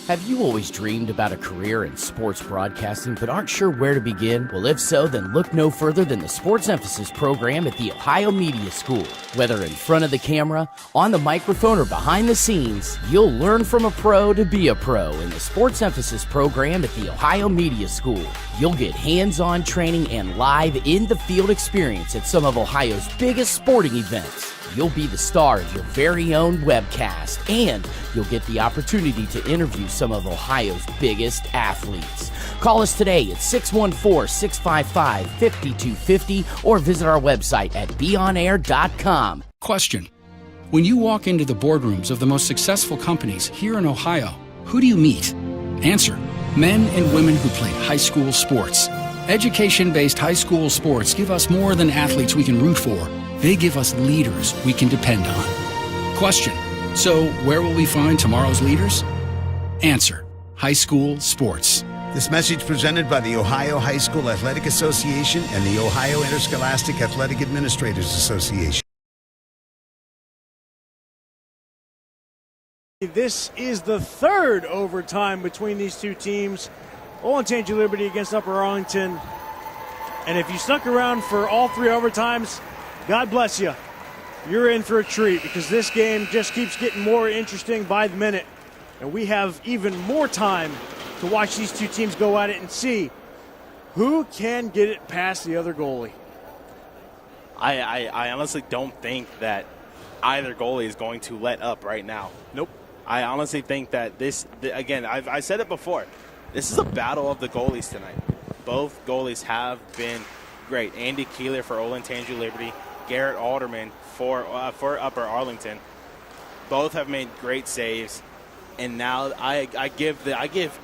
Have you always dreamed about a career in sports broadcasting but aren't sure where to begin? Well, if so, then look no further than the Sports Emphasis program at the Ohio Media School. Whether in front of the camera, on the microphone, or behind the scenes, you'll learn from a pro to be a pro in the Sports Emphasis program at the Ohio Media School. You'll get hands-on training and live in-the-field experience at some of Ohio's biggest sporting events. You'll be the star of your very own webcast, and you'll get the opportunity to interview some of Ohio's biggest athletes. Call us today at 614-655-5250 or visit our website at beonair.com. Question. When you walk into the boardrooms of the most successful companies here in Ohio, who do you meet? Answer. Men and women who played high school sports. Education-based high school sports give us more than athletes we can root for. They give us leaders we can depend on. Question. So, where will we find tomorrow's leaders? Answer. High school sports. This message presented by the Ohio High School Athletic Association and the Ohio Interscholastic Athletic Administrators Association. This is the third overtime between these two teams. Olentangy Liberty against Upper Arlington. And if you stuck around for all three overtimes, God bless you. You're in for a treat because this game just keeps getting more interesting by the minute. And we have even more time to watch these two teams go at it and see who can get it past the other goalie. I honestly don't think that either goalie is going to let up right now. Nope. I honestly think that again, I said it before, this is a battle of the goalies tonight. Both goalies have been great. Andy Keeler for Olentangy Liberty, Garrett Alderman for Upper Arlington. Both have made great saves, and now I give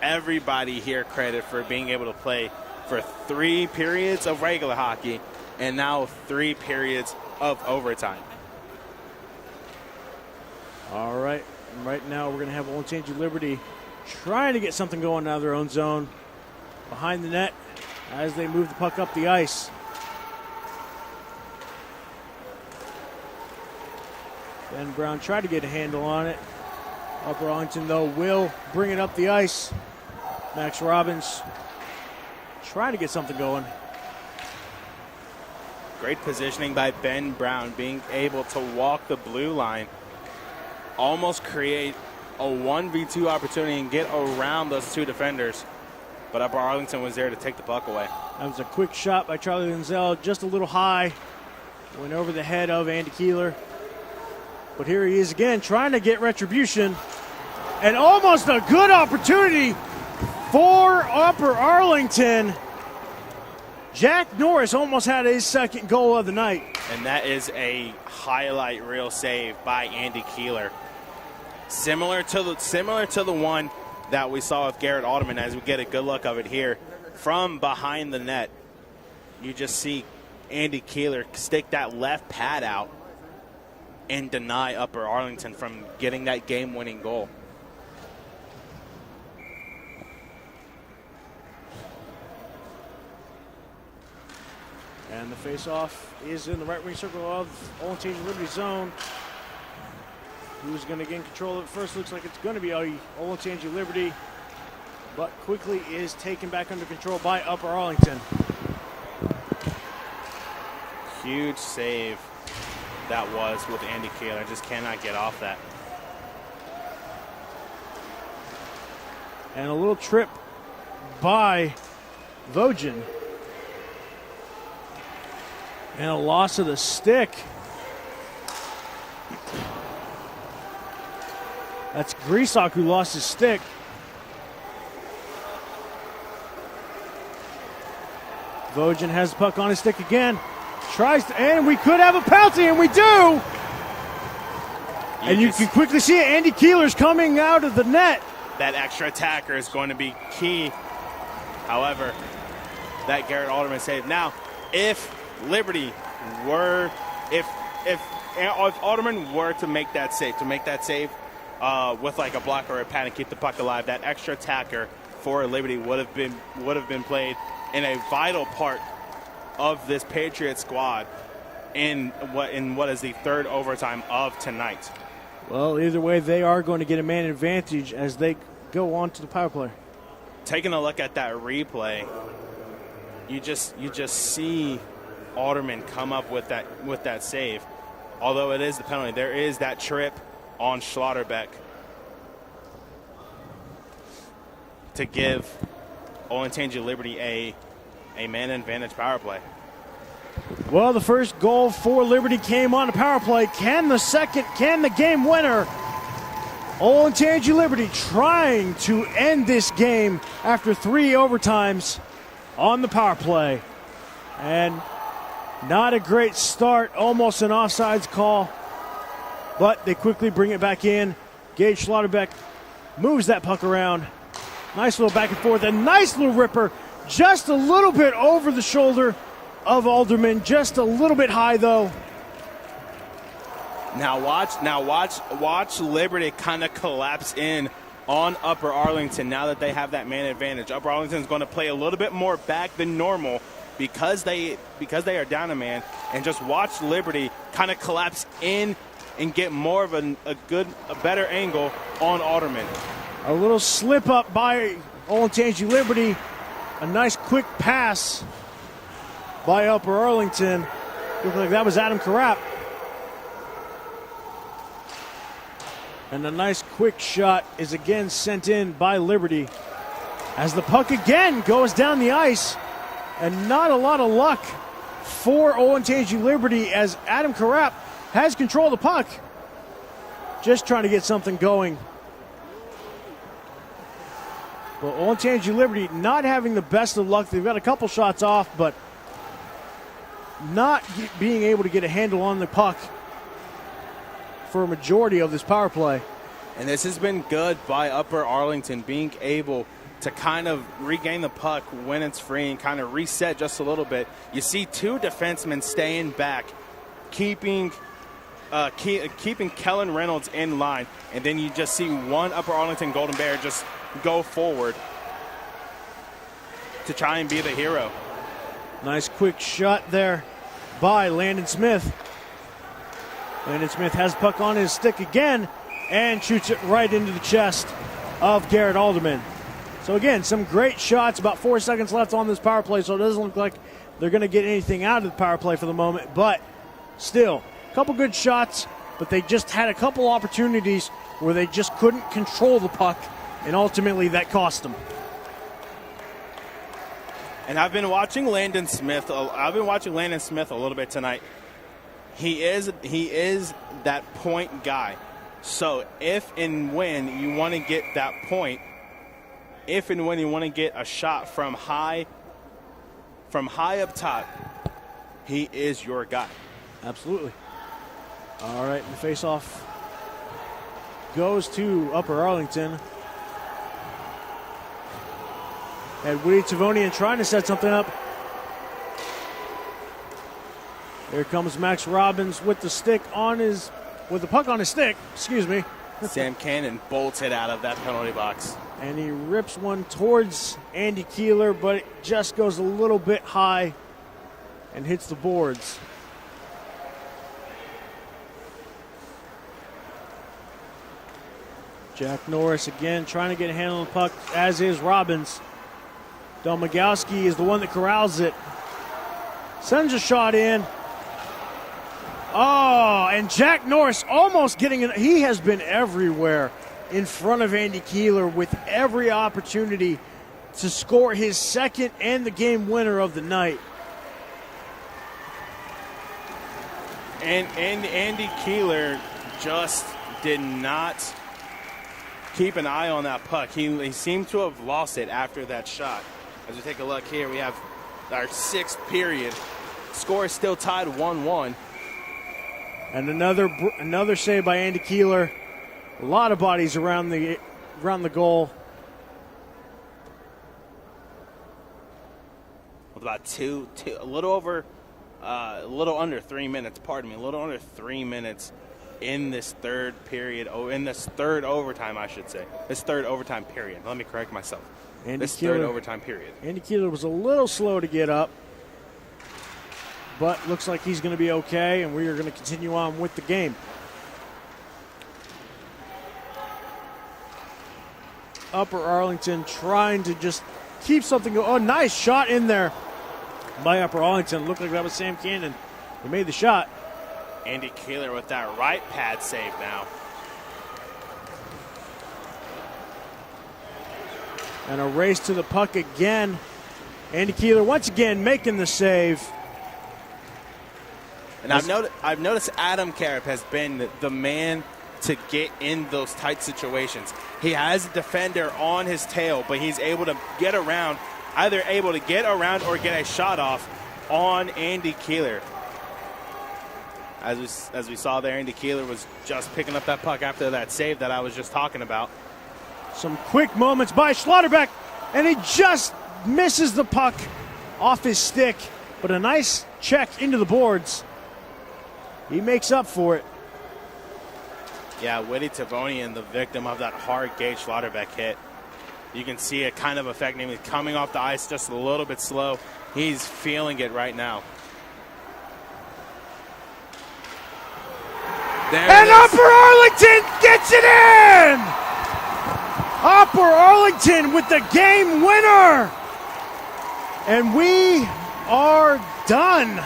everybody here credit for being able to play for 3 periods of regular hockey and now 3 periods of overtime. All right. Right now we're going to have Olentangy Liberty trying to get something going out of their own zone behind the net as they move the puck up the ice. Ben Brown tried to get a handle on it. Upper Arlington, though, will bring it up the ice. Max Robbins trying to get something going. Great positioning by Ben Brown, being able to walk the blue line, almost create a 1v2 opportunity and get around those 2 defenders. But Upper Arlington was there to take the puck away. That was a quick shot by Charlie Linzel, just a little high. Went over the head of Andy Keeler. But here he is again, trying to get retribution. And almost a good opportunity for Upper Arlington. Jack Norris almost had his second goal of the night. And that is a highlight reel save by Andy Keeler. Similar to the one that we saw with Garrett Alderman, as we get a good look of it here from behind the net. You just see Andy Keeler stick that left pad out and deny Upper Arlington from getting that game-winning goal. And the face-off is in the right wing circle of Olentangy Liberty zone. Who's going to gain control of it first? Looks like it's going to be Olentangy Liberty, but quickly is taken back under control by Upper Arlington. Huge save that was with Andy Keeler. Just cannot get off that. And a little trip by Vogen. And a loss of the stick. That's Griesok who lost his stick. Vogen has the puck on his stick again. Tries to, and we could have a penalty, and we do. And you can quickly see it. Andy Keeler's coming out of the net. That extra attacker is going to be key. However, that Garrett Alderman save. Now, if Liberty were, if Alderman were to make that save, with like a block or a pad and keep the puck alive, that extra attacker for Liberty would have been played in a vital part of this Patriot squad in what is the third overtime of tonight. Well, either way, they are going to get a man advantage as they go on to the power play. Taking a look at that replay, you just see Alderman come up with that save. Although it is the penalty, there is that trip on Schlotterbeck to give Olentangy Liberty a man advantage power play. Well, the first goal for Liberty came on a power play. Can the game winner? Olentangy Liberty trying to end this game after 3 overtimes on the power play. And not a great start, almost an offsides call, but they quickly bring it back in. Gage Schlotterbeck moves that puck around. Nice little back and forth, a nice little ripper, just a little bit over the shoulder of Alderman, just a little bit high though. Now watch Liberty kind of collapse in on Upper Arlington now that they have that man advantage. Upper Arlington is going to play a little bit more back than normal because they are down a man, and just watch Liberty kind of collapse in and get more of a better angle on Alderman. A little slip up by Olentangy Liberty. A nice quick pass by Upper Arlington. Looked like that was Adam Carrapp. And a nice quick shot is again sent in by Liberty as the puck again goes down the ice. And not a lot of luck for Olentangy Liberty as Adam Carrapp has control of the puck. Just trying to get something going. Well, Olentangy Liberty not having the best of luck. They've got a couple shots off, but not being able to get a handle on the puck for a majority of this power play. And this has been good by Upper Arlington, being able to kind of regain the puck when it's free and kind of reset just a little bit. You see 2 defensemen staying back, keeping Kellen Reynolds in line, and then you just see one Upper Arlington Golden Bear just go forward to try and be the hero. Nice quick shot there by Landon Smith. Landon Smith has puck on his stick again and shoots it right into the chest of Garrett Alderman. So again, some great shots, about 4 seconds left on this power play, so it doesn't look like they're going to get anything out of the power play for the moment, but still, a couple good shots, but they just had a couple opportunities where they just couldn't control the puck, and ultimately that cost them. And I've been watching Landon Smith a little bit tonight. He is that point guy. So if and when you want to get that point, if and when you want to get a shot from high up top, he is your guy. Absolutely. All right, the face-off goes to Upper Arlington. And Woody Tavonian trying to set something up. Here comes Max Robbins with the puck on his stick, excuse me. Sam Cannon bolts it out of that penalty box. And he rips one towards Andy Keeler, but it just goes a little bit high and hits the boards. Jack Norris again trying to get a handle on the puck, as is Robbins. Domagowski is the one that corrals it. Sends a shot in. Oh, and Jack Norris almost getting it. He has been everywhere in front of Andy Keeler with every opportunity to score his second and the game winner of the night. And Andy Keeler just did not keep an eye on that puck. He seemed to have lost it after that shot. As we take a look here, we have our 6th period. Score is still tied 1-1. And another save by Andy Keeler. A lot of bodies around the goal. With about a little under 3 minutes. Pardon me, a little under 3 minutes in this third period. In this third overtime, I should say. This third overtime period. Let me correct myself. Third overtime period. Andy Keeler was a little slow to get up. but looks like he's going to be okay, and we are going to continue on with the game. Upper Arlington trying to just keep something going. Oh, nice shot in there by Upper Arlington. Looked like that was Sam Cannon who made the shot. Andy Keeler with that right pad save now. And a race to the puck again. Andy Keeler once again making the save. And I've noticed Adam Karp has been the man to get in those tight situations. He has a defender on his tail, but he's able to get around, either able to get around or get a shot off on Andy Keeler. As we saw there, Andy Keeler was just picking up that puck after that save that I was just talking about. Some quick moments by Schlotterbeck, and he just misses the puck off his stick, but a nice check into the boards. He makes up for it. Yeah, Whitty Tavonian, the victim of that hard Gage Schlotterbeck hit. You can see it kind of affecting him. He's coming off the ice just a little bit slow. He's feeling it right now. And Upper Arlington gets it in! Upper Arlington with the game winner! And we are done.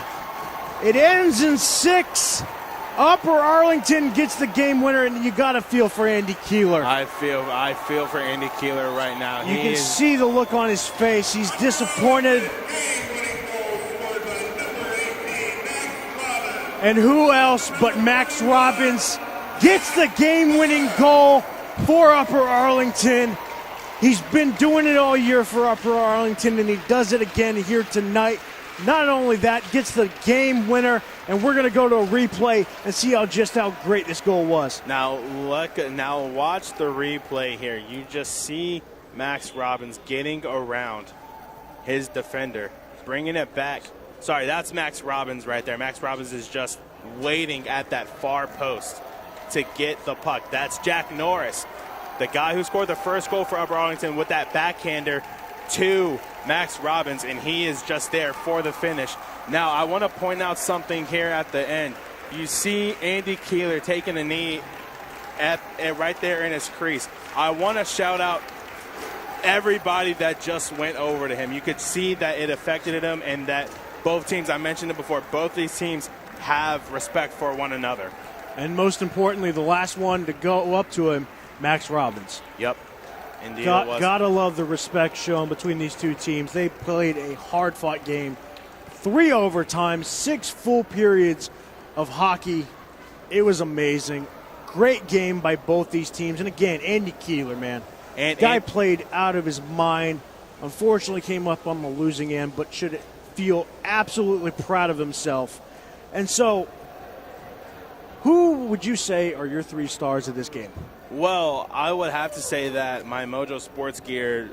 It ends in 6. Upper Arlington gets the game winner, and you got to feel for Andy Keeler. I feel for Andy Keeler right now. You can see the look on his face. He's disappointed. And who else but Max Robbins gets the game-winning goal for Upper Arlington. He's been doing it all year for Upper Arlington, and he does it again here tonight. Not only that, gets the game winner, and we're going to go to a replay and see how great this goal was. Now watch the replay here. You just see Max Robbins getting around his defender, bringing it back. Sorry, that's Max Robbins right there. Max Robbins is just waiting at that far post to get the puck. That's Jack Norris, the guy who scored the first goal for Upper Arlington with that backhander to Max Robbins, and he is just there for the finish. Now, I want to point out something here at the end. You see Andy Keeler taking a knee at right there in his crease. I want to shout out everybody that just went over to him. You could see that it affected him, and that both teams, I mentioned it before, both these teams have respect for one another. And most importantly, the last one to go up to him, Max Robbins. Yep. Indeed, it was. Gotta love the respect shown between these two teams. They played a hard-fought game. 3 overtimes, 6 full periods of hockey. It was amazing. Great game by both these teams. And again, Andy Keeler, man. Guy played out of his mind. Unfortunately came up on the losing end, but should feel absolutely proud of himself. And so, who would you say are your 3 stars of this game? Well, I would have to say that my Mojo Sports Gear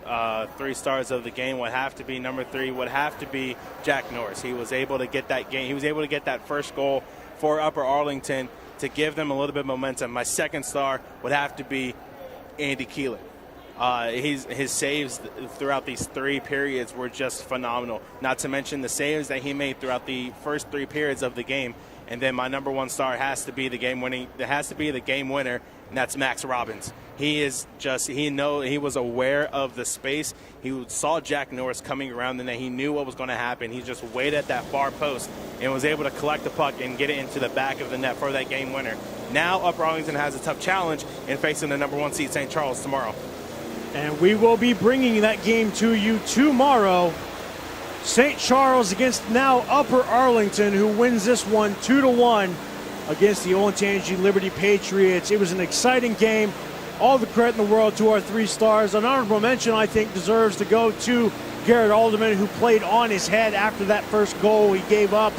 3 stars of the game would have to be number 3, would have to be Jack Norris. He was able to get that game. He was able to get that first goal for Upper Arlington to give them a little bit of momentum. My second star would have to be Andy Keeler. His saves throughout these 3 periods were just phenomenal. Not to mention the saves that he made throughout the first 3 periods of the game. And then my number 1 star has to be the game winner, and that's Max Robbins. He was aware of the space. He saw Jack Norris coming around, and then he knew what was going to happen. He just waited at that far post and was able to collect the puck and get it into the back of the net for that game winner. Now Upper Arlington has a tough challenge in facing the number 1 seed St. Charles tomorrow. And we will be bringing that game to you tomorrow. St. Charles against now Upper Arlington, who wins this one 2-1 against the Olentangy Liberty Patriots. It was an exciting game. All the credit in the world to our 3 stars. An honorable mention, I think, deserves to go to Garrett Alderman, who played on his head after that first goal he gave up.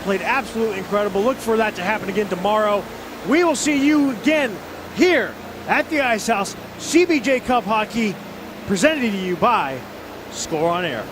Played absolutely incredible. Look for that to happen again tomorrow. We will see you again here at the Ice House. CBJ Cup Hockey, presented to you by Score on Air.